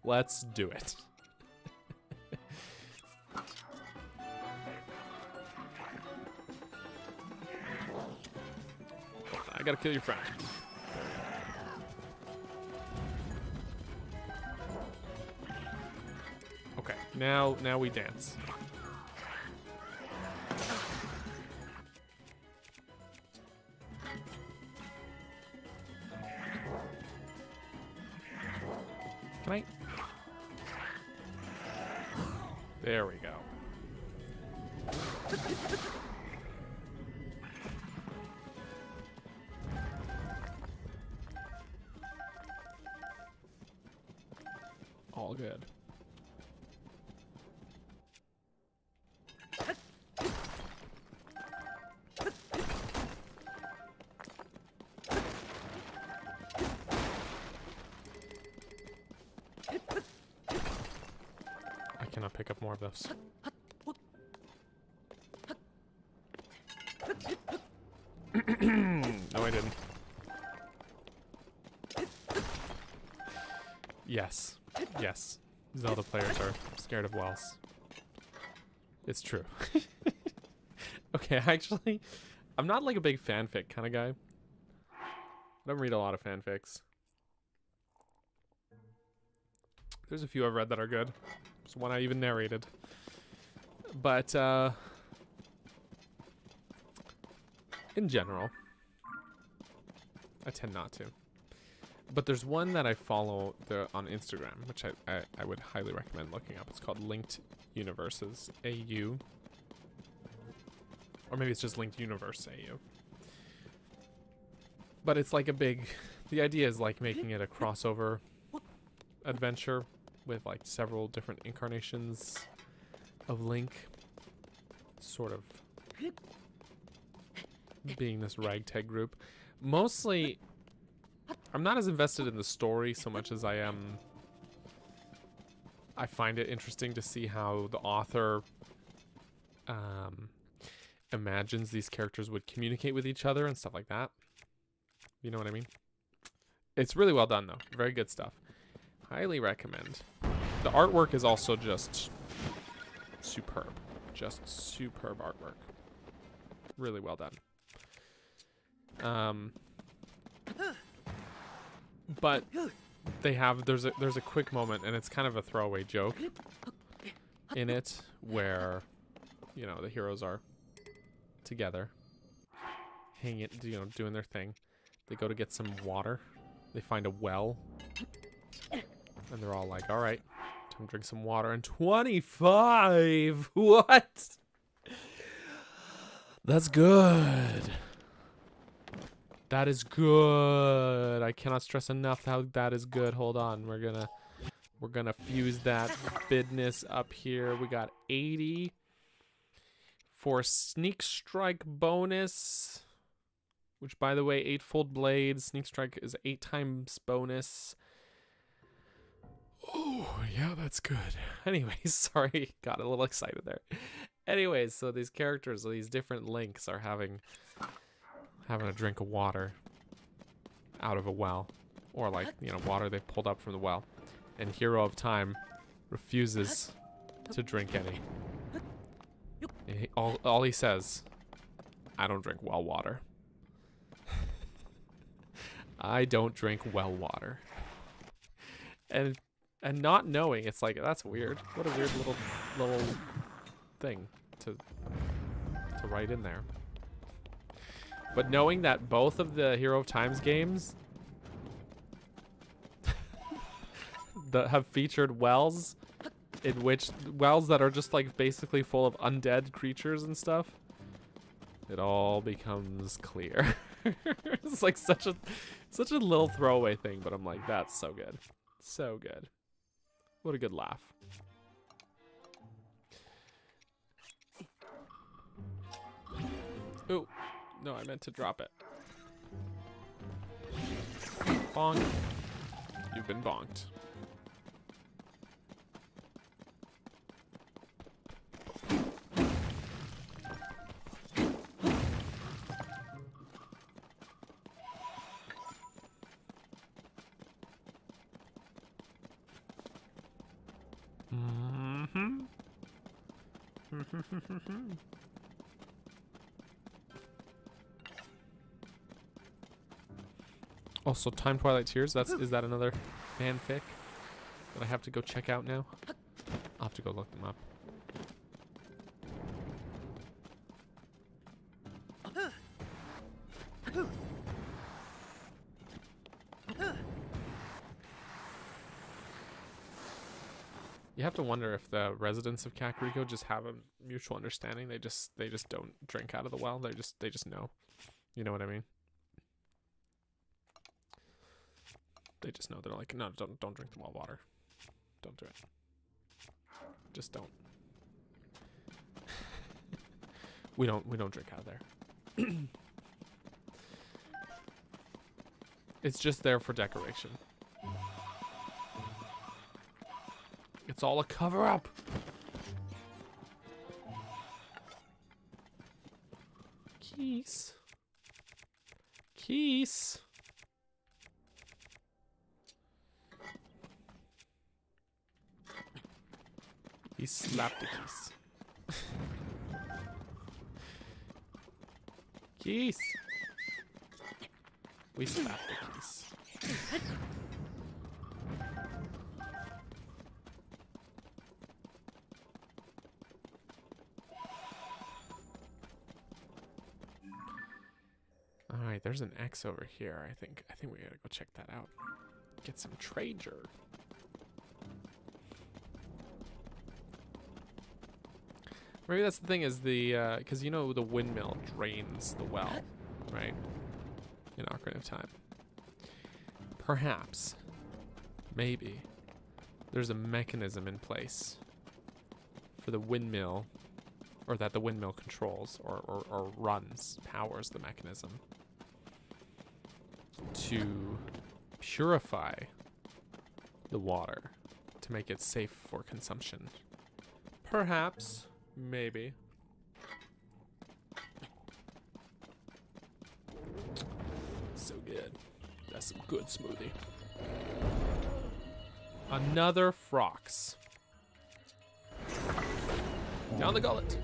Let's do it. I gotta kill your friend. Okay, now we dance. Can I? There we go. All good. I cannot pick up more of those. No, I didn't. Yes. Yes. Zelda players are scared of wells. It's true. Okay, actually, I'm not like a big fanfic kind of guy. I don't read a lot of fanfics. There's a few I've read that are good. There's one I even narrated. But, in general, I tend not to. But there's one that I follow on Instagram, which I would highly recommend looking up. It's called Linked Universes, AU. Or maybe it's just Linked Universe, AU. But it's like a big... The idea is like making it a crossover adventure with like several different incarnations of Link. Sort of being this ragtag group. Mostly... I'm not as invested in the story so much as I am... I find it interesting to see how the author imagines these characters would communicate with each other and stuff like that. You know what I mean? It's really well done, though. Very good stuff. Highly recommend. The artwork is also just superb. Just superb artwork. Really well done. But they have there's a quick moment, and it's kind of a throwaway joke in it where, you know, the heroes are together, hanging, you know, doing their thing. They go to get some water. They find a well, and they're all like, "All right, time to drink some water." And 25. What? That's good. That is good. I cannot stress enough how that is good. Hold on. We're gonna fuse that business up here. We got 80 for Sneak Strike bonus, which, by the way, 8-fold blade. Sneak Strike is 8 times bonus. Oh, yeah, that's good. Anyways, sorry, got a little excited there. Anyways, so these characters, these different Links are having a drink of water out of a well, or like, you know, water they've pulled up from the well, and Hero of Time refuses to drink any. All he says, "I don't drink well water." I don't drink well water. and not knowing, it's like, that's weird. What a weird little thing to write in there. But knowing that both of the Hero of Times games that have featured wells in which wells that are just like basically full of undead creatures and stuff, it all becomes clear. It's like such a little throwaway thing, but I'm like, that's so good. So good. What a good laugh. Ooh, no, I meant to drop it. Bonk. You've been bonked. Also, Time Twilight Tears. Is that another fanfic that I have to go check out now? I'll have to go look them up. You have to wonder if the residents of Kakariko just have a mutual understanding. They just don't drink out of the well. They just know. You know what I mean? They just know. They're like, no, don't drink the well water. Don't do it. Just don't. we don't drink out of there. It's just there for decoration. It's all a cover-up. Keys. Keys. He slapped the keys. Keys. We slapped the keys. All right, there's an X over here. I think we gotta go check that out. Get some treasure. Maybe that's the thing, is the because you know the windmill drains the well, right? In Ocarina of Time. Perhaps, maybe, there's a mechanism in place for the windmill, or that the windmill controls or runs, powers the mechanism to purify the water to make it safe for consumption. Perhaps, maybe. So good. That's some good smoothie. Another Frox. Down the gullet.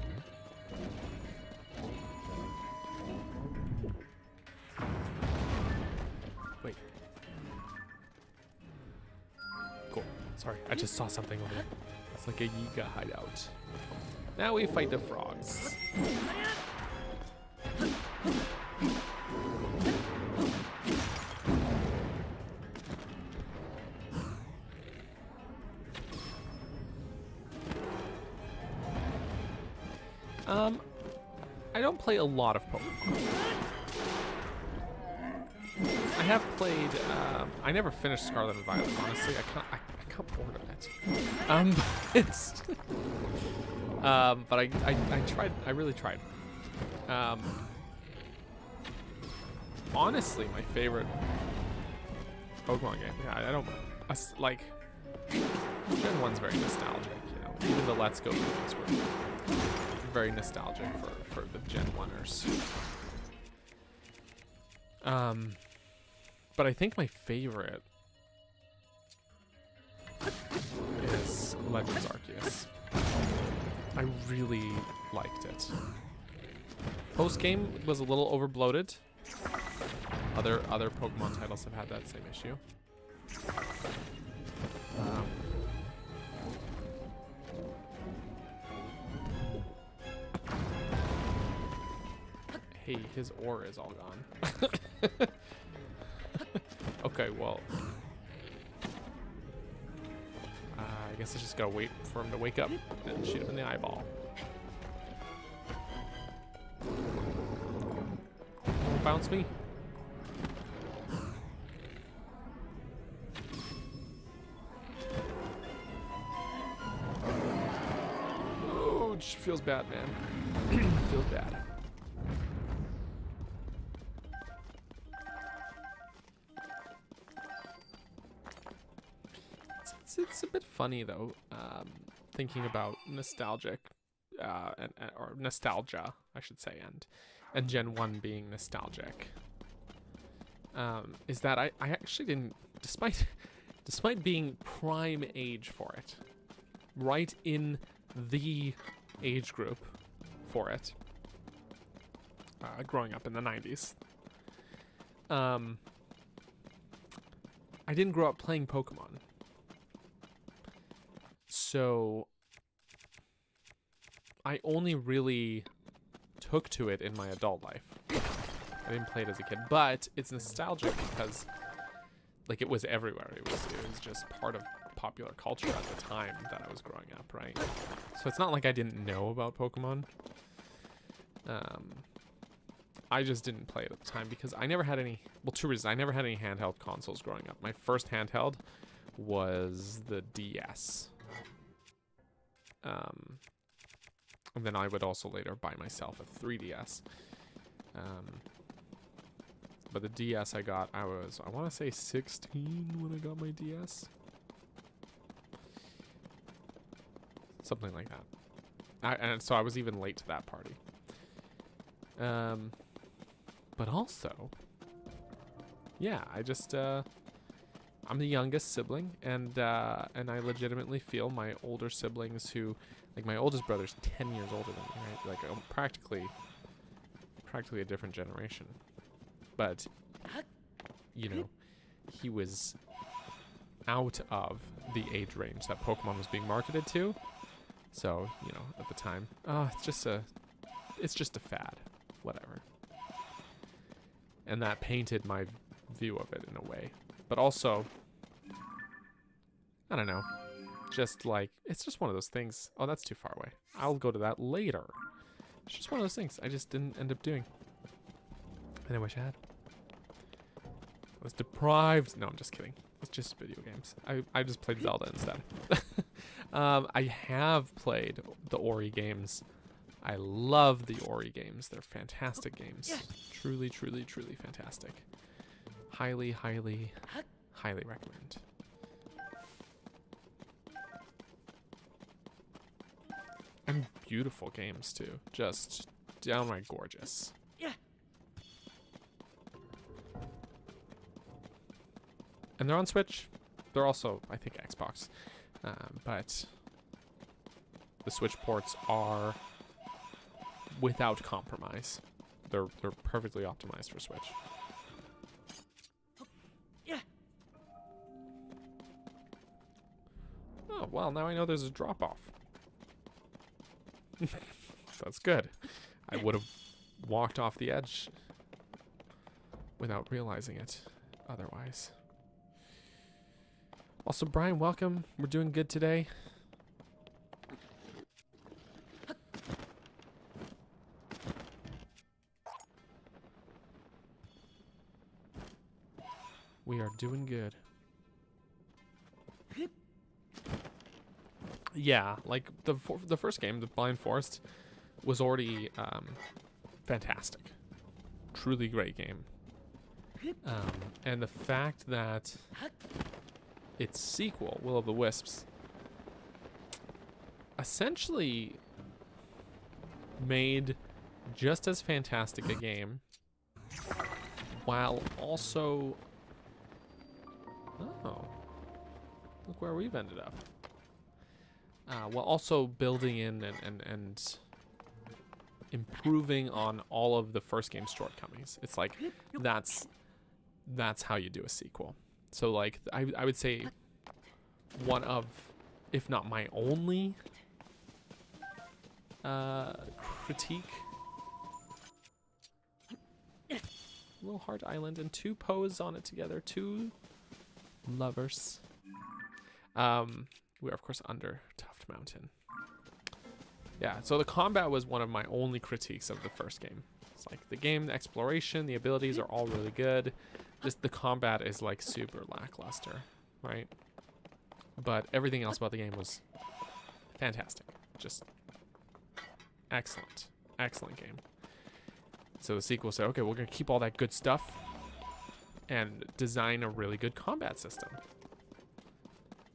Wait. Cool. Sorry, I just saw something over there. It's like a Yiga hideout. Now we fight the frogs. I don't play a lot of Pokemon. I have played, I never finished Scarlet and Violet, honestly. I got bored of it. It's, but I tried, I really tried. Honestly, my favorite Pokemon game, yeah, I don't, like, Gen 1's very nostalgic, you know. Even the Let's Go games were very nostalgic for the Gen 1ers. But I think my favorite is Legends Arceus. I really liked it. Post-game was a little over-bloated. Other Pokemon titles have had that same issue. Hey, his ore is all gone. Okay, well. I guess I just gotta wait for him to wake up and shoot him in the eyeball. Don't bounce me. Oh, it just feels bad, man. Feels bad. It's a bit funny though, thinking about nostalgic, or nostalgia, I should say, and Gen 1 being nostalgic. Is that I actually didn't, despite being prime age for it, right in the age group for it, growing up in the 90s. I didn't grow up playing Pokemon. So I only really took to it in my adult life. I didn't play it as a kid, but it's nostalgic because like it was everywhere. It was just part of popular culture at the time that I was growing up, right? So it's not like I didn't know about Pokemon. I just didn't play it at the time because I never had any, well, two reasons. I never had any handheld consoles growing up. My first handheld was the DS. And then I would also later buy myself a 3DS. But the DS I got, I want to say 16 when I got my DS. Something like that. And so I was even late to that party. But also, yeah, I just, I'm the youngest sibling, and I legitimately feel my older siblings who, like my oldest brother's 10 years older than me, right? Like practically a different generation. But, you know, he was out of the age range that Pokemon was being marketed to. So, you know, at the time, it's just a fad, whatever. And that painted my view of it in a way. But also, I don't know, just like, it's just one of those things. Oh, that's too far away. I'll go to that later. It's just one of those things I just didn't end up doing. And I wish I had. I was deprived. No, I'm just kidding. It's just video games. I just played Zelda instead. I have played the Ori games. I love the Ori games. They're fantastic games. Truly, truly, truly fantastic. Highly, highly, highly recommend. And beautiful games too. Just downright gorgeous. And they're on Switch. They're also, I think, Xbox. But the Switch ports are without compromise. They're perfectly optimized for Switch. Oh, well, now I know there's a drop-off. That's good. I would have walked off the edge without realizing it otherwise. Also, Brian, welcome. We're doing good today. We are doing good. Yeah, like the first game, the Blind Forest, was already fantastic. Truly great game. And the fact that its sequel, Will of the Wisps, essentially made just as fantastic a game while also... Oh. Look where we've ended up. While also building in and improving on all of the first game's shortcomings. It's like, that's how you do a sequel. So like, I would say one of, if not my only critique little heart island and 2 pose on it together. 2 lovers. We are of course under Tuft Mountain. Yeah, so the combat was one of my only critiques of the first game. It's like the game, the exploration, the abilities are all really good. Just the combat is like super lackluster, right? But everything else about the game was fantastic. Just excellent. Excellent game. So the sequel said, okay, we're going to keep all that good stuff and design a really good combat system.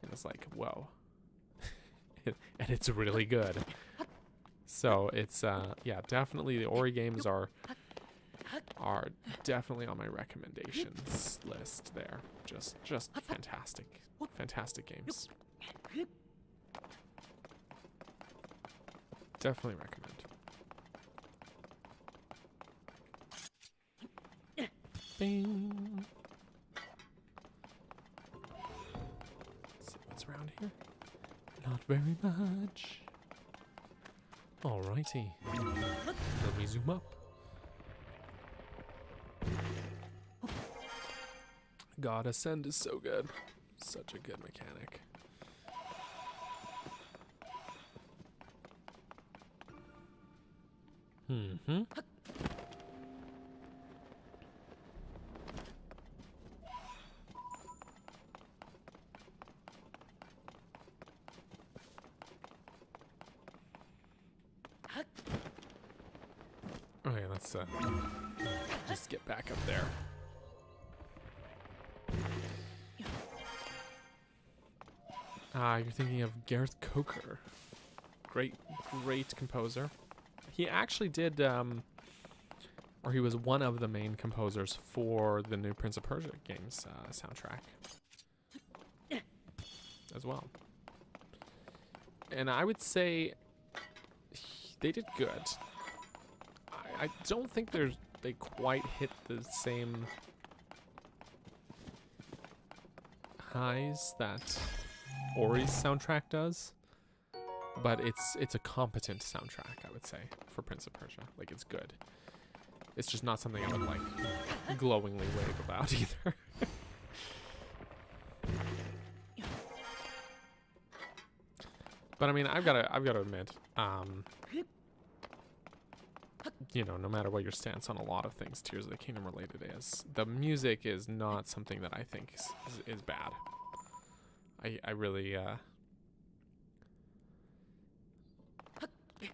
And it's like, whoa. And it's really good. So it's, yeah, definitely the Ori games are definitely on my recommendations list there. Just fantastic. Fantastic games. Definitely recommend. Bing. Let's see what's around here. Not very much. Alrighty. Let me zoom up. God, Ascend is so good. Such a good mechanic. Mm-hmm. Okay, let's just get back up there. Ah, you're thinking of Gareth Coker. Great composer. He actually did, or he was one of the main composers for the new Prince of Persia games soundtrack as well. And I would say they did good. I don't think they quite hit the same highs that Ori's soundtrack does, but it's a competent soundtrack, I would say, for Prince of Persia. Like, it's good. It's just not something I would like glowingly rave about either. But I mean, I've got to admit, you know, no matter what your stance on a lot of things Tears of the Kingdom related is, the music is not something that I think is bad. I really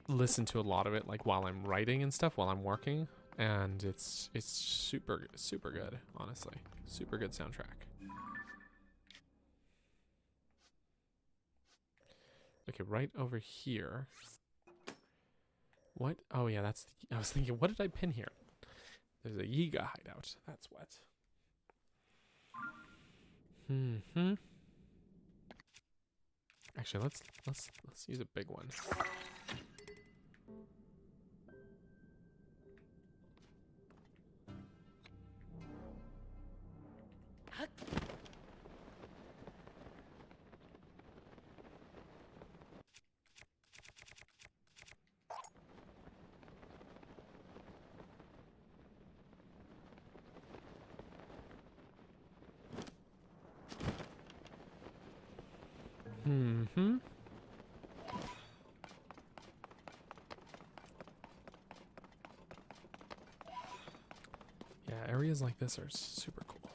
listen to a lot of it, like while I'm writing and stuff, while I'm working, and it's super good, honestly. Super good soundtrack. Okay, right over here. What? Oh yeah, that's I was thinking, what did I pin here? There's a Yiga hideout. That's what. Mm-hmm. Actually, let's use a big one. Mm-hmm. Yeah, areas like this are super cool.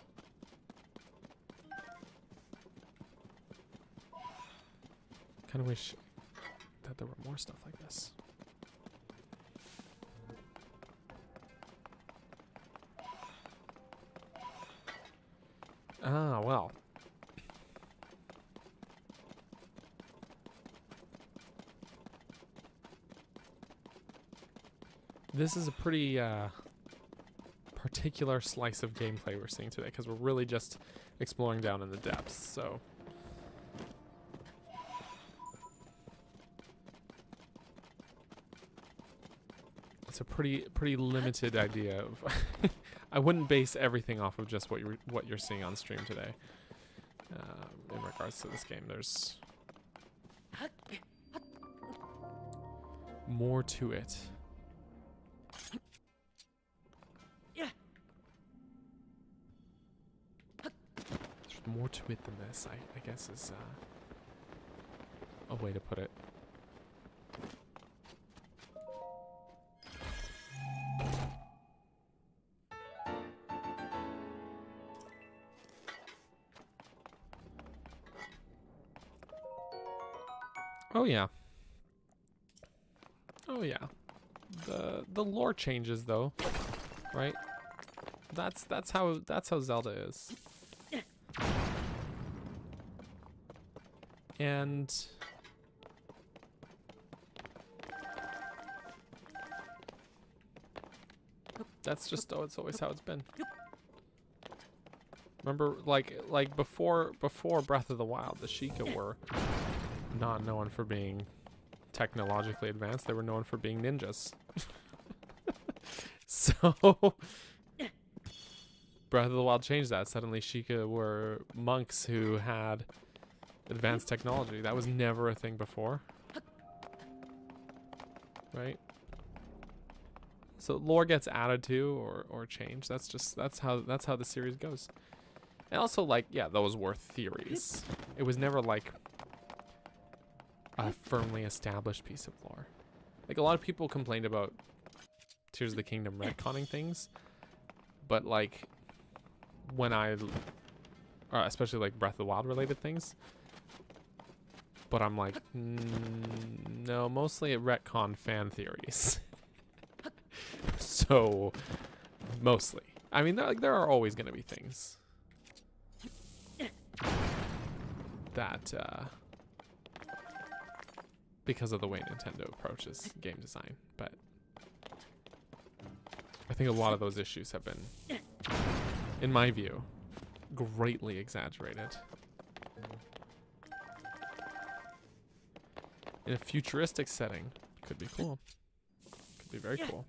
Kind of wish that there were more stuff like this. Ah, well. This is a pretty particular slice of gameplay we're seeing today, because we're really just exploring down in the depths, so. It's a pretty limited idea of. I wouldn't base everything off of just what you're seeing on stream today. In regards to this game, there's more to it. more to it than this, I guess is a way to put it. Oh yeah. Oh yeah. The lore changes though, right? That's how Zelda is. And that's just it's always how it's been. Remember, like before Breath of the Wild, the Sheikah were not known for being technologically advanced. They were known for being ninjas. So Breath of the Wild changed that. Suddenly Sheikah were monks who had advanced technology. That was never a thing before. Right? So lore gets added to or changed. That's how the series goes. And also, like, yeah, those were theories. It was never like a firmly established piece of lore. Like, a lot of people complained about Tears of the Kingdom retconning things, but like when especially like Breath of the Wild related things, but I'm like, no, mostly it retcon fan theories. So mostly, I mean, there are always going to be things that because of the way Nintendo approaches game design, but I think a lot of those issues have been, in my view, greatly exaggerated. In a futuristic setting, could be cool. Could be very cool.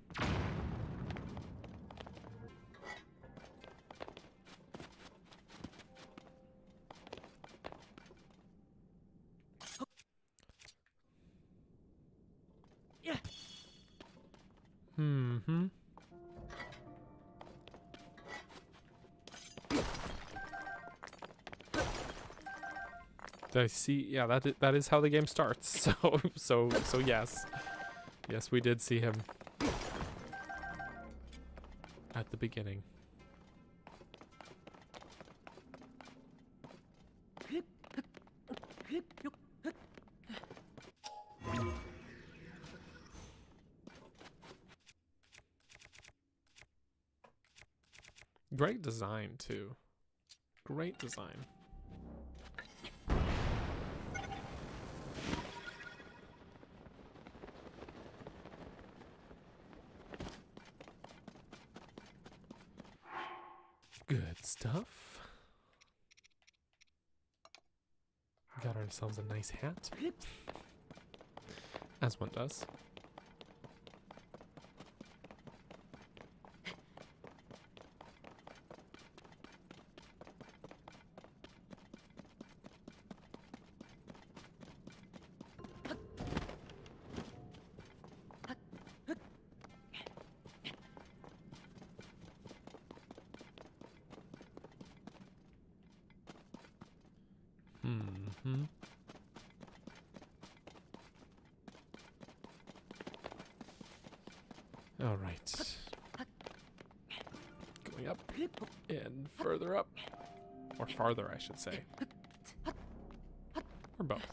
Mm-hmm. I see. Yeah, that is how the game starts. So yes, we did see him at the beginning. Great design too. Great design. Good stuff. Got ourselves a nice hat. As one does. Mm-hmm. All right. Going up and further up. Or farther, I should say. Or both.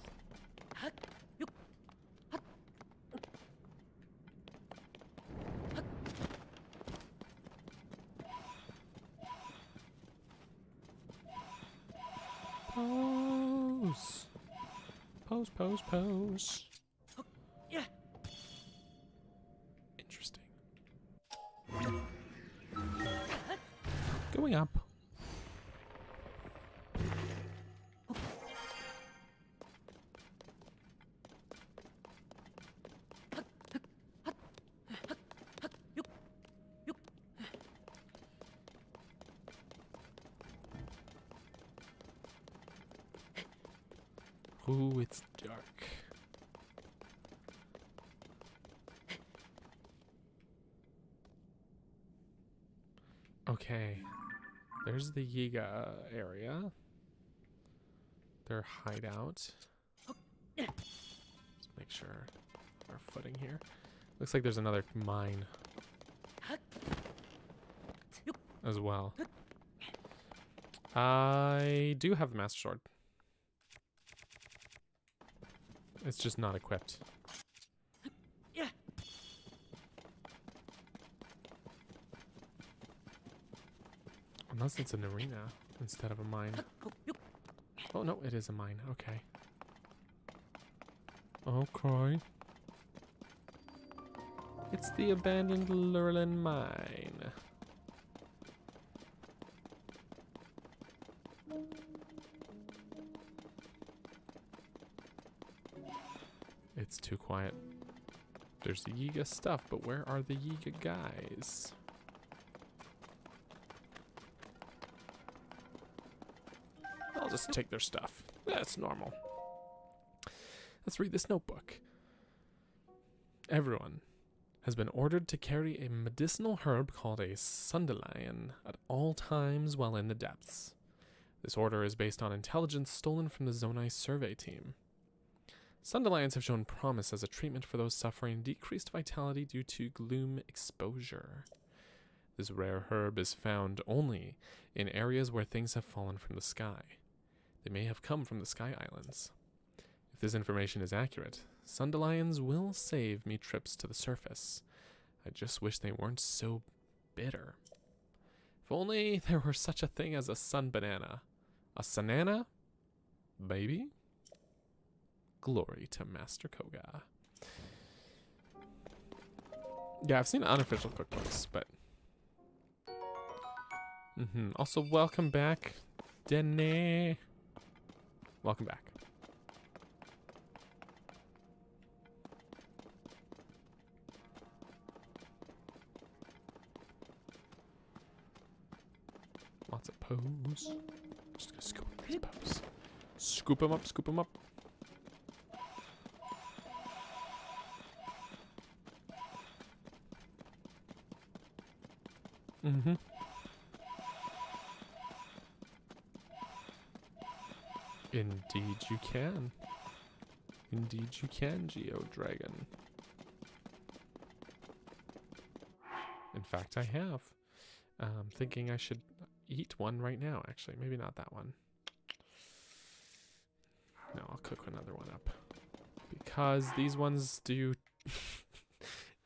Pose. Pose, pose, pose. Interesting. Going up. Ooh, it's dark. Okay. There's the Yiga area. their hideout. Just make sure our footing here. Looks like there's another mine as well. I do have the Master Sword. It's just not equipped. Unless it's an arena instead of a mine. Oh no, it is a mine. Okay. Okay. It's the abandoned Lurelin mine. It's too quiet. There's the Yiga stuff, but where are the Yiga guys? I'll just take their stuff. That's normal. Let's read this notebook. Everyone has been ordered to carry a medicinal herb called a Sundelion at all times while in the depths. This order is based on intelligence stolen from the Zonai survey team. Sundelions have shown promise as a treatment for those suffering decreased vitality due to gloom exposure. This rare herb is found only in areas where things have fallen from the sky. They may have come from the Sky Islands. If this information is accurate, Sundelions will save me trips to the surface. I just wish they weren't so bitter. If only there were such a thing as a sun banana. A sanana? Baby? Glory to Master Koga. Yeah, I've seen unofficial cookbooks, but... Also, welcome back, Dene. Welcome back. Lots of poos. Just gonna scoop up these poos. Scoop them up, scoop them up. Indeed you can. Indeed you can, GeoDragon. In fact, I have. Thinking I should eat one right now, actually. Maybe not that one. No, I'll cook another one up. Because these ones do,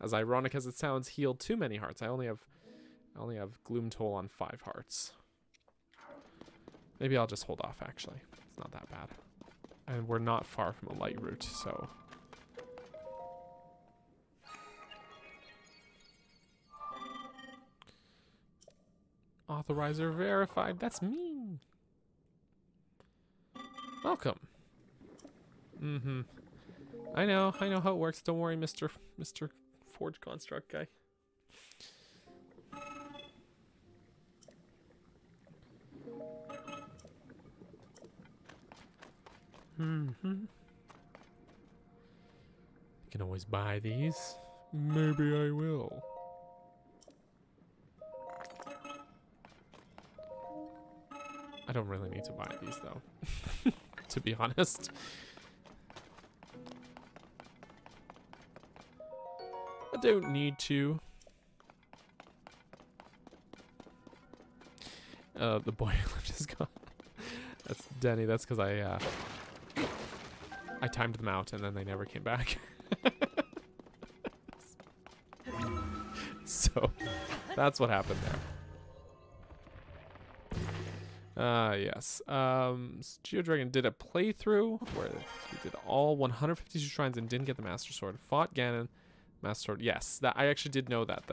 as ironic as it sounds, heal too many hearts. I only have Gloom Toll on 5 hearts. Maybe I'll just hold off, actually. It's not that bad. And we're not far from a light route, so... Authorizer verified. That's me. Welcome. I know how it works. Don't worry, Mr. Forge Construct guy. You can always buy these. Maybe I will. I don't really need to buy these though, to be honest. I don't need to. The boy who left is gone. That's Denny. That's because I timed them out and then they never came back. So that's what happened there. Yes. GeoDragon did a playthrough where he did all 152 shrines and didn't get the Master Sword. Fought Ganon, Master Sword. Yes, that I actually did know that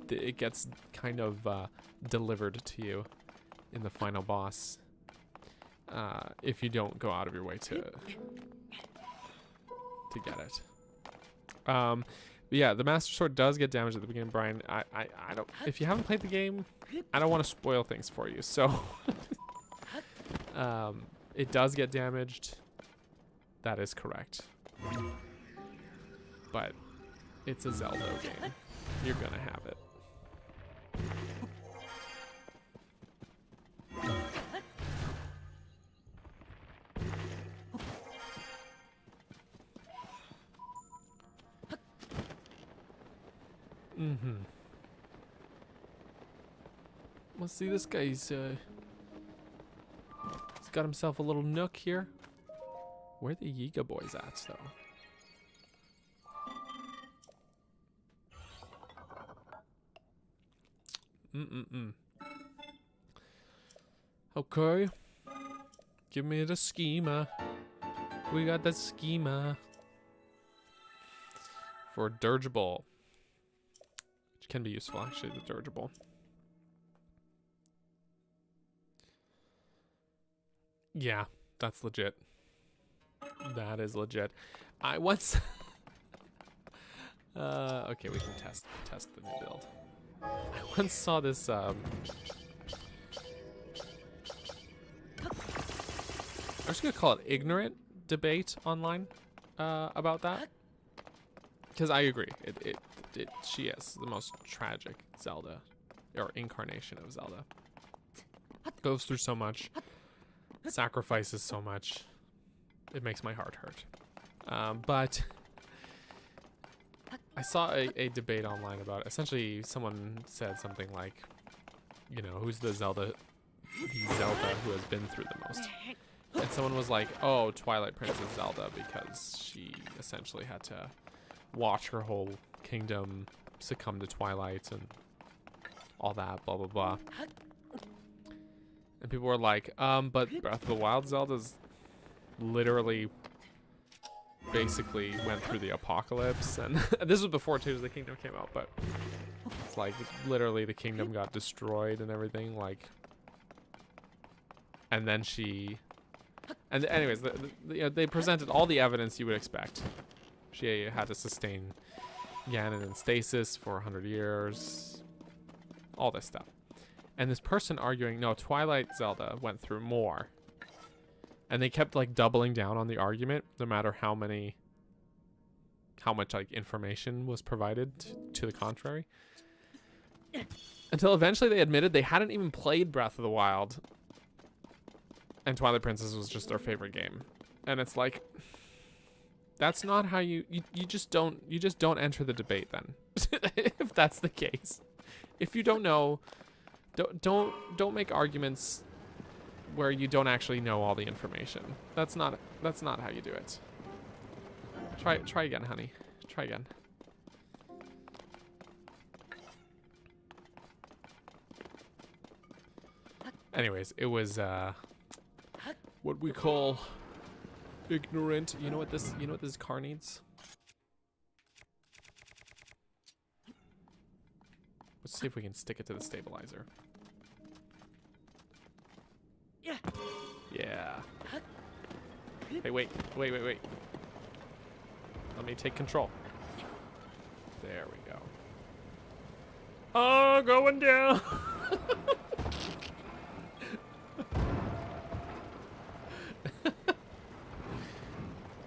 it gets kind of delivered to you in the final boss if you don't go out of your way to get it. Yeah, the Master Sword does get damaged at the beginning, Brian. I don't. If you haven't played the game, I don't want to spoil things for you. So, it does get damaged. That is correct. But it's a Zelda game. You're gonna have it. Mm-hmm. Let's see, this guy's, he's got himself a little nook here. Where the Yiga boys at, though? Okay. Give me the schema. We got the schema. For dirigible. Which can be useful, actually, the dirigible. Yeah, that's legit. That is legit. I once... okay, we can test the new build. I once saw this, I'm just gonna call it ignorant debate online, about that. Because I agree, she is the most tragic Zelda, or incarnation of Zelda. Goes through so much, sacrifices so much, it makes my heart hurt. But I saw a debate online about it. Essentially, someone said something like, you know, who's the Zelda who has been through the most? And someone was like, oh, Twilight Princess Zelda, because she essentially had to watch her whole kingdom succumb to Twilight and all that, blah, blah, blah. And people were like, but Breath of the Wild Zelda's literally basically went through the apocalypse. And this was before Tears of the Kingdom came out, but it's like literally the kingdom got destroyed and everything, like, and then she... And anyways, you know, they presented all the evidence you would expect. She had to sustain Ganon in stasis for 100 years. All this stuff. And this person arguing, no, Twilight Zelda went through more. And they kept like doubling down on the argument, no matter how much like information was provided to the contrary. Until eventually they admitted they hadn't even played Breath of the Wild. And Twilight Princess was just their favorite game. And it's like, that's not how you just don't enter the debate then. If that's the case. If you don't know, don't make arguments where you don't actually know all the information. That's not how you do it. Try again, honey. Try again. Anyways, it was what we call ignorant. You know what this car needs? Let's see if we can stick it to the stabilizer. Yeah. Hey, wait. Let me take control. There we go. Oh, going down.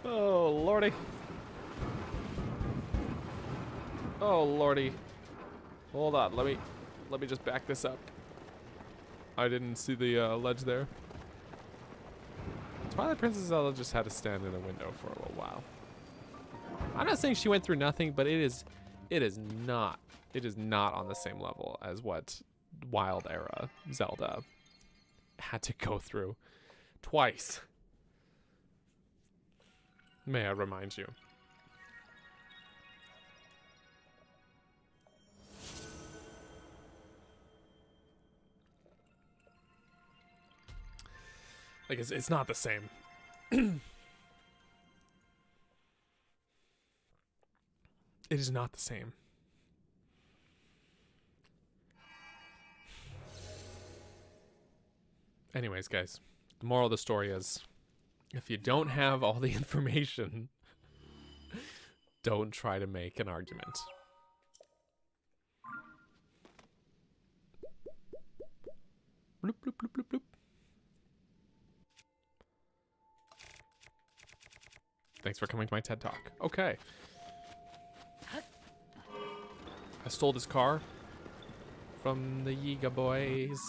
Oh, lordy. Oh, lordy. Hold on, let me just back this up. I didn't see the ledge there. Twilight Princess Zelda just had to stand in a window for a little while. I'm not saying she went through nothing, but it is not on the same level as what Wild Era Zelda had to go through twice. May I remind you. Like, it's not the same. It is not the same. Anyways, guys, the moral of the story is, if you don't have all the information, don't try to make an argument. Bloop, bloop, bloop, bloop, bloop. Thanks for coming to my TED Talk. Okay. I stole this car from the Yiga boys.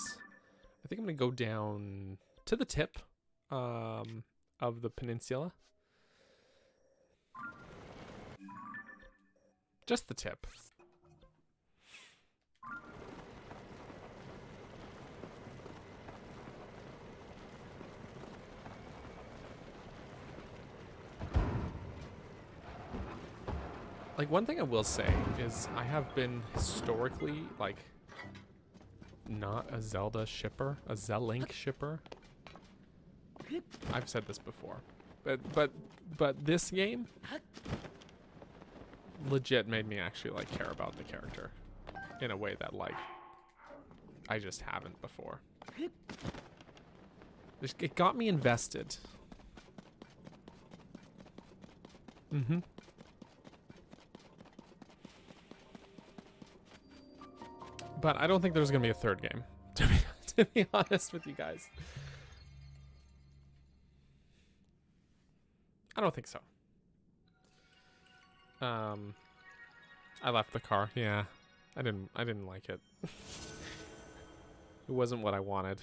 I think I'm gonna go down to the tip of the peninsula. Just the tip. Like, one thing I will say is I have been historically, like, not a Zelda shipper, a Zelink shipper. I've said this before. But this game legit made me actually, like, care about the character in a way that, like, I just haven't before. It got me invested. Mm-hmm. But I don't think there's gonna be a third game, to be honest with you guys. I don't think so. I left the car. Yeah, I didn't like it. It wasn't what I wanted.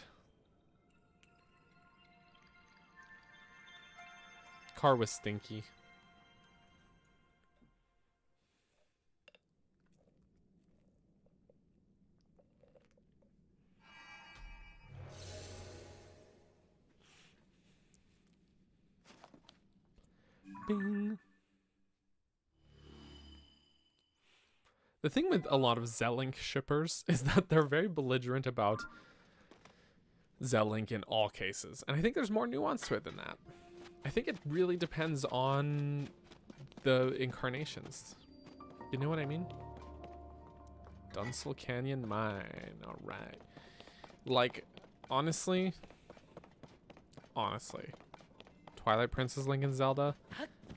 Car was stinky. Bing. The thing with a lot of Zelink shippers is that they're very belligerent about Zelink in all cases. And I think there's more nuance to it than that. I think it really depends on the incarnations. You know what I mean? Dunsel Canyon Mine. Alright. Like, honestly, Twilight Princess Link and Zelda,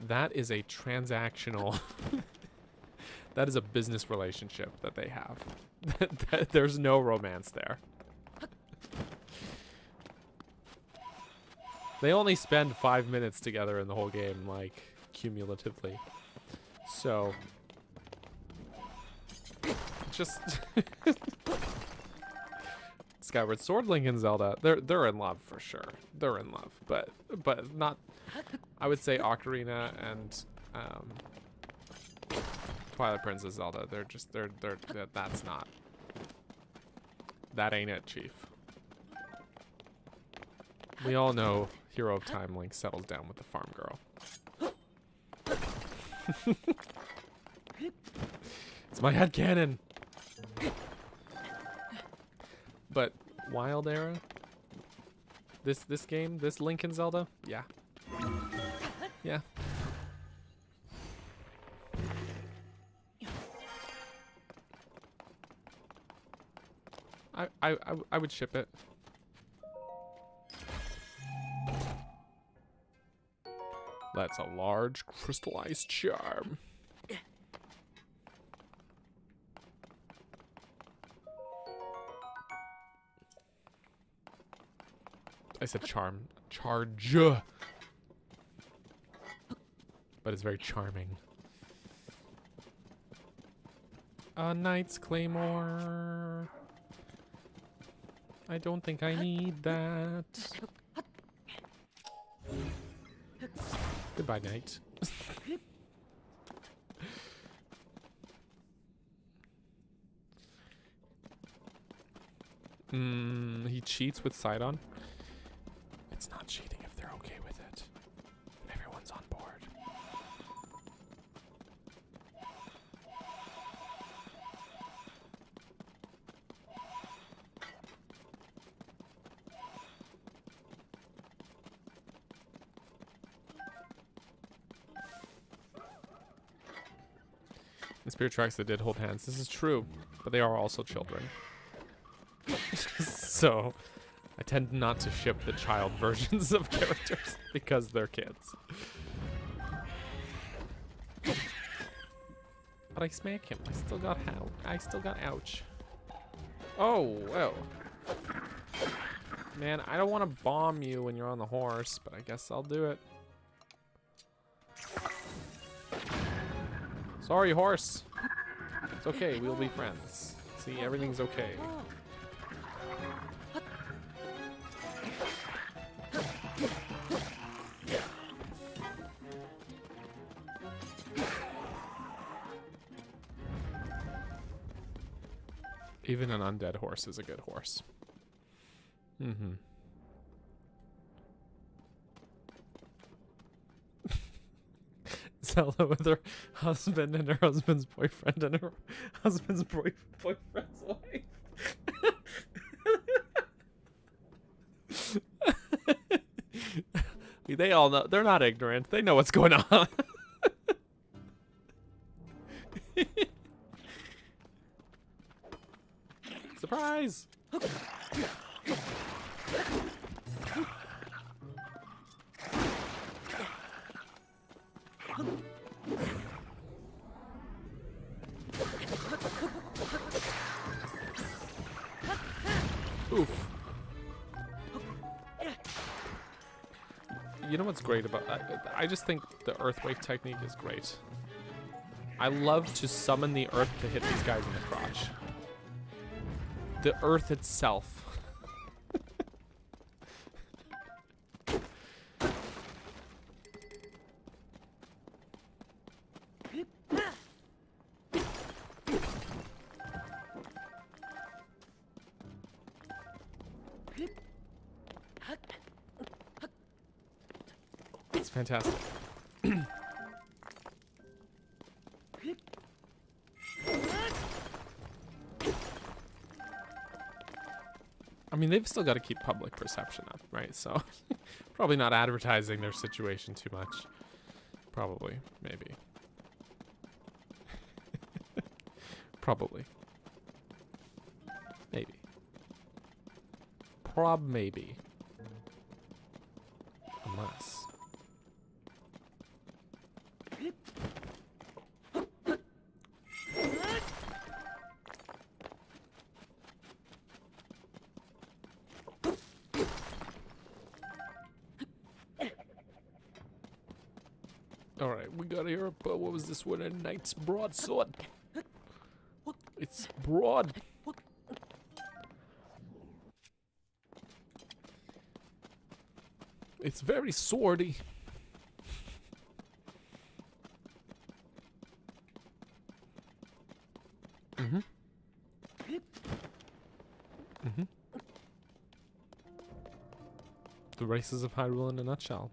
that is a transactional... that is a business relationship that they have. There's no romance there. They only spend 5 minutes together in the whole game, like, cumulatively. So... just... Skyward Sword Link and Zelda, they're in love for sure. They're in love, but not... I would say Ocarina and Twilight Princess Zelda, that's not... That ain't it, Chief. We all know Hero of Time Link settles down with the farm girl. It's my headcanon! But Wild Era? This game? This Link and Zelda? Yeah. Yeah. I would ship it. That's a large crystallized charm. I said charm. Charge. But it's very charming. A Knight's Claymore. I don't think I need that. Goodbye, Knight. He cheats with Sidon. It's not cheating if they're okay with it. Everyone's on board. In Spirit Tracks, they did hold hands. This is true, but they are also children. So, I tend not to ship the child versions of characters because they're kids. But I smack him. I still got ouch. Oh, well. Man, I don't want to bomb you when you're on the horse, but I guess I'll do it. Sorry, horse. It's okay, we'll be friends. See, everything's okay. Even an undead horse is a good horse. Mm-hmm. Stella with her husband and her husband's boyfriend and her husband's boyfriend's wife. They all know. They're not ignorant. They know what's going on. Surprise! Oof. You know what's great about I just think the Earthwave technique is great. I love to summon the earth to hit these guys in the crotch. The earth itself. It's fantastic. I mean, they've still got to keep public perception up, right? So, probably not advertising their situation too much. Probably, maybe. Probably. Maybe. Maybe. Unless. Alright, we got here, but what was this one? A knight's broadsword. It's broad. It's very swordy. Mm-hmm. Mm-hmm. The races of Hyrule in a nutshell.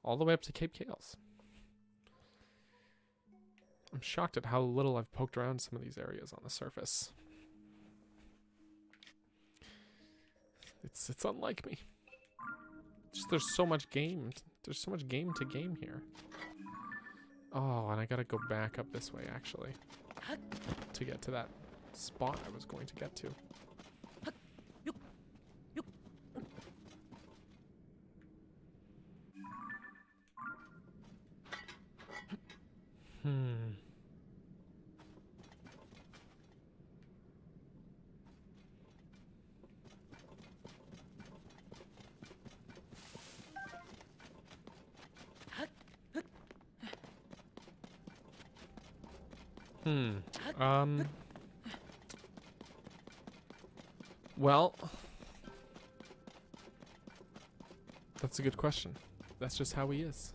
All the way up to Cape Chaos. I'm shocked at how little I've poked around some of these areas on the surface. It's unlike me. Just there's so much game. There's so much game to game here. Oh, and I gotta go back up this way actually to get to that spot I was going to get to. Well, that's a good question. That's just how he is.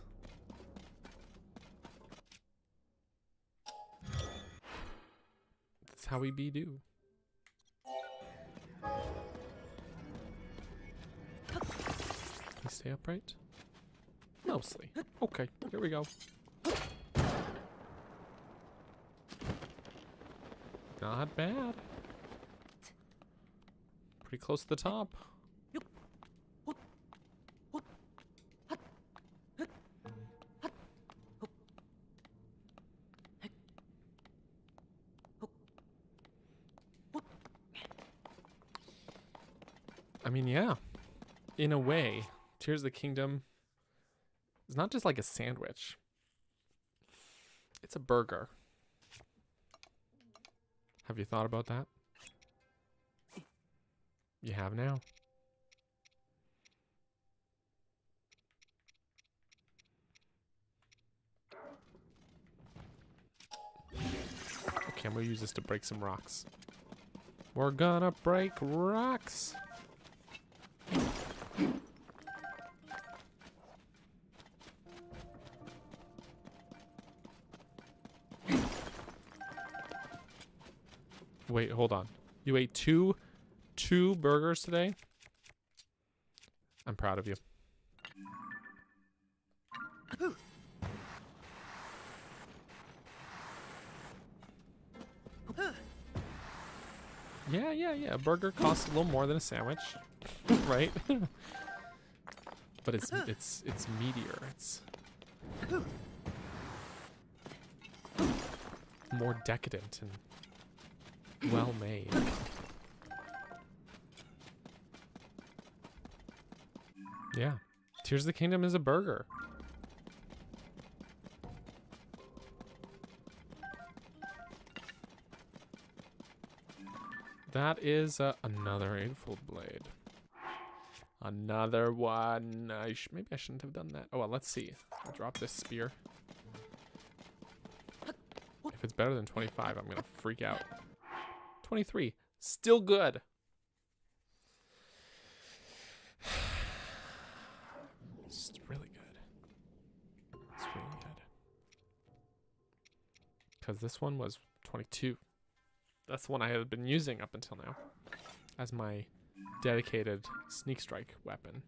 That's how he be do. Can you stay upright? Mostly. Okay, here we go. Not bad. Pretty close to the top. I mean, yeah. In a way, Tears of the Kingdom is not just like a sandwich. It's a burger. Have you thought about that? You have now. Okay, I'm gonna use this to break some rocks. We're gonna break rocks. Wait, hold on. You ate two burgers today? I'm proud of you. Yeah. A burger costs a little more than a sandwich, right? But it's meatier. It's more decadent and well made. Yeah. Tears of the Kingdom is a burger. That is another Eightfold Blade. Another one. Maybe I shouldn't have done that. Oh, well, let's see. I'll drop this spear. If it's better than 25, I'm going to freak out. 23. Still good. It's really good. It's really good. Because this one was 22. That's the one I have been using up until now as my dedicated sneak strike weapon.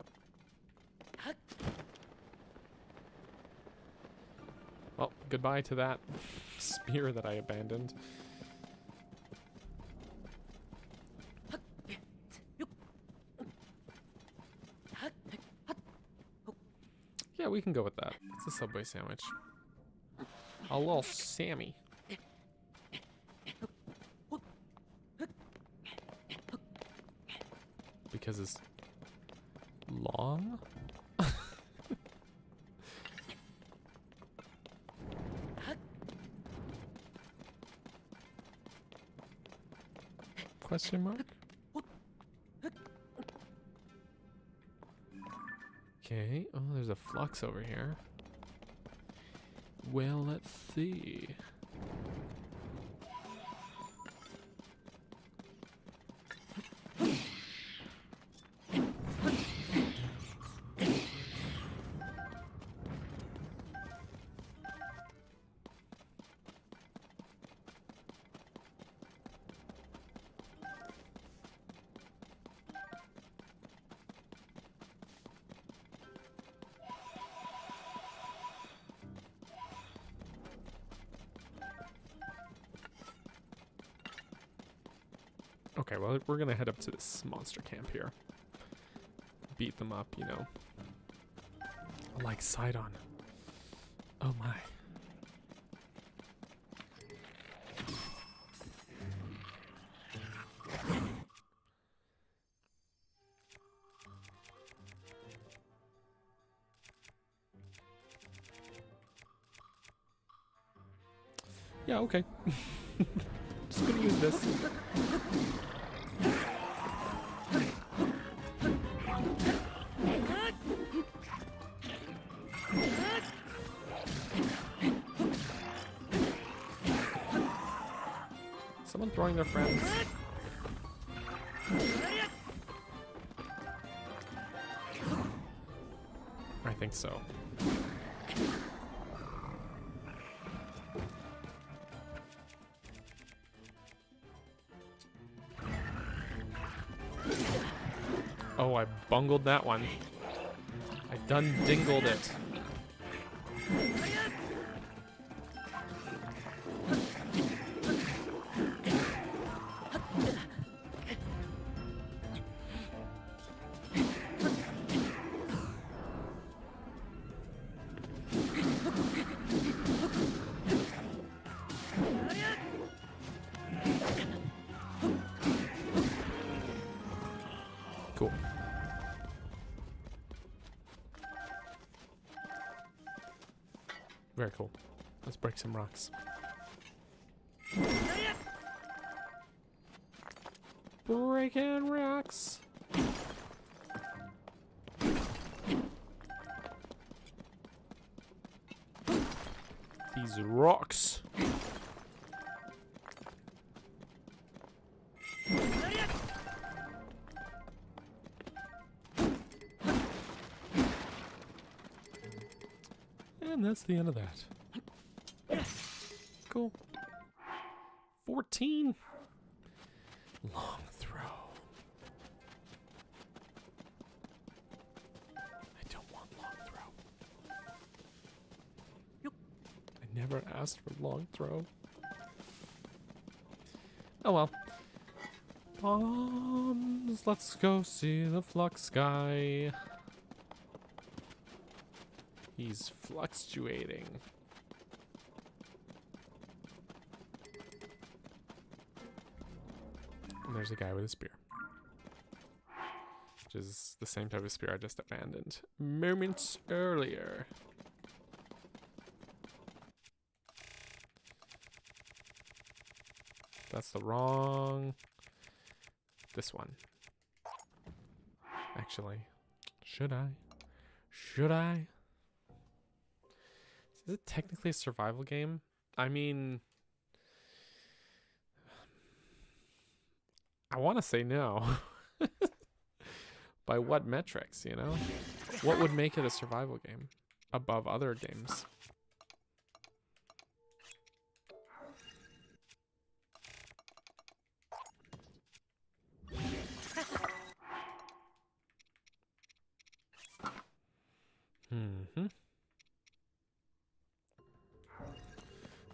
Well, goodbye to that spear that I abandoned. Yeah, we can go with that. It's a Subway sandwich. A little Sammy. Because it's long? Question mark? Okay. Oh, there's a flux over here. Well, let's see. Okay, well, we're gonna head up to this monster camp here. Beat them up, you know. Like Sidon. Oh my. Yeah, okay. Just gonna use this. Someone throwing their friends. I think so. Oh, I bungled that one. I done dingled it. Cool. Very cool. Let's break some rocks. Breaking rocks. These rocks. And that's the end of that. Cool. 14. Long throw. I don't want long throw. I never asked for long throw. Oh well. Bombs. Let's go see the flux guy. He's fluctuating. And there's a guy with a spear. Which is the same type of spear I just abandoned moments earlier. That's the wrong... This one. Actually, should I? Should I? Is it technically a survival game? I mean... I want to say no. By what metrics, you know? What would make it a survival game above other games?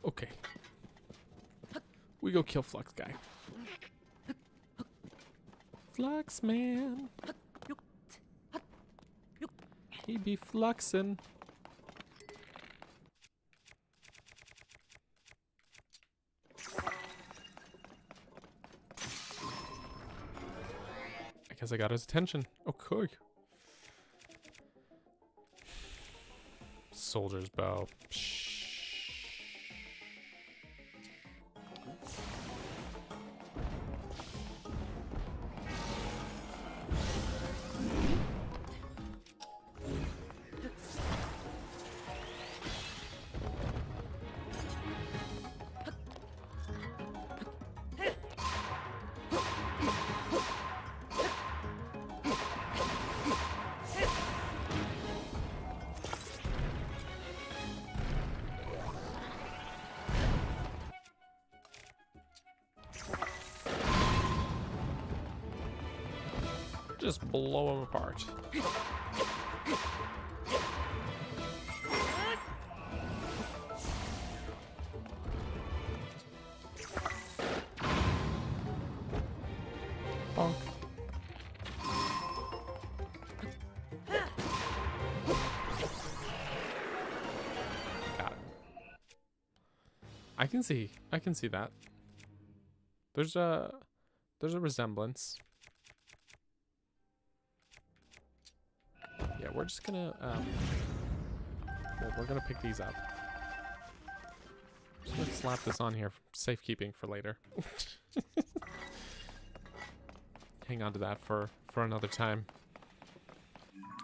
Okay. We go kill Flux guy. Flux man. He be fluxin'. I guess I got his attention. Okay. Soldier's bow. Psh. Just blow him apart. Bonk. Got it. I can see that. There's a resemblance. Yeah, we're just gonna, well, we're gonna pick these up. Just gonna slap this on here, safekeeping for later. Hang on to that for another time.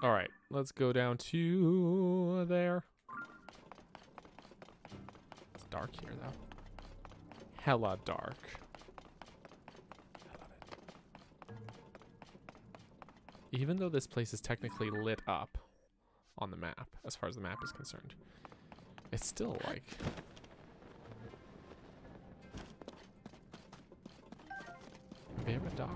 All right, let's go down to there. It's dark here, though. Hella dark. Even though this place is technically lit up on the map, as far as the map is concerned, it's still like... very dark.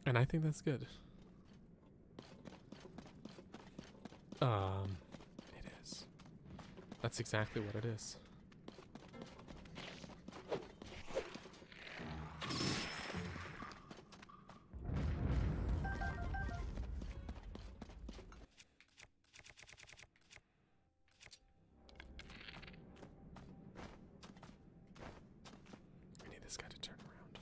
And I think that's good. It is. That's exactly what it is. I need this guy to turn around.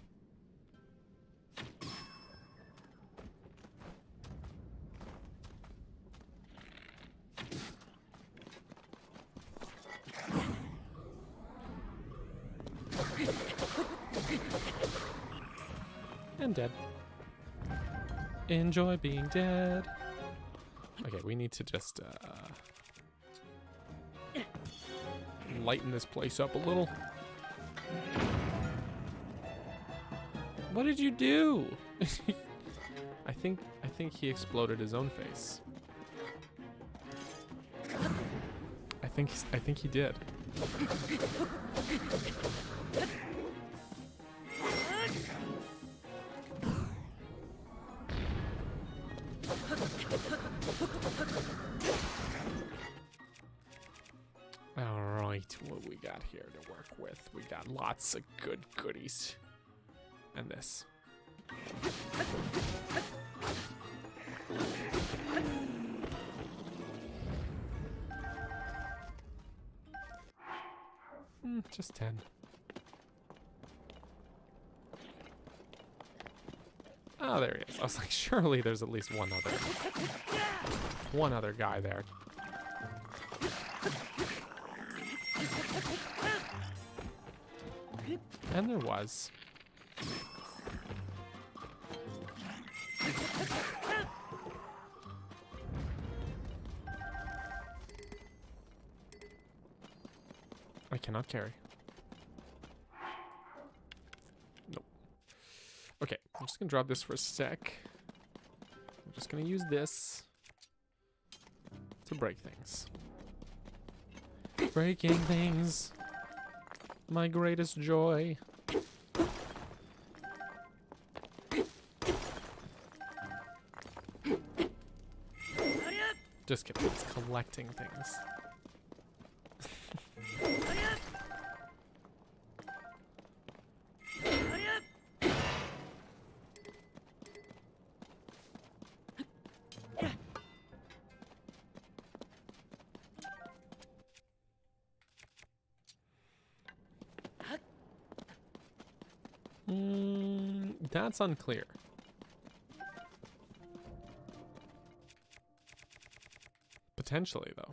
And dead. Enjoy being dead. Okay, we need to just lighten this place up a little. What did you do? I think he exploded his own face. I think he did. Alright, what we got here to work with? We got lots of good goodies. And this. Just 10. Oh, there he is. I was like, surely there's at least one other guy there. And there was. I cannot carry. Nope. Okay, I'm just gonna drop this for a sec. I'm just gonna use this to break things. Breaking things. My greatest joy. Just kidding, it's collecting things. That's unclear. Potentially, though.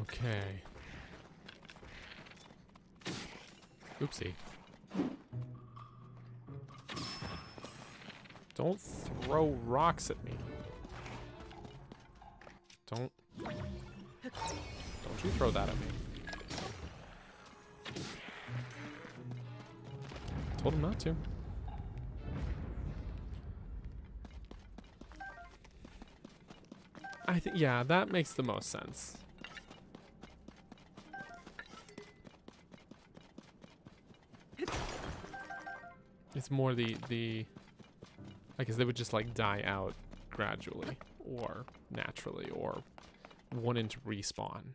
Okay. Oopsie. Don't throw rocks at me. Don't you throw that at me. Told him not to. I think, yeah, that makes the most sense. It's more the I guess they would just like die out gradually or naturally or wouldn't respawn.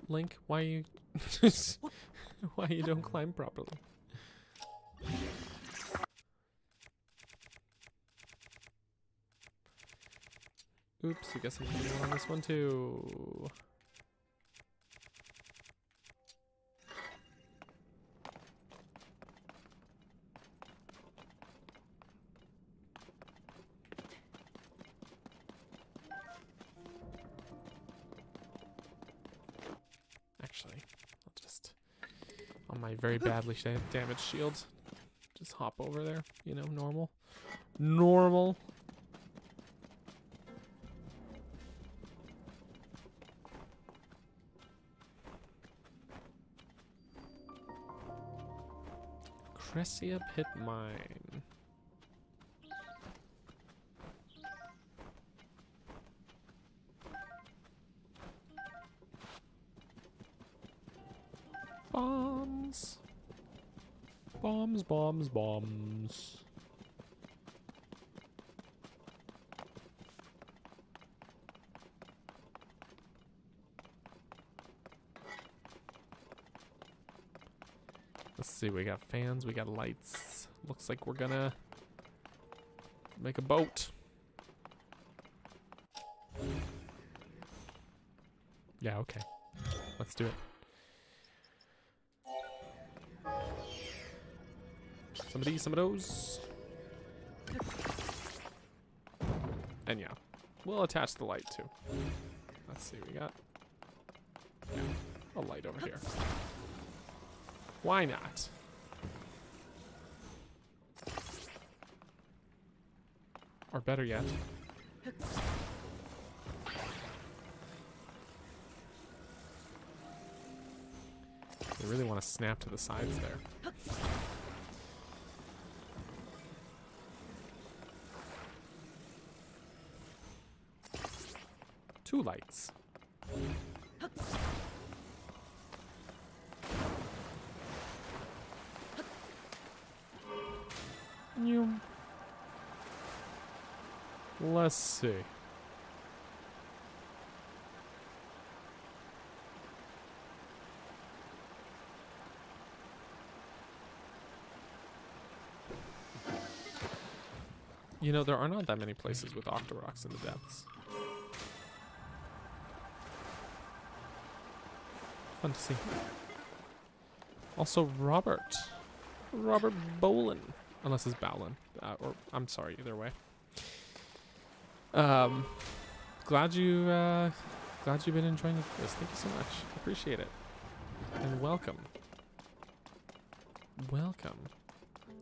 Link, why you why you don't climb properly? Oops, I guess I can do on this one too. Actually, I'll just, on my very badly damaged shield, just hop over there, you know, normal. Normal. Cressia Pit Mine. Bombs. Bombs, bombs, bombs. Let's see, we got fans, we got lights. Looks like we're gonna make a boat. Yeah, okay. Let's do it. Some of these, some of those. And yeah, we'll attach the light too. Let's see, we got a light over here. Why not? Or better yet, we really want to snap to the sides there. 2 lights. Let's see. You know, there are not that many places with Octoroks in the depths. Fun to see. Also, Robert Bolin. Unless it's Bowlin. Or, I'm sorry, either way. Glad you've been enjoying this. Thank you so much. Appreciate it. And welcome. Welcome.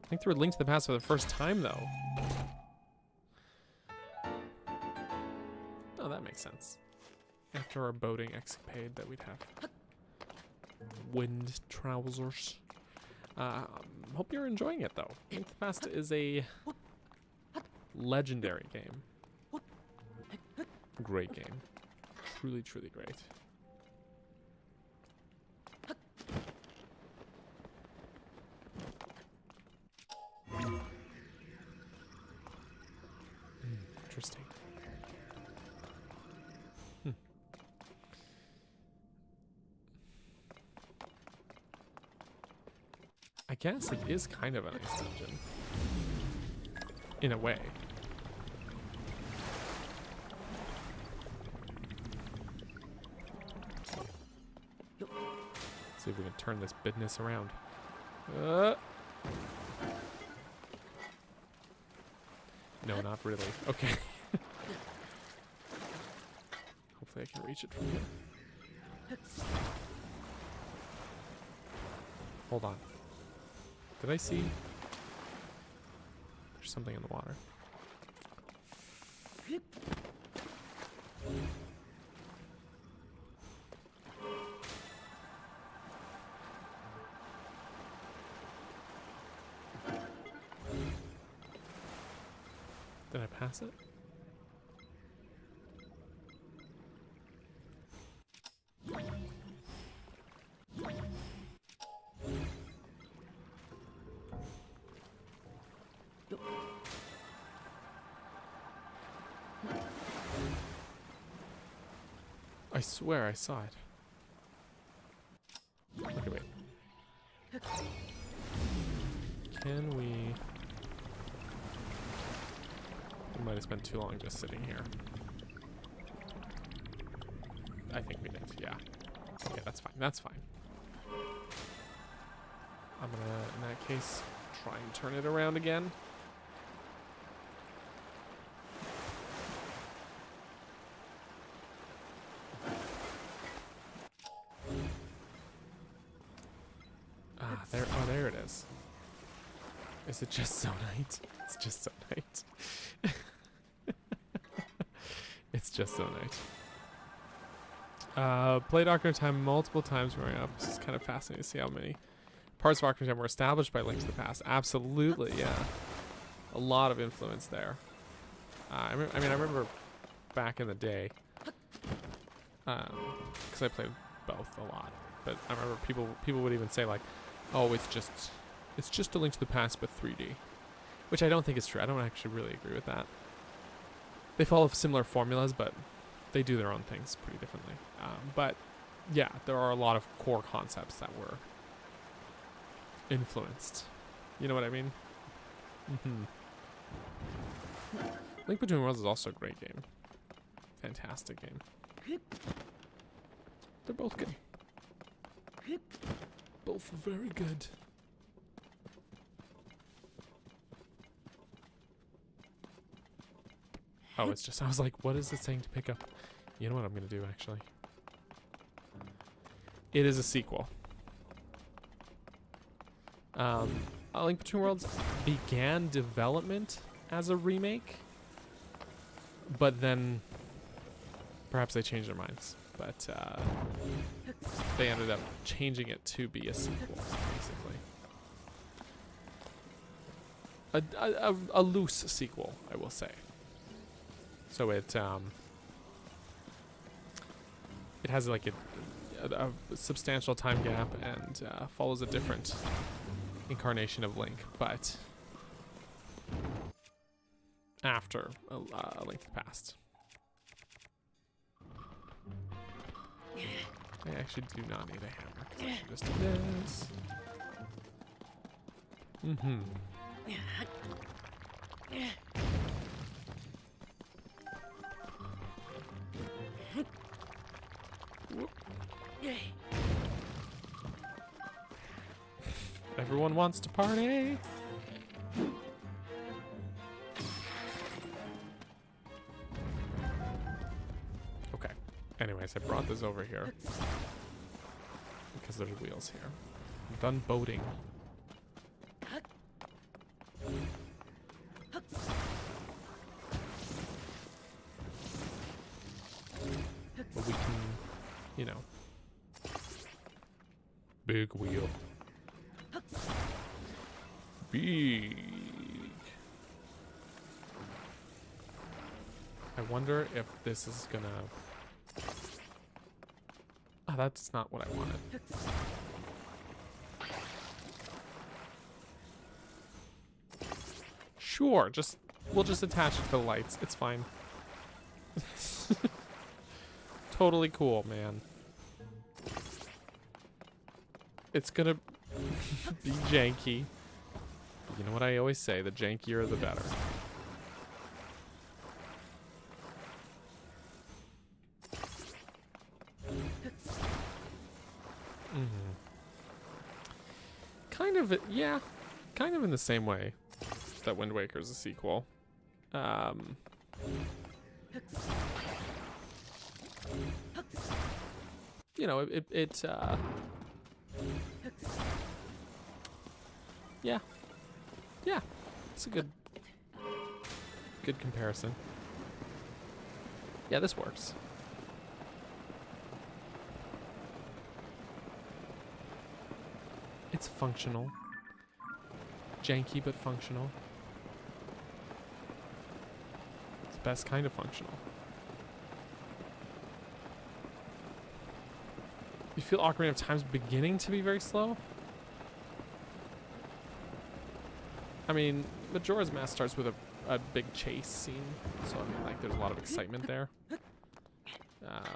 I think through a Link to the Past for the first time, though. Oh, that makes sense. After our boating escapade that we'd have. Wind trousers. Hope you're enjoying it, though. Link to the Past is a legendary game. Great game. Truly, truly great. Interesting. I guess it is kind of a nice dungeon. In a way. Let's see if we can turn this business around. No, not really. Okay. Hopefully I can reach it from here. Hold on. Did I see? There's something in the water. Did I pass it? I swear I saw it. Okay, wait. Can we... We might have spent too long just sitting here. I think we did, yeah. Okay, that's fine, that's fine. I'm gonna, in that case, try and turn it around again. There it is. Is it just Zonite? It's just Zonite. It's just Zonite. Played Ocarina of Time multiple times growing up. It's kind of fascinating to see how many parts of Ocarina of Time were established by Link to the Past. Absolutely, yeah. A lot of influence there. I remember back in the day, because I played both a lot. But I remember people would even say like, "Oh, it's just a Link to the Past but 3D," which I don't think is true. I don't actually really agree with that. They follow similar formulas, but they do their own things pretty differently. But yeah, there are a lot of core concepts that were influenced. You know what I mean? Link Between Worlds is also a great game. Fantastic game. They're both good. Both very good. Oh, it's just, I was like, what is it saying to pick up? You know what I'm going to do, actually? It is a sequel. A Link Between Worlds began development as a remake, but then perhaps they changed their minds. But they ended up changing it to be a sequel, basically. A loose sequel, I will say. So it has like a substantial time gap and follows a different incarnation of Link, but after a Link past. I actually do not need a hammer, 'cause I can just do this. Mm-hmm. Everyone wants to party. Okay. Anyways, I brought this over here because there's wheels here. I'm done boating. But we can, you know, big wheel. Big. I wonder if this is gonna... Oh, that's not what I wanted. Sure, we'll just attach it to the lights. It's fine. Totally cool, man. It's gonna be janky. You know what I always say, the jankier the better. Mm-hmm. Kind of, yeah, kind of in the same way that Wind Waker is a sequel. You know, yeah, it's a good comparison. Yeah, this works. It's functional. Janky, but functional. It's the best kind of functional. You feel Ocarina of Time's beginning to be very slow? I mean, Majora's Mask starts with a big chase scene, so I mean, like, there's a lot of excitement there.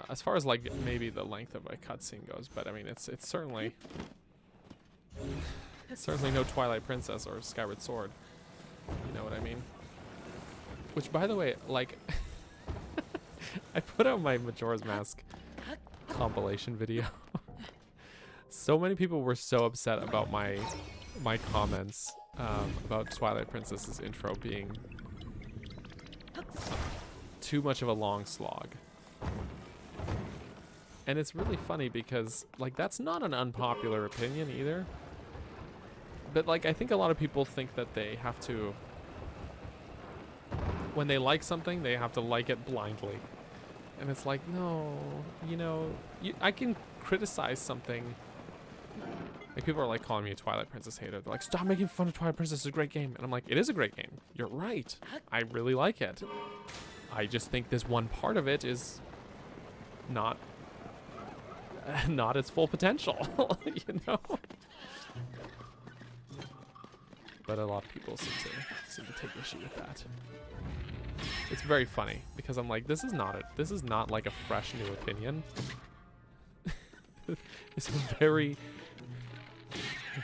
As far as like maybe the length of a cutscene goes, but I mean, it's certainly no Twilight Princess or Skyward Sword. You know what I mean? Which, by the way, like, I put out my Majora's Mask compilation video. So many people were so upset about my comments about Twilight Princess's intro being too much of a long slog. And it's really funny because, like, that's not an unpopular opinion either. But, like, I think a lot of people think that they have to, when they like something, they have to like it blindly. And it's like, no, you know, I can criticize something. Like, people are like calling me a Twilight Princess hater. They're like, stop making fun of Twilight Princess, it's a great game. And I'm like, it is a great game. You're right. I really like it. I just think this one part of it is not its full potential, you know? But a lot of people seem to take issue with that. It's very funny because I'm like, this is not like a fresh new opinion. It's a very,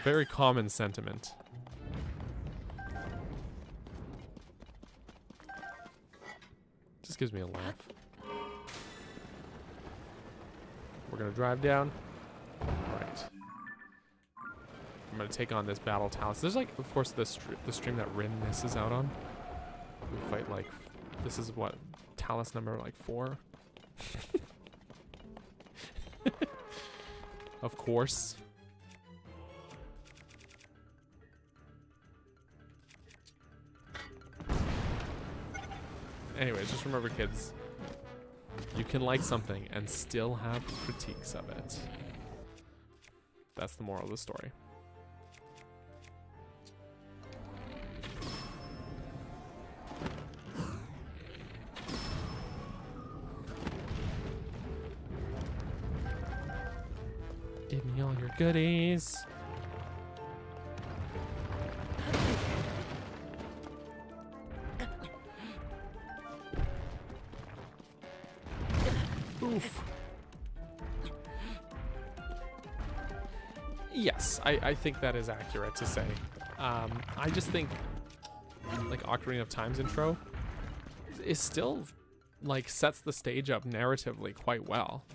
very common sentiment. Just gives me a laugh. We're gonna drive down. Right. I'm gonna take on this battle talent. So there's, like, of course, the stream that Rin misses out on. We fight, like, this is what, palace number like 4. Of course. Anyways, just remember, kids, you can like something and still have critiques of it. That's the moral of the story. Give me all your goodies. Oof. Yes, I think that is accurate to say. I just think, like, Ocarina of Time's intro is still, like, sets the stage up narratively quite well,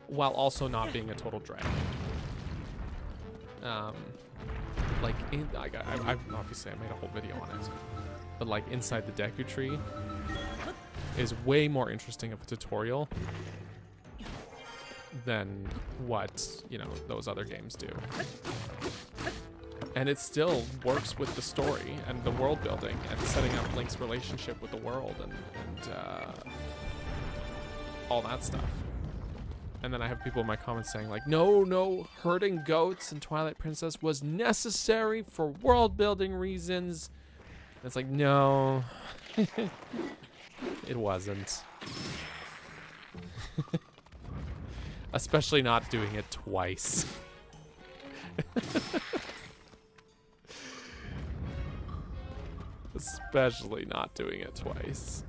while also not being a total drag. Like, I obviously I made a whole video on it, but like inside the Deku Tree is way more interesting of a tutorial than what, you know, those other games do. And it still works with the story and the world building and setting up Link's relationship with the world and all that stuff. And then I have people in my comments saying like, no, herding goats in Twilight Princess was necessary for world building reasons. And it's like, no, it wasn't. Especially not doing it twice. Especially not doing it twice.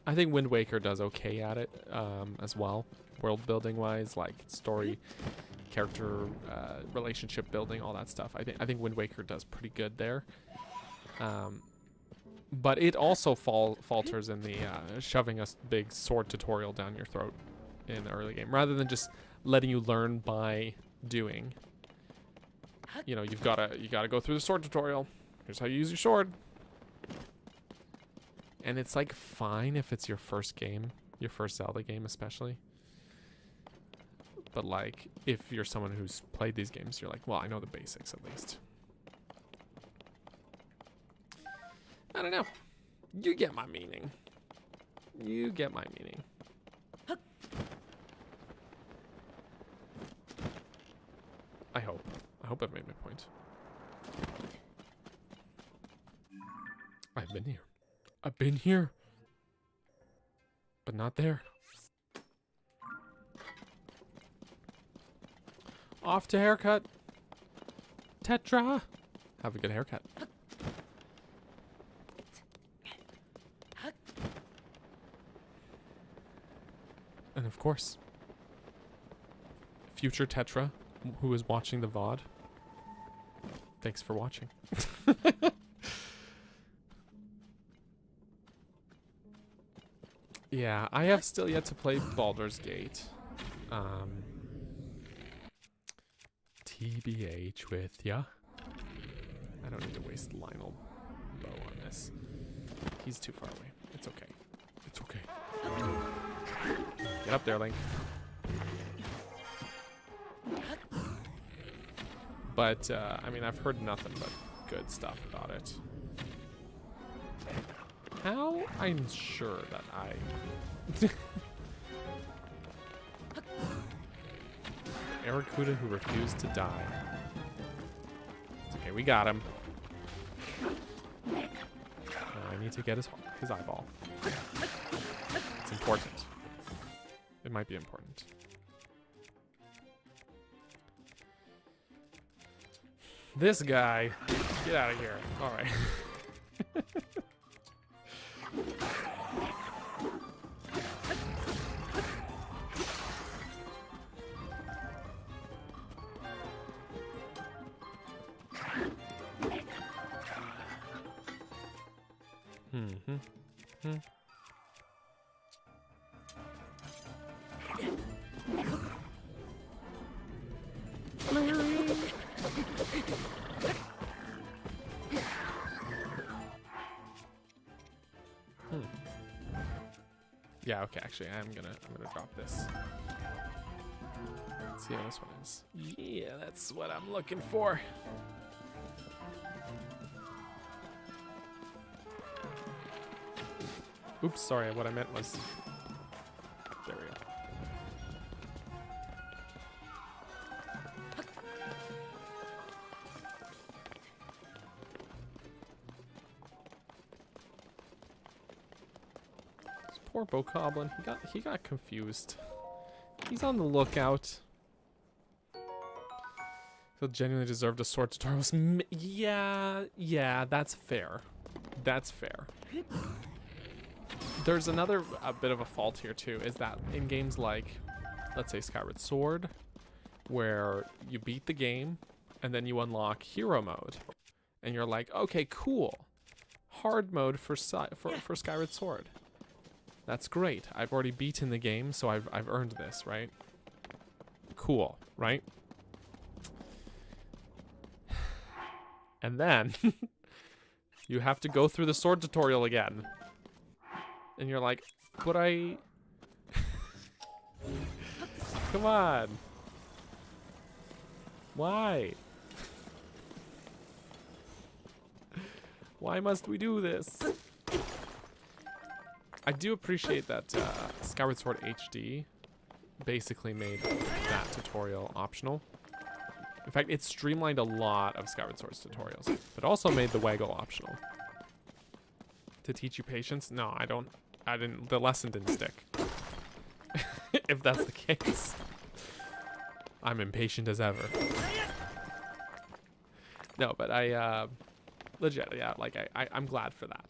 I think Wind Waker does okay at it as well, world building wise, like story, character, relationship building, all that stuff. I think Wind Waker does pretty good there. But it also falters in the shoving a big sword tutorial down your throat in the early game, rather than just letting you learn by doing. You know, you gotta go through the sword tutorial. Here's how you use your sword. And it's like fine if it's your first game, your first Zelda game especially. But like if you're someone who's played these games, you're like, well, I know the basics at least. I don't know. You get my meaning. You get my meaning. I hope. I hope I've made my point. I've been here. I've been here. But not there. Off to haircut. Tetra. Have a good haircut. And of course, future Tetra, who is watching the VOD, thanks for watching. Yeah, I have still yet to play Baldur's Gate. TBH with ya. I don't need to waste Lionel bow on this. He's too far away. It's okay. It's okay. Get up there, Link. But, I mean, I've heard nothing but good stuff about it. How? I'm sure that I... Aracuda who refused to die. It's okay, we got him. I need to get his eyeball. It's important. It might be important. This guy. Get out of here. All right. Yeah, okay, actually, I'm gonna drop this. Let's see how this one is. Yeah, that's what I'm looking for. Oops, sorry, what I meant was... There we go. This poor Bokoblin, he got confused. He's on the lookout. He'll genuinely deserve a sword tutorial. Yeah, that's fair. That's fair. There's another bit of a fault here too, is that in games like, let's say Skyward Sword, where you beat the game and then you unlock hero mode, and you're like, okay, cool, hard mode for Skyward Sword. That's great. I've already beaten the game, so I've earned this, right? Cool, right? And then you have to go through the sword tutorial again. And you're like, but I... Come on. Why? Why must we do this? I do appreciate that Skyward Sword HD basically made that tutorial optional. In fact, it streamlined a lot of Skyward Sword's tutorials, but also made the Waggle optional. To teach you patience? No, I didn't, the lesson didn't stick. If that's the case. I'm impatient as ever. No, but I, legit, yeah, like, I'm glad for that.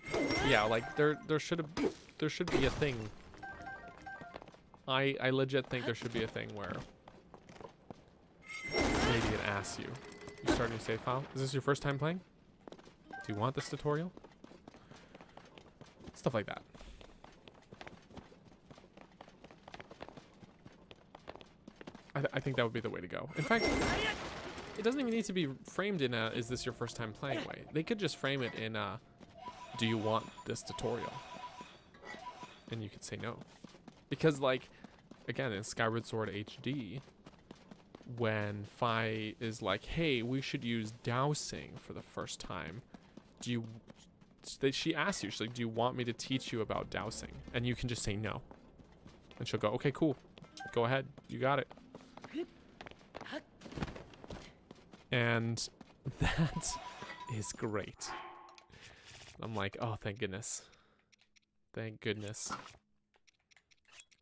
Yeah, like, there should be a thing. I legit think there should be a thing where maybe it asks you start a new save file. Is this your first time playing? Do you want this tutorial? Stuff like that. I think that would be the way to go. In fact, it doesn't even need to be framed in a, is this your first time playing way. They could just frame it in a, do you want this tutorial? And you could say no. Because, like, again, in Skyward Sword HD, when Fi is like, hey, we should use dowsing for the first time, she asks you, she's like, do you want me to teach you about dowsing? And you can just say no. And she'll go, okay, cool. Go ahead. You got it. And that is great. I'm like, oh, thank goodness. Thank goodness.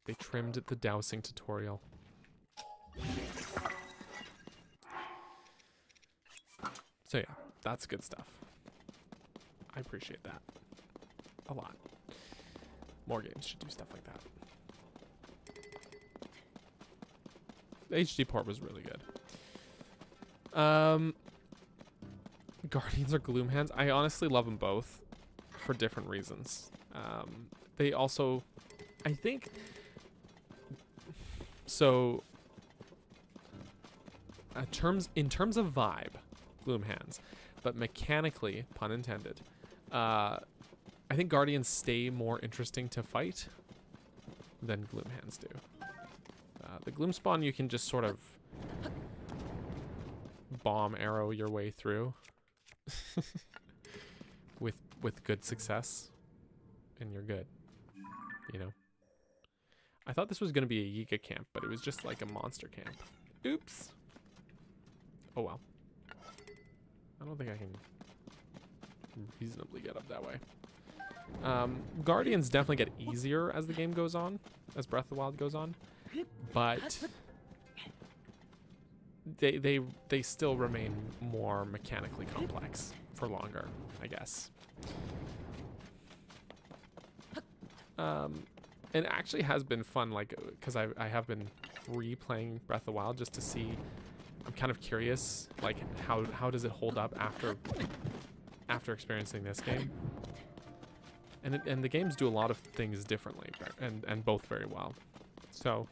They trimmed the dowsing tutorial. So yeah, that's good stuff. I appreciate that a lot. More games should do stuff like that. The HD port was really good. Guardians or Gloomhands? I honestly love them both for different reasons. They also, I think, so in terms of vibe, Gloomhands, but mechanically, pun intended, I think Guardians stay more interesting to fight than Gloomhands do. The Gloomspawn you can just sort of bomb arrow your way through with good success, and you're good, you know. I thought this was going to be a Yiga camp, but it was just like a monster camp. Oops. Oh well. I don't think I can reasonably get up that way. Guardians definitely get easier as the game goes on, as Breath of the Wild goes on, but they still remain more mechanically complex for longer, I guess. It actually has been fun, like, because I have been replaying Breath of the Wild just to see. I'm kind of curious, like, how does it hold up after experiencing this game? And the games do a lot of things differently, and both very well. So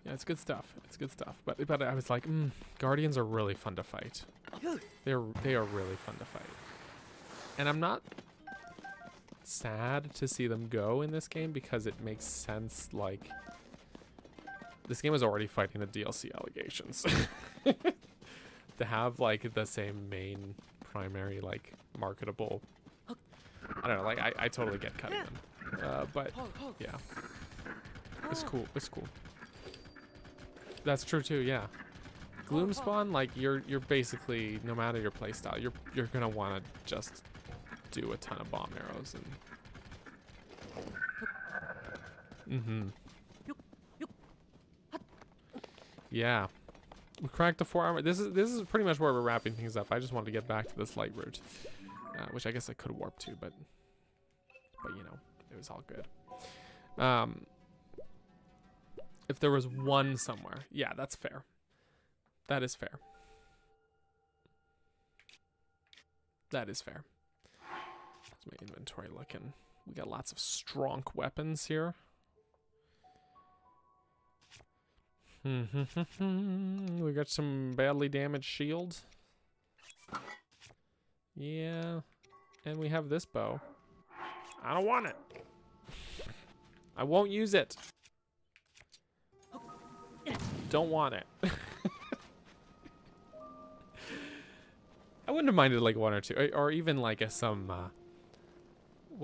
yeah, it's good stuff. It's good stuff. But I was like, Guardians are really fun to fight. They are really fun to fight. And I'm not sad to see them go in this game because it makes sense. Like, this game is already fighting the DLC allegations. To have like the same main primary like marketable, I don't know, like I totally get cutting them, but yeah, it's cool. It's cool. That's true too. Yeah, Gloomspawn, like you're basically, no matter your playstyle, you're gonna want to just do a ton of bomb arrows and yeah. We cracked the 4 armor. This is pretty much where we're wrapping things up. I just wanted to get back to this light route, which I guess I could warp to, but you know, it was all good. If there was one somewhere, yeah, that's fair. That is fair. That is fair. How's my inventory looking? We got lots of strong weapons here. We got some badly damaged shield. Yeah. And we have this bow. I don't want it. I won't use it. Don't want it. I wouldn't have minded like one or two, or even like some,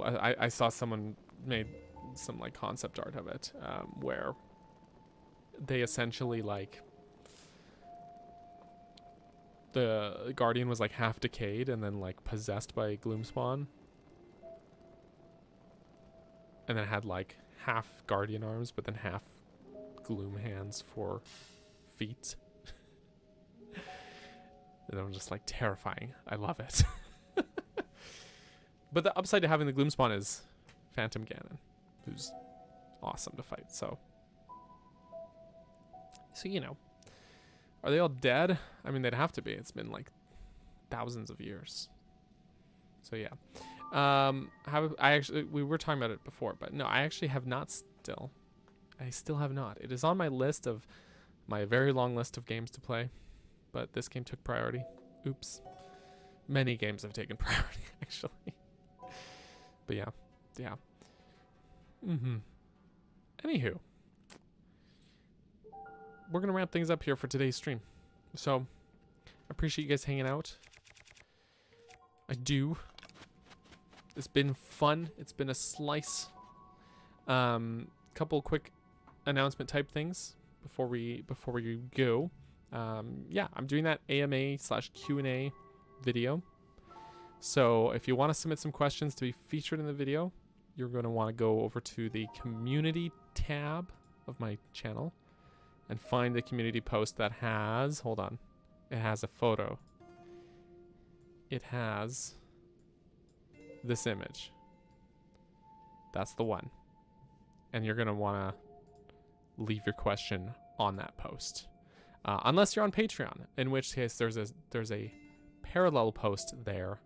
I saw someone made some like concept art of it, where they essentially like, the Guardian was like half decayed and then like possessed by Gloomspawn, and then had like half Guardian arms but then half Gloom hands for feet. And I'm just like, terrifying. I love it. But the upside to having the Gloomspawn is Phantom Ganon, who's awesome to fight. So you know, are they all dead? I mean, they'd have to be. It's been like thousands of years. So yeah. We were talking about it before, but no, I actually have not still. I still have not. It is on my list of my very long list of games to play, but this game took priority. Oops. Many games have taken priority, actually. But yeah. Anywho, we're gonna wrap things up here for today's stream. So, I appreciate you guys hanging out. I do. It's been fun. It's been a slice. Couple quick announcement type things before we go. Yeah, I'm doing that AMA/Q&A video. So if you want to submit some questions to be featured in the video, you're going to want to go over to the community tab of my channel and find the community post that has, hold on, it has a photo. It has this image. That's the one. And you're going to want to leave your question on that post. Unless you're on Patreon, in which case there's a parallel post there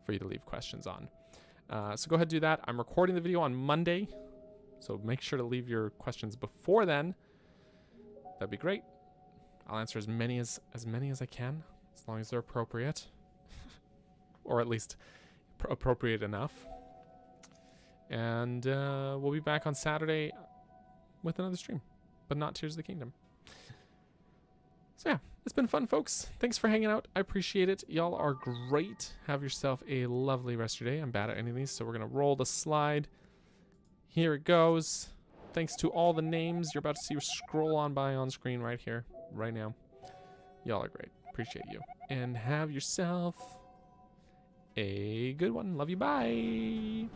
for you to leave questions on. So go ahead and do that. I'm recording the video on Monday, so make sure to leave your questions before then. That'd be great. I'll answer as many as I can, as long as they're appropriate, or at least appropriate enough. And we'll be back on Saturday with another stream, but not Tears of the Kingdom. So yeah, it's been fun, folks. Thanks for hanging out. I appreciate it. Y'all are great. Have yourself a lovely rest of your day. I'm bad at any of these, so we're going to roll the slide. Here it goes. Thanks to all the names you're about to see scroll on by on screen right here, right now. Y'all are great. Appreciate you. And have yourself a good one. Love you. Bye.